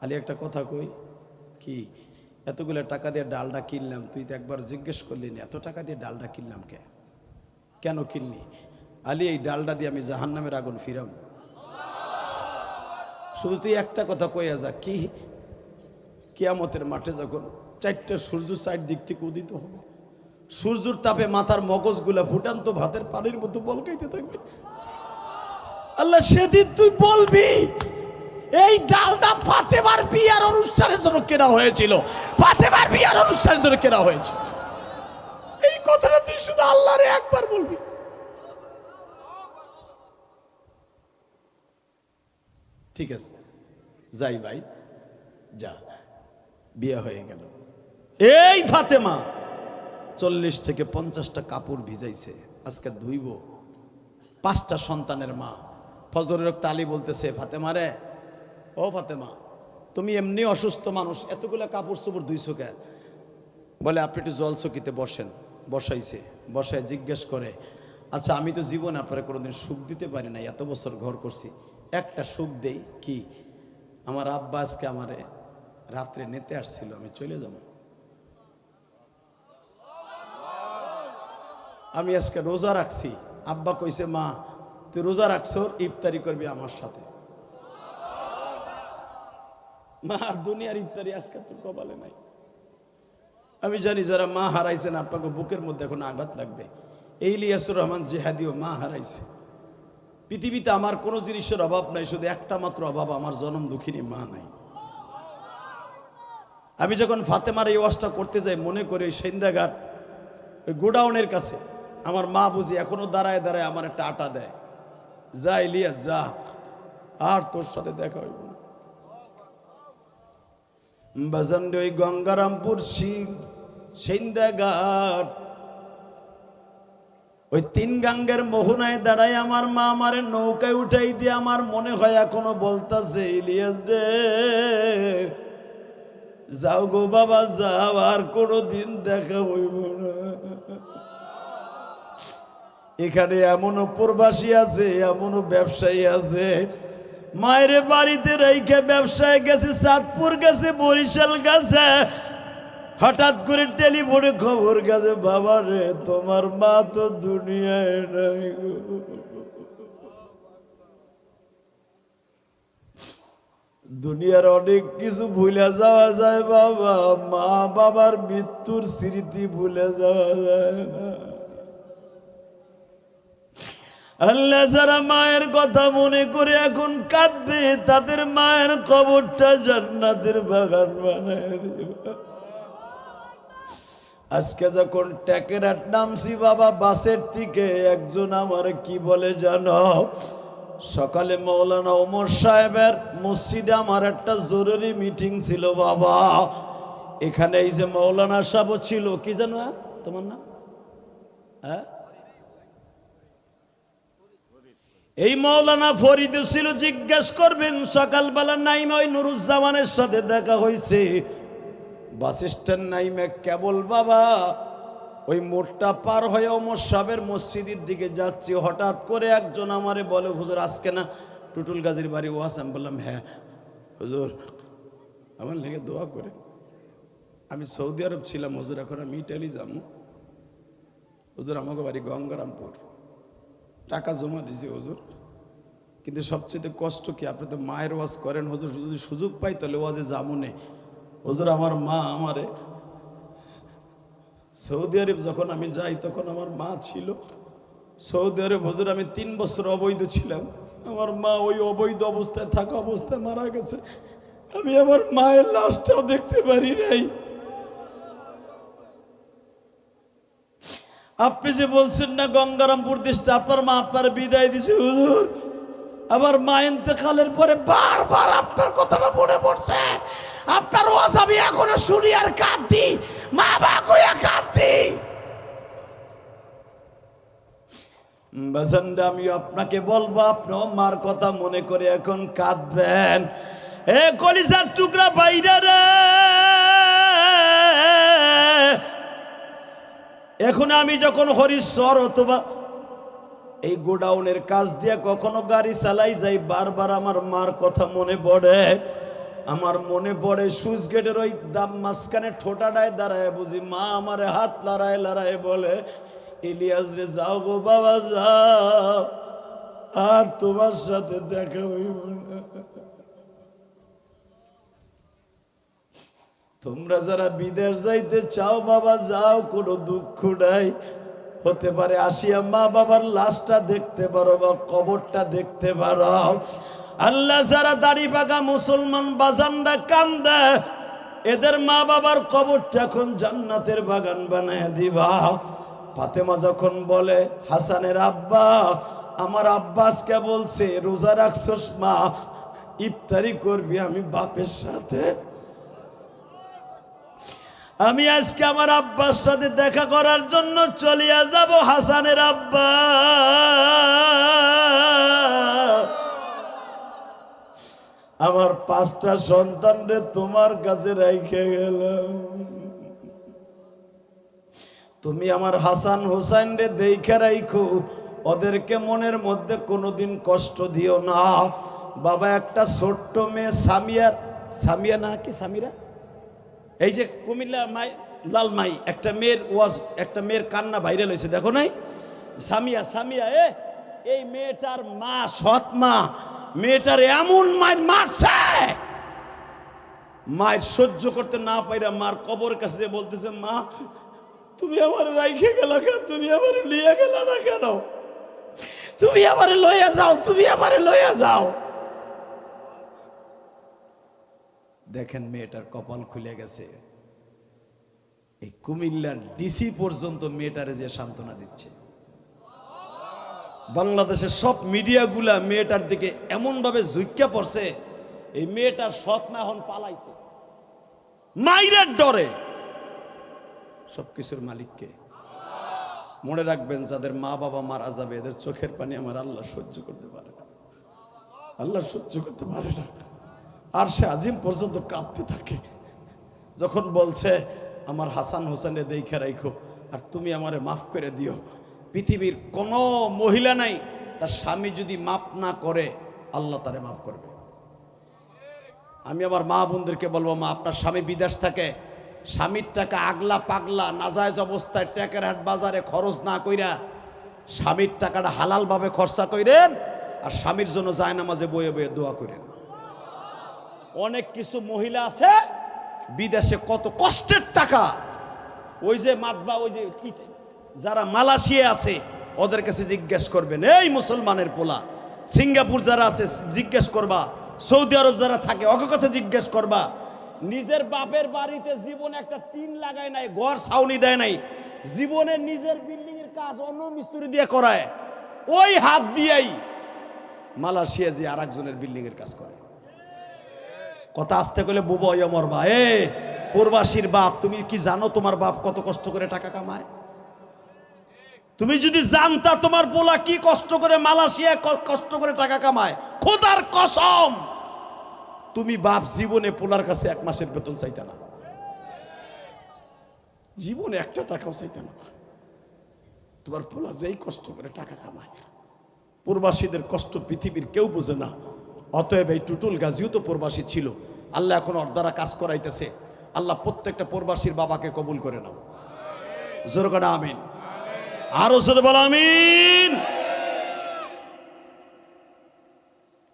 আলী একটা কথা কই, কি এতগুলো টাকা দিয়ে ডালটা কিনলাম, তুই তো একবার জিজ্ঞেস করলি না এত টাকা দিয়ে ডালটা কিনলাম কেন কিনলি? আলী, এই ডালটা দিয়ে আমি জাহান্নামের আগুন ফিরাম। শুধু তুই একটা কথা কইয়া যা, কি কিয়ামতের মাঠে যখন 4টা সূর্য 4 দিক থেকে উদিত হবে, সূর্যের তাপে মাথার মগজগুলা ফুটান্ত ভাতের পানির মতো বলকাইতে থাকবে, আল্লাহ সেদিন তুই বলবি, এই ডালটা ফাতেমার বিয়ার অনুষ্ঠানের জন্য কেনা হয়েছিল, ফাতেমার বিয়ার অনুষ্ঠানের জন্য কেনা হয়েছিল। এই কথাটা তুই শুধু আল্লাহরে একবার বলবি। ঠিক আছে, যাই ভাই, যা, বিয়ে হয়ে গেল। এই ফাতেমা 40 থেকে 50টা কাপড় ভিজাইছে, আজকে ধুইব। 5টা সন্তানের মা। ফজরের ওয়াক্তে আলী বলতেছে, ফাতেমা রে, ও ফাতেমা, তুমি এমনি অসুস্থ মানুষ, এতগুলো কাপড় চোপড় ধুইছো কে? বলে, আপনি একটু জল চকিতে বসেন। বসাইছে, বসায় জিজ্ঞেস করে, আচ্ছা আমি তো জীবনে আপনারা কোনোদিন সুখ দিতে পারি না, এত বছর ঘর করছি, একটা সুখ দেই কি? আমার আব্বা আজকে আমারে রাত্রে নিতে আসছিল, আমি চলে যাব। আমি আজকে রোজা রাখছি, আব্বা কইছে, মা তুই রোজা রাখছো, ইফতারি করবি আমার সাথে। মা, দুনিয়ার ইফতারি আজকে তোর কপালে নাই। আমি জানি যারা মা হারাইছেন আপনাকে বুকের মধ্যে এখন আঘাত লাগবে। এই ইলিয়াসুর রহমান জিহাদিও মা হারাইছে। পৃথিবীতে আমার কোনো জিনিসের অভাব নাই, শুধু একটা মাত্র অভাব, আমার জনম দুঃখিনী মা নাই। আমি যখন ফাতেমার এই ওয়াজটা করতে যাই, মনে করি সেন্দাঘাট ওই গোডাউনের কাছে আমার মা বুঝি এখনো দাঁড়ায় দাঁড়ায় আমার একটা আটা দেয়, যা ইলিয়াস যা, আর তোর সাথে দেখা হইব না। বাজানডে ওই গঙ্গারামপুর সিন্দাঘাট ওই 3 গাঙ্গের মোহনায় দাঁড়ায় আমার মা আমারে নৌকায় উঠাই দিয়ে আমার মনে হয় এখনো বলতাছে, ইলিয়াস রে যাও গো বাবা যাও, আর কোনোদিন দেখা হইব না। এখানে এমনও প্রবাসী আছে, এমনও ব্যবসায়ী আছে, মায়ের বাড়িতে রেখে ব্যবসায় গেছে, চাঁদপুর গেছে, বরিশাল গেছে, হঠাৎ করে টেলিফোনে খবর গেছে, বাবা রে তোমার মা তো দুনিয়ায় নাই গো। দুনিয়ার অনেক কিছু ভুলে যাওয়া যায় বাবা, মা বাবার মৃত্যুর স্মৃতি ভুলে যাওয়া যায় না। আল্লাহ যারা মায়ের কথা মনে করে এখন কাঁদবে, তাদের মায়ের কবরটা জান্নাতের বাগান বানায় দিবা। আজকে যখন টেকেরাট নামছি বাবা বাসের থেকে, একজন আমার কি বলে জানো, সকালে মৌলানা ওমর সাহেবের মসজিদে আমার একটা জরুরি মিটিং ছিল বাবা। এখানে এই যে মৌলানা সাহেব ছিল, কি জানো তোমার নাম, হ্যাঁ এই মৌলানা ফরিদ ছিল, জিজ্ঞেস করবেন সকালবেলা নাইমে ওই নুরুজ্জামানের সাথে দেখা হয়েছে বাস স্ট্যান্ড নাইমে কেবল বাবা ওই মোড়টা পার হয়ে ওমর সাহেবের মসজিদের দিকে যাচ্ছি, হঠাৎ করে একজন আমারে বলে, হুজুর আজকে না টুটুল গাজীর বাড়ি ওয়াজ। আমি বললাম হ্যাঁ হুজুর আমার লেগে দোয়া করে, আমি সৌদি আরব ছিলাম হুজুর, এখন আমি ইটালি যাবো হুজুর, আমাকে বাড়ি গঙ্গারামপুর, টাকা জমা দিছি হুজুর, কিন্তু সবচেয়ে কষ্ট কি, আপনি তো মায়ের ওয়াজ করেন হুজুর, যদি সুযোগ পাই তাহলে ওয়াজে যাবো নে হুজুর। আমার মা আমারে সৌদি আরব যখন আমি যাই তখন আমার মা ছিল সৌদি আরব হুজুর, আমি 3 বছর অবৈধ ছিলাম, আমার মা ওই অবৈধ অবস্থায় থাকা অবস্থায় মারা গেছে, আমি আমার মায়ের লাশটাও দেখতে পারি নাই। আপনি যে বলছেন না গঙ্গারামপুর দেশটা আপনার মা আপনার বিদায় দিছে হুজুর, আবার মা ইন্তেকালের পরে বারবার আপনার কথাটা মনে পড়ছে, আপনার ওয়াজ আমি এখনো শুনি আর কাঁদছি, মা বা কইয়া কাঁদছি। বাজানটা আমি আপনাকে বলবো, আপনিও মার কথা মনে করে এখন কাঁদবেন। এ কলিজার টুকরা বাইরা রে, এখন আমি যখন হরিশ্বর অথবা এই গোডাউনের কাজ দিয়ে কখনো গাড়ি চালাই যাই, বারবার আমার মার কথা মনে পড়ে। আমার মনে পড়ে সুইচ গেটের ওই দাম মাঝখানে ঠোঁটাটায় দাঁড়ায় বুঝি মা আমারে হাত লড়ায় লড়ায় বলে, ইলিয়াস রে যাও গো বাবা যাও, আর তোমার সাথে দেখা হইব না। তোমরা যারা বিদেশ যাইতে চাও বাবা যাও, কোনো দুঃখ নাই, হতে পারে আসিয়া মা বাবার লাশটা দেখতে পারো বা কবরটা দেখতে পারো। আল্লাহ যারা দাড়ি পাকা মুসলমান বাজানরা কান্দে, এদের মা বাবার কবরটা এখন জান্নাতের বাগান বানায় দিবা। ফাতেমা যখন বলে, হাসানের আব্বা, আমার আব্বাসকে বলছে রোজা রাখছস মা, ইফতারি করবি আমি বাপের সাথে, আমি আজকে আমার আব্বার সাথে দেখা করার জন্য চলিয়া যাব। হাসানের আব্বা, আমার 5টা সন্তানরে তোমার কাছে রেখে গেলাম, তুমি আমার হাসান হোসেন রে দেখে রাখো, ওদেরকে মনের মধ্যে কোনোদিন কষ্ট দিও না। বাবা একটা ছোট্ট মেয়ে সামিয়া না কি সামিরা, এই যে কুমিল্লা মাই লালমাই একটা মেয়ের কান্না ভাইরাল হয়েছে, দেখো নাই সামিয়া এই মেয়েটার মা, সৎ মা, মেয়েটার এমন মায়ের মারছে, মায়ের সহ্য করতে না পাইরা মার কবর কাছে বলতেছে, মা তুমি আমার রাইখে গেলা কেন, তুমি আমার লিয়ে গেলা না কেন, তুমি আমার লইয়া যাও, তুমি আমার লইয়া যাও। দেখেন মেয়েটার কপাল খুলে গেছে, এই কুমিল্লার ডিসি পর্যন্ত মেয়েটারে যে সান্ত্বনা দিচ্ছে। বাংলাদেশের সব মিডিয়াগুলা মেয়েটার দিকে এমনভাবে ঝুঁকিয়া পড়ছে, এই মেয়েটার সৎ মা এখন পালাইছে মাইরের ডরে। সবকিছুর মালিককে। মনে রাখবেন, যাদের মা বাবা মারা যাবে এদের চোখের পানি আমার আল্লাহ সহ্য করতে পারে না, আল্লাহ সহ্য করতে পারে না। আর সে আজিম পর্যন্ত কাঁদতে থাকে যখন বলছে আমার হাসান হোসেনে দেখে রাখো, আর তুমি আমারে মাফ করে দিও। পৃথিবীর কোনো মহিলা নাই তার স্বামী যদি মাফ না করে আল্লাহ তারে মাফ করবে। আমি আমার মা বোনদেরকে বলবো, মা আপনার স্বামী বিদেশ থাকে, স্বামীর টাকা আগলা পাগলা নাজায়েজ অবস্থায় টেকেরহাট বাজারে খরচ না কইরা স্বামীর টাকাটা হালালভাবে খরচা কইরেন, আর স্বামীর জন্য জায়নামাজে বয়ে বয়ে দোয়া করেন। অনেক কিছু মহিলা আছে বিদেশে কত কষ্টের টাকা, ওই যে মাতবা, ওই যে যারা মালয়েশিয়া আছে ওদের কাছে জিজ্ঞেস করবেন, এই মুসলমানের পোলা, সিঙ্গাপুর যারা আছে জিজ্ঞেস করবা, সৌদি আরব যারা থাকে ওকে কাছে জিজ্ঞেস করবা, নিজের বাপের বাড়িতে জীবনে একটা টিন লাগায় নাই, ঘর ছাউনি দেয় নাই, জীবনে নিজের বিল্ডিং এর কাজ অন্য মিস্ত্রি দিয়ে করায়, ওই হাত দিয়েই মালয়েশিয়া যে আর একজনের বিল্ডিং এর কাজ করে। কথা আসতে গেলে বুবো আমার বা, এ প্রবাসীর বাপ, তুমি কি জানো তোমার বাপ কত কষ্ট করে টাকা কামায়? তুমি যদি জানতা তোমার পোলা কি কষ্ট করে মালয়েশিয়া কষ্ট করে টাকা কামায়, খোদার কসম তুমি বাপ জীবনে পোলার কাছে 1 মাসের বেতন চাইতে না, জীবনে একটা টাকাও চাইতে না। তোমার পোলা যেই কষ্ট করে টাকা কামায়, প্রবাসীদের কষ্ট পৃথিবীর কেউ বুঝে না। অতএব এই টুটুল গাজীও তো প্রবাসী ছিল, আল্লাহ এখন ওর দ্বারা কাজ করাইতেছে। আল্লাহ প্রত্যেকটা প্রবাসীর বাবাকে কবুল করে নাও, জোরে করে আমিন, আরো জোরে বলো আমিন।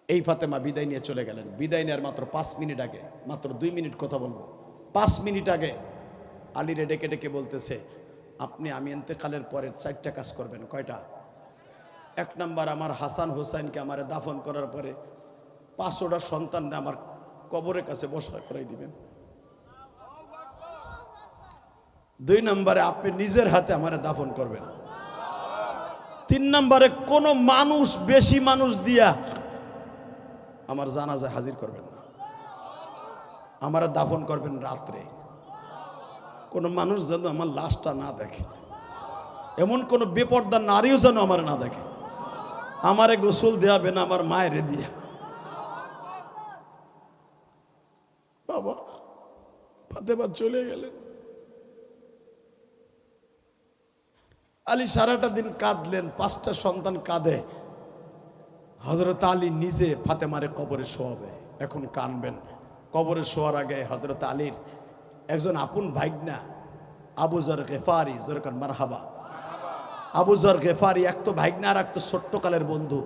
এই ফাতেমা বিদায় নিয়ে চলে গেলেন। বিদায় নেওয়ার মাত্র 5 মিনিট আগে, মাত্র 2 মিনিট কথা বলবো, 5 মিনিট আগে আলীরে ডেকে ডেকে বলতেছে, আপনি আমি ইন্তেকালের পরে 4টা কাজ করবেন। কয়টা? 1 নাম্বার, আমার হাসান হোসেনকে আমারে দাফন করার পরে 500টা সন্তানরা আমার কবরের কাছে বসা করাই দিবেন। 2 নম্বরে আপনি নিজের হাতে আমারে দাফন করবেন। 3 নম্বরে কোন মানুষ, বেশি মানুষ দিয়া আমার জানাজায় হাজির করবেন না, আমারে দাফন করবেন রাত্রে। কোন মানুষ যেন আমার লাশটা না দেখে, এমন কোন বেপর্দা নারীও যেন আমার না দেখে। আমারে গোসল দেওয়াবে না, আমার মায়ের দিয়া। বাবা ফাতেমা চলে গেলেন। আলী সারাটা দিন কাঁদলেন, 5টা সন্তান কাঁদে। হযরত আলী নিজে ফাতেমারে কবরে শোয়াবে, এখন কানবেন। কবরে শোয়ার আগে হযরত আলীর একজন আপন ভাইগনা আবু যর গেফারি, জোরকার মারহাবা, আবু যর গেফারি, এক তো ভাইগনা আর এক তো ছোট্টকালের বন্ধু,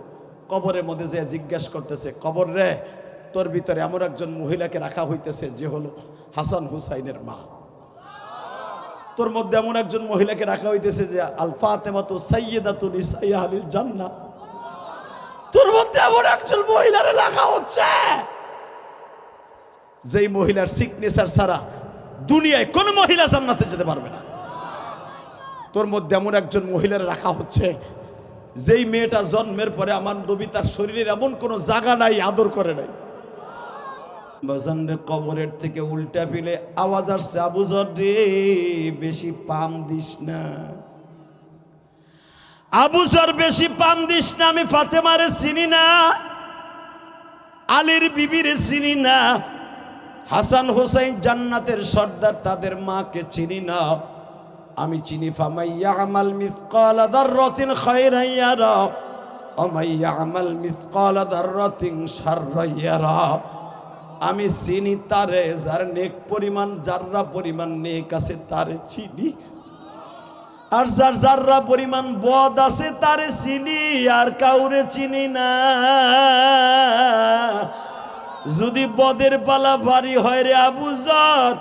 কবরের মধ্যে যে জিজ্ঞাসা করতেছে, কবর রে তোর ভিতরে এমন একজন মহিলাকে রাখা হইতেছে যে হলো হাসান হুসাইনের মা, তোর মধ্যে এমন একজন মহিলাকে রাখা হইতেছে যে আল ফাতেমাতু সাইয়্যিদাতু নিসাই আহলিল জান্নাহ, তোর মধ্যে এমন একজন মহিলারে রাখা হচ্ছে যেই মহিলার সিগনেচার ছাড়া দুনিয়ায় কোন মহিলা জান্নাতে যেতে পারবে না। তোর মধ্যে এমন একজন মহিলার রাখা হচ্ছে যেই মেয়েটা জন্মের পরে আমার নবী তার শরীরের এমন কোন জায়গা নাই আদর করে নাই। বাজানরে কবরের থেকে উল্টা ফিলে আওয়াজ আসছে, আবু যর রে বেশি পাম দিস না, আবু যর বেশি পাম দিস না, আমি ফাতেমারে চিনি না, আলীর বিবিরে চিনি না, হাসান হোসেন জান্নাতের সর্দার তাদের মাকে চিনি না, আমি চিনি ফামাইয়া আমাল মিসকালা যাররাতিন খায়রান ইয়ারা ওয়া মাইয়া আমাল মিসকালা যাররাতিন শাররান ইয়ারা। আমি চিনি তারে যার নেক পরিমাণ জাররা পরিমাণ নেক আছে তারে চিনি, আর যার জাররা পরিমাণ বদ আছে তারে চিনি, আর কাউরে চিনি না। যদি বদের পালা ভারী হয় রে আবু যর,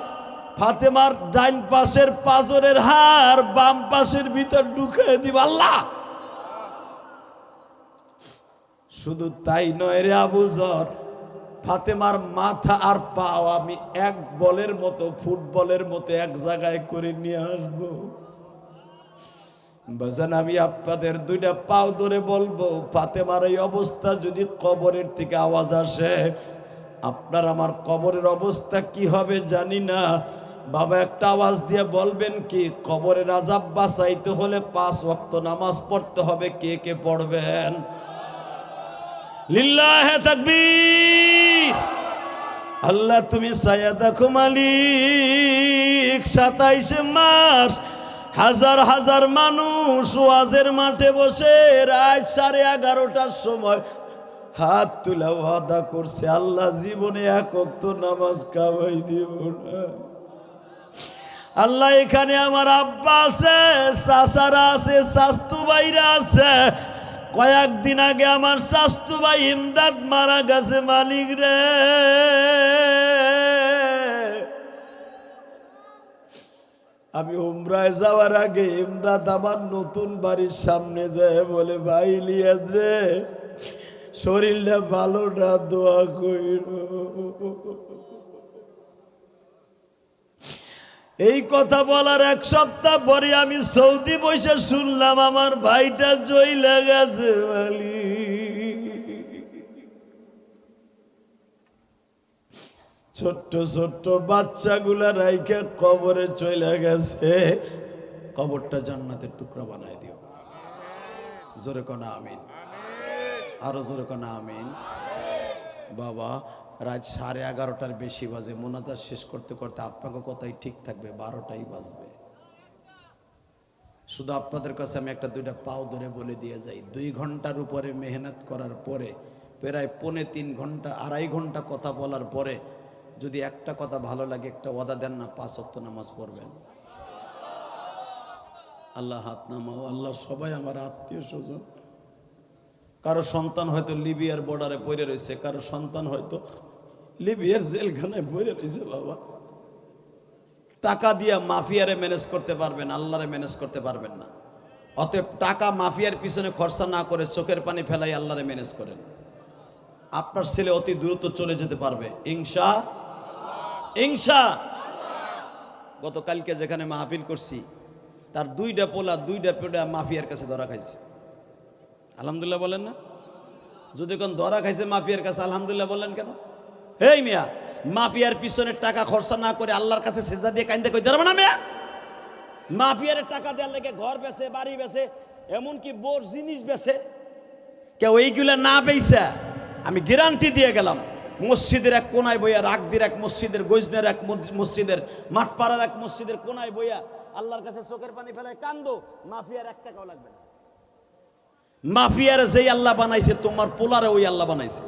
ফাতেমার ডাইন পাশের পাজরের হাড় বাম পাশের ভিতর ঢুকে দিব আল্লাহ। শুধু তাই নয় রে আবু যর, ফাতেমার মাথা আর পাও আমি এক বলের মতো, ফুটবলের মতো এক জায়গায় করে নিয়ে আসবো। বাজান আমি আপনাদের দুইটা পাও ধরে বলবো, ফাতেমার এই অবস্থা যদি কবরের থেকে আওয়াজ আসে, আপনার আমার কবরের অবস্থা কি হবে জানি না। বাবা একটা আওয়াজ দিয়ে বলবেন কি, কবরের আযাব বাঁচাইতে হলে 5 ওয়াক্ত নামাজ পড়তে হবে। কে কে পড়বেন? লিল্লাহে তাকবীর। আল্লাহ তুমি ছায়া দেখো মালিক। 27 মার্চ হাজার হাজার মানুষ ওয়াজের মাঠে বসে রাত 11:30টার সময় হাত তুলে ওয়াদা করছে, আল্লাহ জীবনে এক ওয়াক্ত নামাজ কামাই দিব না। আল্লাহ এখানে আমার আব্বা আছে, চাচারা আছে, শাস্তু ভাইরা আছে। কয়েকদিন আগে আমার শাস্তু ভাই ইমদাদ মারা গেছে মালিক রে। আমি উমরায় যাওয়ার আগে ইমদাদ আমার নতুন বাড়ির সামনে যায় বলে, ভাই ইলিয়াস রে শরীরটা ভালো না, দোয়া কইর। এই কথা বলার 1 সপ্তাহ পরে আমি সৌদি বসে শুনলাম আমার ভাইটা জইলা গেছে মালিক। ছোট্ট ছোট্ট বাচ্চাগুলা রাইখে কবরে চলে গেছে। কবরটা জান্নাতের টুকরা বানায় দিও। জোরে কোনা আমিন, আরো জোরে কোনা আমিন। বাবা রাত 11:30টার বেশি বাজে, মোনাজাত শেষ করতে করতে আপনাকে কথাই ঠিক থাকবে 12টাই বাজবে। শুধু আপনাদের কাছে আমি একটা দুইটা পাও ধরে বলে দিয়ে যাই, 2 ঘন্টার উপরে মেহনত করার পরে, প্রায় 3.25 ঘন্টা 2.5 ঘন্টা কথা বলার পরে যদি একটা কথা ভালো লাগে, একটা ওয়াদা দেন না, 5 ওয়াক্ত নামাজ পড়বেন। আল্লাহ হাত নামাও। আল্লাহ সবাই আমার আত্মীয় স্বজন, কারো সন্তান হয়তো লিবিয়ার বর্ডারে পড়ে রয়েছে, কারো সন্তান হয়তো লিবিয়ার জেলখানায় পড়ে রয়েছে। বাবা টাকা দিয়ে মাফিয়ারে ম্যানেজ করতে পারবেন, আল্লাহরে ম্যানেজ করতে পারবেন না। অতএব টাকা মাফিয়ার পিছনে খরচা না করে চোখের পানি ফেলাই আল্লাহরে ম্যানেজ করেন। আপনার ছেলে অতি দ্রুত চলে যেতে পারবে ইনশাআল্লাহ। গতকালকে যেখানে মাহফিল করছি, তার 2টা পোলা 2টা পেটা মাফিয়ার কাছে ধরা খাইছে। আলহামদুলিল্লাহ বলেন না? যদি কোন ধরা খাইছে মাফিয়ার কাছে আলহামদুলিল্লাহ বললেন কেন? এই মিয়া, মাফিয়ার পিছনে টাকা খরচা না করে আল্লাহর কাছে সিজদা দিয়ে কাইন্দা কই ধরবে না মিয়া? মাফিয়ার টাকা দেওয়ার লেগে ঘর বেচে, বাড়ি বেচে, এমনকি বোর জিনিস বেচে। কেউ এইগুলা না বেচা আমি গ্যারান্টি দিয়ে গেলাম, মসজিদের এক কোনায় বইয়া, রাগদির এক মসজিদের, গজনের এক মসজিদের, মাঠপাড়ার এক মসজিদের কোনায় বইয়া আল্লাহর কাছে চোখের পানি ফেলায় কান্দো, মাফিয়ার 1 টাকাও লাগবে না। মাফিয়ার যেই আল্লাহ বানাইছে, তোমার পোলারে ওই আল্লাহ বানাইছে।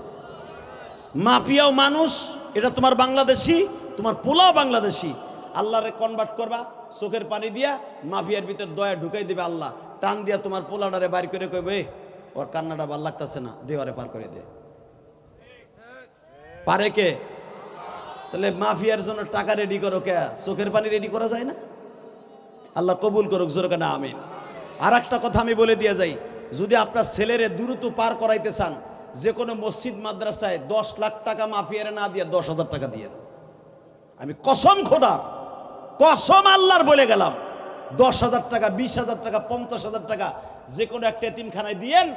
মাফিয়াও মানুষ, এটা তোমার বাংলাদেশি, তোমার পোলাও বাংলাদেশি। আল্লাহরে কনভার্ট করবা চোখের পানি দিয়া, মাফিয়ার ভিতর দয়া ঢুকাই দিবে আল্লাহ, টান দিয়া তোমার পোলাটারে বাইর করে কইবে, ওর কান্নাটা ভাল লাগতেছে না, দেওয়ারে পার করে দে। পারে কে? তাহলে মাফিয়ার জন্য টাকা রেডি করো কে? চোখের পানি রেডি করা যায় না? আল্লাহ কবুল করুক, জোরে কেন আমিন। আর একটা কথা আমি বলে দিয়ে যাই, যদি আপনার ছেলেরে দ্রুত পার করাইতে চান, যে কোনো মসজিদ মাদ্রাসায় 10 লাখ টাকা মাফিয়ারে না দিয়ে 10,000 টাকা দিয়ে। আমি কসম খোদার, কসম আল্লাহর বলে গেলাম, 10,000 টাকা, 20,000 টাকা, 50,000 টাকা যে কোনো একটা এতিমখানায় দিয়েন।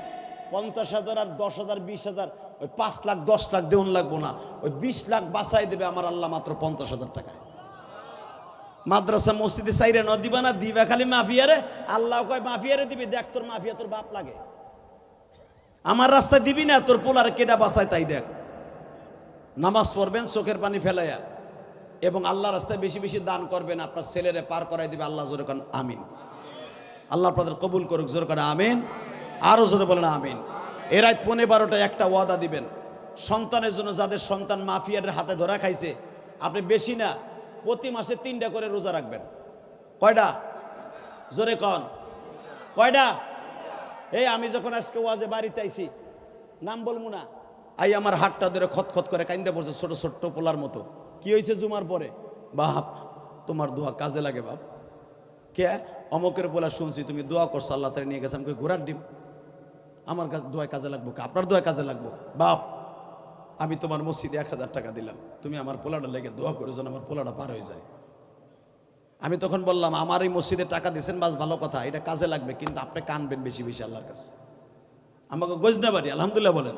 50,000 আর 10,000 20,000, ওই 5 লাখ 10 লাখ দেউন লাগবো না, ওই 20 লাখ বাঁচাই দেবে আমার আল্লাহ মাত্র 50,000 টাকায়। মাদ্রাসা মসজিদে চাইরে ন দিবা না, দিবা খালি মাফিয়ারে। আল্লাহ কয় মাফিয়ারে দিবি, দেখ তোর মাফিয়া তোর বাপ লাগে। আমার রাস্তায় দিবি না, তোর পোলারে কেডা বাঁচায় তাই দেখ। নামাজ পড়বেন চোখের পানি ফেলাইয়া, এবং আল্লাহ রাস্তায় বেশি বেশি দান করবেন, আপনার ছেলেরে পার করাই দিবে আল্লাহ। জোরে কান আমিন। আল্লাহ আপনাদের কবুল করুক, জোরে কান আমিন। আরো জোরে বলেন আমিন। এর রাত 12:15টায় একটা ওয়াদা দিবেন সন্তানের জন্য, যাদের সন্তান মাফিয়ার হাতে ধরা খাইছে। আপনি বেশি না, প্রতি মাসে 3টা করে রোজা রাখবেন। কয়টা? জোরে কন কয়টা? এই আমি যখন আজকে ওয়াজে বাড়িতে আইছি, নাম বলবো না, আই আমার হাতটা ধরে খতখত করে কাইন্দা পড়ছে, ছোট ছোট্ট পোলার মতো। কি হয়েছে জুমার পরে? বাপ তোমার দোয়া কাজে লাগে বাপ। কে? অমকের পোলা শুনছি তুমি দোয়া করছো, আল্লাহ তাআলা নিয়ে গেছে। আমি ঘোরার ডিম, আমার দোয়ায় কাজে লাগবো, আপনার দোয়ায় কাজে লাগবো। বাপ আমি তোমার মসজিদে 1,000 টাকা দিলাম, তুমি আমার পোলাটা লেগে দোয়া করে যেন আমার পোলাটা পার হয়ে যায়। আমি তখন বললাম, আমার এই মসজিদে টাকা দিয়েছেন বাস ভালো কথা, এটা কাজে লাগবে, কিন্তু আপনি কানবেন বেশি বেশি আল্লাহর কাছে। আমাকে গজনাবাড়ি আলহামদুলিল্লাহ বলেন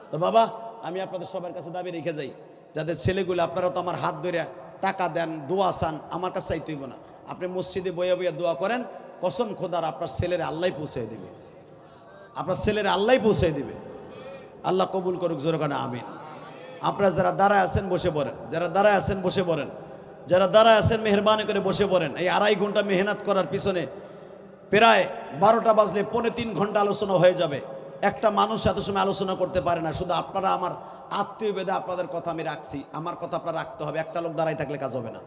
তো। বাবা আমি আপনাদের সবার কাছে দাবি রেখে যাই, যাদের ছেলেগুলো, আপনারা তো আমার হাত ধরে টাকা দেন, দোয়া চান, আমার কাছে চাইতেইব না। আপনি মসজিদে বইয়া বইয়া দোয়া করেন, কসম খোদার আপনার ছেলের আল্লাহ পৌঁছে দিবে, আপনার ছেলের আল্লাহ পৌঁছে দিবে। আল্লাহ কবুল করুক, জোরে কানে আমিন। আপনারা যারা দাঁড়ায় আছেন বসে পড়েন, যারা দাঁড়ায় আছেন বসে পড়েন, যারা দাঁড়ায় আছেন মেহরবানি করে বসে পড়েন। এই 2.5 ঘন্টা মেহনত করার পিছনে প্রায় 12টা বাজলে 2.25 ঘন্টা আলোচনা হয়ে যাবে। একটা মানুষ এত সময় আলোচনা করতে পারে না। শুধু আপনারা আমার আত্মীয় বেদে আপনাদের কথা আমি রাখছি, আমার কথা আপনারা রাখতে হবে। একটা লোক দাঁড়াই থাকলে কাজ হবে না।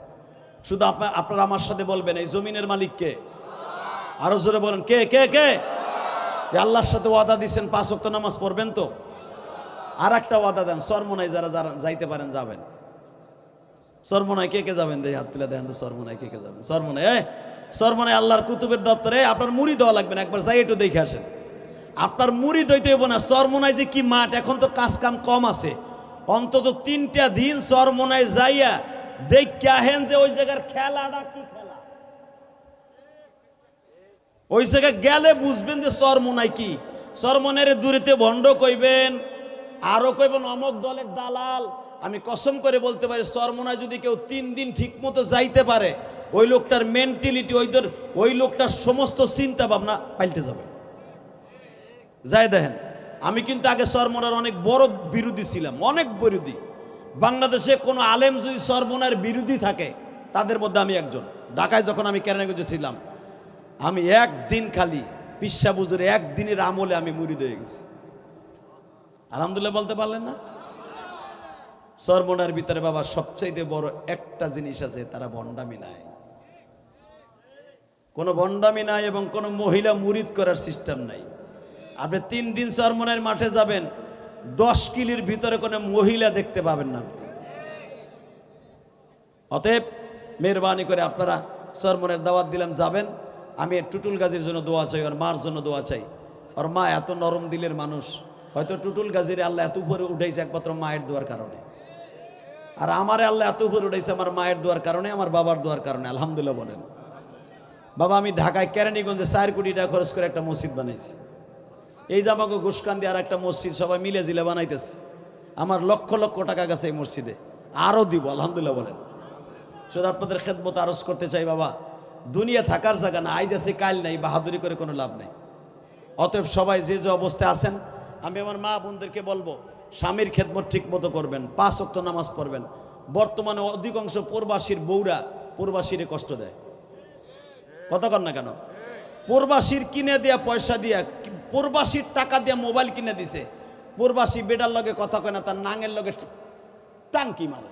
শুধু আপনারা আমার সাথে বলবেন, এই জমিনের মালিক কে? আরো জোরে বলেন, কে কে কে? আল্লাহর সাথে ওয়াদা দিচ্ছেন 5 ওয়াক্ত নামাজ পড়বেন তো। আর একটা ওয়াদা দেন, চরমোনাই যারা যারা যাইতে পারেন যাবেন। চরমোনাই কে কে যাবেন? দেই হাত তুলে দেখেন তো, চরমোনাই কে কে যাবেন? চরমোনাই আল্লাহর কুতুবের দপ্তরে আপনার মুড়ি দেওয়া লাগবে না, একবার যাই একটু দেখে আসেন। আপনার মুড়ি দইতে হইব না। চরমোনাই যে কি মাঠ, এখন তো কাজ কাম কম আছে, অন্তত 3টা দিন চরমোনাই যাইয়া দেখে আহেন যে ওই জায়গার খেলাটা কি খেলা। ওই জায়গায় গেলে বুঝবেন যে চরমোনাই কি। চরমোনাইয়ের দূরেতে ভণ্ড কইবেন, আরো কইবেন অমক দলের দালাল। আমি কসম করে বলতে পারি, চরমোনাই যদি কেউ 3 দিন ঠিক মতো যাইতে পারে, ওই লোকটার মেন্টালিটি, ওই লোকটার সমস্ত চিন্তা ভাবনা পাল্টে যাবে। যাই দেখেন, আমি কিন্তু আগে চরমোনার অনেক বড় বিরোধী ছিলাম, অনেক বিরোধী। বাংলাদেশে কোনো আলেম যদি চরমোনার বিরোধী থাকে, তাদের মধ্যে আমি একজন। ঢাকায় যখন আমি কেরানীগঞ্জে ছিলাম, আমি একদিন খালি পিসা বুজুরে একদিনের আমলে আমি মুরিদ হয়ে গেছি। আলহামদুলিল্লাহ বলতে পারলেন না? চরমোনার ভিতরে বাবা সবচাইতে বড় একটা জিনিস আছে, তারা ভণ্ডামি নাই, কোনো ভণ্ডামি নাই, এবং কোনো মহিলা মুরিদ করার সিস্টেম নাই। আপনি 3 দিন চরমোনাইয়ের মাঠে যাবেন, 10 কিলোর ভিতরে কোনো মহিলা দেখতে পাবেন না। অতএব মেহরবানি করে আপনারা চরমোনাইয়ের দাওয়াত দিলাম, যাবেন। আমি টুটুল গাজীর জন্য দোয়া চাই, ওর মার জন্য দোয়া চাই। ওর মা এত নরম দিলের মানুষ, হয়তো টুটুল গাজীর আল্লাহ এত উপরে উঠেছে একমাত্র মায়ের দোয়ার কারণে। আর আমারে আল্লাহ এত উপরে উঠেছে আমার মায়ের দোয়ার কারণে, আমার বাবার দোয়ার কারণে। আলহামদুলিল্লাহ বলেন। বাবা আমি ঢাকায় কেরানীগঞ্জে 4 কোটি টাকা খরচ করে একটা মসজিদ বানাইছি। এই যে আমাকে ঘুষকান্দি আর একটা মসজিদ সবাই মিলে জিলে বানাইতেছে। আমার লক্ষ লক্ষ টাকা গেছে এই মসজিদে, আরও দিব। আলহামদুলিল্লাহ বলেন। শুধু আপনাদের খেদমত আরজ করতে চাই, বাবা দুনিয়া থাকার জায়গা না, আইজ আছে কাল নাই, বাহাদুরি করে কোনো লাভ নেই। অতএব সবাই যে যে অবস্থায় আছেন, আমি আমার মা বোনদেরকে বলবো, স্বামীর খেদমত ঠিক মতো করবেন, 5 ওয়াক্ত নামাজ পড়বেন। বর্তমানে অধিকাংশ প্রবাসীর বউরা প্রবাসীরে কষ্ট দেয়, কথা কন না কেন? প্রবাসীর কিনে দেয়া পয়সা দিয়া, প্রবাসীর টাকা দিয়া মোবাইল কিনে দিছে, প্রবাসী বেটার লগে কথা কয় না, তার নাঙের লগে টাঙ্কি মারে।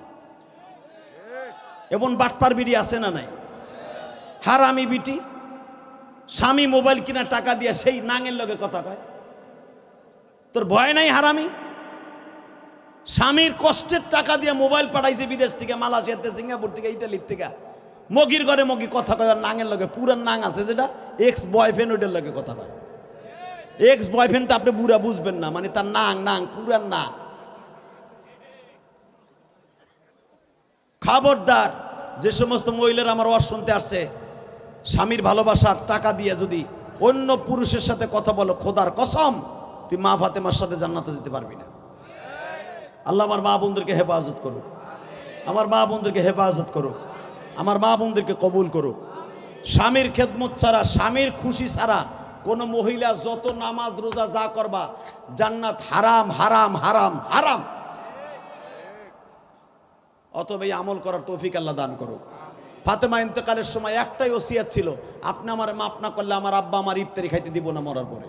এমন বাটপার বিড়ি আছে না নাই? হারামি বিটি, স্বামী মোবাইল কিনা টাকা দিয়া সেই নাঙের লগে কথা কয়। তোর ভয় নাই হারামি? স্বামীর কষ্টের টাকা দিয়ে মোবাইল পাঠাইছে বিদেশ থেকে, মালয়েশিয়াতে, সিঙ্গাপুর থেকে, ইটালির থেকে। মগির ঘরে মগি কথা কয়, আর নাঙের লগে পুরান নাং আছে যেটা এক্স বয়ফ্রেন্ড, ওইটার লগে কথা কয়। এক্স বয়ফ্রেন্ড তো আপনি বুড়া বুঝবেন না, মানে তার নাং পুরান না। খবরদার, যে সমস্ত মহিলারা আমার ওয়াজ শুনতে আসছে, স্বামীর ভালোবাসার টাকা দিয়ে যদি অন্য পুরুষের সাথে কথা বলো, খোদার কসম তুই মা ফাতেমার সাথে জান্নাতে যেতে পারবি না। আল্লাহ আমার মা বোনদেরকে হেফাজত করুক, আমার মা বোনদেরকে হেফাজত করুক, আমার মা বোনদেরকে কবুল করুক। স্বামীর খেদমত ছাড়া, স্বামীর খুশি ছাড়া কোনো মহিলা যত নামাজ রোজা যা করবা, জান্নাত হারাম হারাম হারাম হারাম। অতএব এই আমল করার তৌফিক আল্লাহ দান করুক। ফাতেমা ইন্তেকালের সময় একটাই ওসিয়াত ছিল, আপনি আমার মাফ না করলে আমার আব্বা আমার ইফতারি খাইতে দিব না মরার পরে।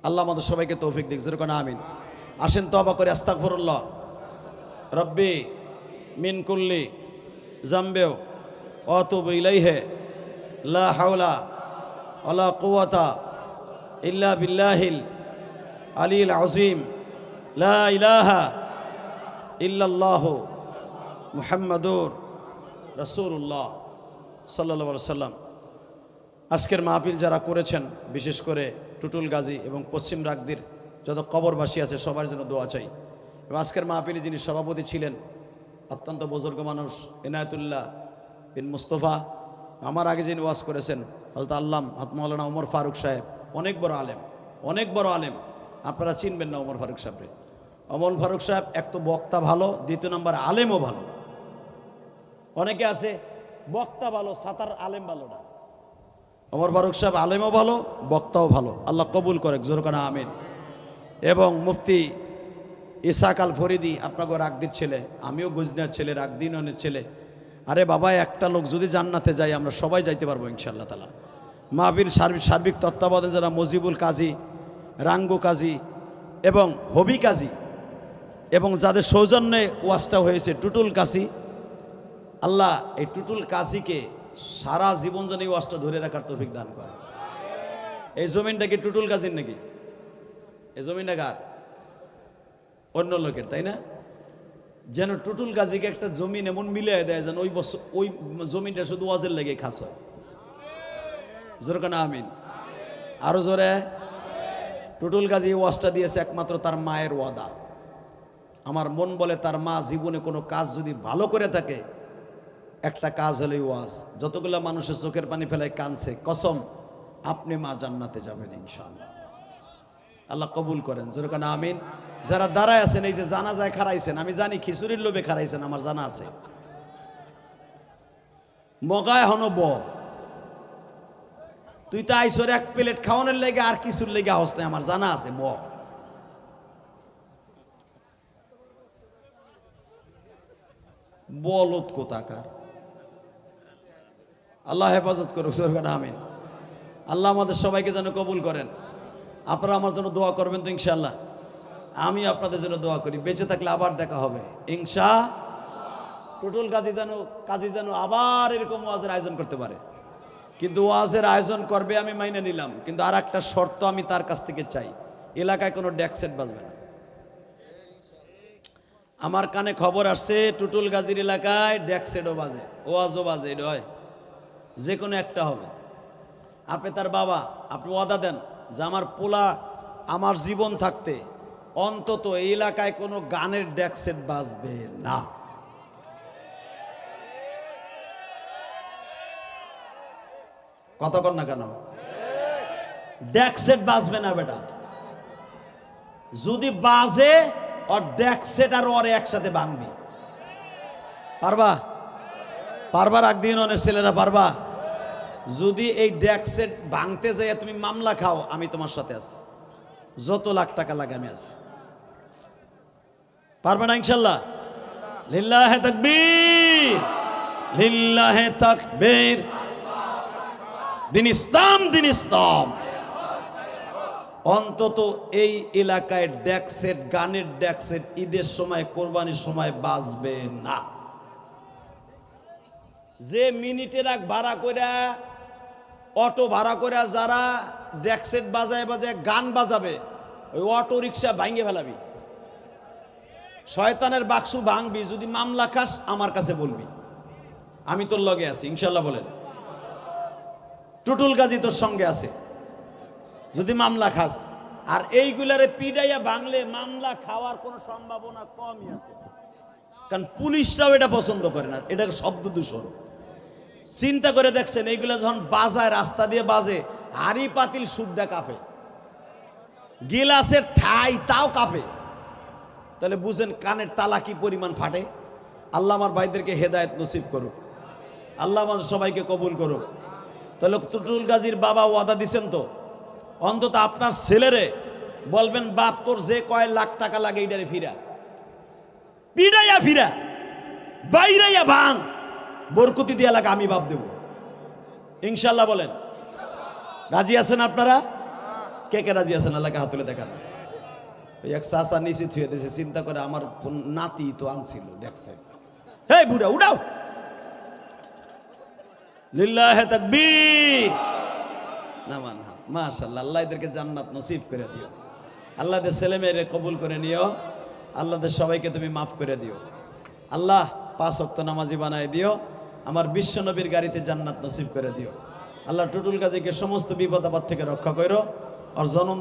আল্লাহ আমাদের সবাইকে তৌফিক দিক, যেরকম আমিন। আসেন তওবা করে আস্তাগফিরুল্লাহ রব্বি মিন কুল্লি জামবেও ওয়াতুবু ইলাইহি লা হাওলা ওয়ালা কুওয়াতা ইল্লা বিল্লাহিল আলিয়্যিল আযীম লা ইলাহা ইল্লাল্লাহু মুহাম্মাদুর রাসূলুল্লাহ সাল্লাল্লাহু আলাইহি সাল্লাম। আজকের মাহফিল যারা করেছেন, বিশেষ করে টুটুল গাজী এবং পশ্চিম রাগদির যত কবরবাসী আছে, সবার জন্য দোয়া চাই। এবং আজকের মাহফিলে যিনি সভাপতি ছিলেন, অত্যন্ত বুজুর্গ মানুষ, এনায়েতুল্লাহ বিন মুস্তফা, আমার আগে যিনি ওয়াজ করেছেন হযরত আল্লাম হযরত মাওলানা ওমর ফারুক সাহেব, অনেক বড় আলেম, অনেক বড় আলেম। আপনারা চিনবেন না ওমর ফারুক সাহেবকে। ওমর ফারুক সাহেব এক তো বক্তা ভালো, দ্বিতীয় নম্বর আলেমও ভালো। অনেকে আছে বক্তা ভালো, সাতার আলেম ভালো না। ওমর ফারুক সাহেব আলেমও ভালো, বক্তাও ভালো। আল্লাহ কবুল করে, জোর করে আমিন। এবং মুফতি ইসাক আল ফরিদি, আপনাকে রাগদির ছেলে, আমিও গুজনার ছেলে, রাগদিনের ছেলে। আরে বাবা, একটা লোক যদি জান্নাতে যায় আমরা সবাই যাইতে পারবো ইনশাআল্লাহ তাআলা। মাহফিল সার্বিক তত্ত্বাবধানে যারা মজিবুল কাজী, রাঙ্গু কাজী এবং হবি কাজী, এবং যাদের সৌজন্যে ওয়াজটা হয়েছে টুটুল কাজী, আল্লাহ এই টুটুল কাজীকে সারা জীবন যেন এই ওয়াজটা ধরে রাখার তৌফিক দান করে। এই জমিনটা কি টুটুল কাজীর নাকি? এই জমিনটা কার? অন্য লোকের, তাই না? যেন টুটুল কাজীকে একটা জমিন এমন মিলিয়ে দেয় যেন ওই বছর ওই জমিনটা শুধু ওয়াজের লেগে খাস হয়। জোরে কানা আমিন। আরো জোরে। টুটুল কাজী ওয়াজটা দিয়েছে একমাত্র তার মায়ের ওয়াদা। আমার মন বলে তার মা জীবনে কোনো কাজ যদি ভালো করে থাকে, একটা কাজ হলে ওয়াজ। যতগুলো মানুষের চোখের পানি ফেলায় কানছে, কসম আপনি মা জান্নাতে যাবেন ইনশাআল্লাহ। আল্লাহ কবুল করেন, জোরে কানা আমিন। যারা দাঁড়ায় আছেন, এই যে জানাজায় খারাইছেন, আমি জানি খিচুড়ির লোভে খারাইছেন, আমার জানা আছে। মগায় হন ব, তুই তো আইসর এক প্লেট খাওয়ানোর লেগে আর কিছুর লেগে আহস নাই, আমার জানা আছে। ব বলত কোথাকার। আল্লাহ হেফাজত করুক, জোরে কানা আমিন। আল্লাহ আমাদের সবাইকে যেন কবুল করেন। আপনারা আমার জন্য দোয়া করবেন তো ইনশাআল্লাহ? আমি আপনাদের জন্য দোয়া করি, বেঁচে থাকলে আবার দেখা হবে ইনশা। টুটুল কাজী যেন আবার এরকম ওয়াজের আয়োজন করতে পারে। কিন্তু ওয়াজের আয়োজন করবে আমি মাইনে নিলাম, কিন্তু আর একটা শর্ত আমি তার কাছ থেকে চাই, এলাকায় কোনো ডেক সেট বাজবে না। আমার কানে খবর আসছে টুটুল গাজীর এলাকায় ডেক সেটও বাজে, ওয়াজও বাজে, এটা হয় যে কোনো একটা হবে। আপনি তার বাবা, আপনি ওয়াদা দেন যে আমার পোলা আমার জীবন থাকতে অন্তত এই এলাকায় কোনো গানের ডেক সেট বাজবে না। কথা কর না কেন? ডেক সেট বাজবে না বেটা। যদি বাজে আর ডেক সেট আর ওরে একসাথে ভাঙবি, পারবা? পারবা? একদিন অনেক ছেলেরা পারবা? যদি এই ডেক সেট ভাঙতে যাই তুমি মামলা খাও, আমি তোমার সাথে আছি, যত লাখ টাকা লাগে আমি আছি। পারবে না ইনশাল্লাহ? লিল্লাহে তাকবীর, লিল্লাহে তাকবীর। দিন ইসলাম, দিন ইসলাম। অন্তত এই এলাকায় ডেক সেট, গানের ডেক সেট ঈদের সময়, কোরবানির সময় বাজবে না। যে মিনিটের এক ভাড়া করে, অটো ভাড়া করে যারা ডেক সেট বাজায় বাজায় গান বাজাবে, ওই অটো রিক্সা ভাঙে ফেলাবি, শয়তানের বাক্সু ভাঙবি। যদি মামলা খাস আমার কাছে বলবি, আমি তোর লগে আছি ইনশাল্লাহ। বলেন টুটুল গাজী তোর সঙ্গে আছে যদি মামলা খাস। আর এইগুলারে পিডাইয়া ভাঙলে মামলা খাওয়ার কোনো সম্ভাবনা কমই আছে, কারণ পুলিশরাও এটা পছন্দ করে না, এটা শব্দ দূষণ। চিন্তা করে দেখছেন এইগুলা যখন বাজায়, রাস্তা দিয়ে বাজে, হাড়ি পাতিল সুদ্ধা কাঁপে, গিলাসের থাই তাও কাঁপে, তাহলে বুঝেন কানের তালা কি পরিমাণ ফাটে। আল্লাহ আমার ভাইদেরকে হেদায়েত নসিব করুক, আল্লাহ আমাদের সবাইকে কবুল করুক। তাহলে টুটুল গাজীর বাবা ওয়াদা দিছেন তো, অন্তত আপনার ছেলেরে বলবেন, বাপ তোর যে কয় লাখ টাকা লাগে এইটারে ফিরা, পিড়াইয়া ফিরা, বাইরাইয়া ভাঙ, বরকতি দিয়া লাগে আমি বাপ দেব ইনশাল্লাহ। বলেন রাজি আছেন আপনারা? কে কে রাজি আছেন? আল্লাহকে হাত তুলে দেখান। ওই এক চাচা নিচে থুয়ে দিয়েছে, চিন্তা করে আমার নাতি তো আনছিল দেখছে। হে বুড়া উঠাও, লিল্লাহে তাকবীর। না মানা, মাশাআল্লাহ। আল্লাহ এদেরকে জান্নাত নসিব করে দিও, আল্লাহ এদের ছেলে মেয়েরে কবুল করে নিও, আল্লাহ এদের সবাইকে তুমি মাফ করে দিও। আল্লাহ 5 ওয়াক্ত নামাজি বানায় দিও, আমার বিশ্ব নবীর গাড়িতে জান্নাত নসিব করে দিও। আল্লাহ টুটুল গাজীকে সমস্ত বিপদ আপদ থেকে রক্ষা করো, আর জন্ম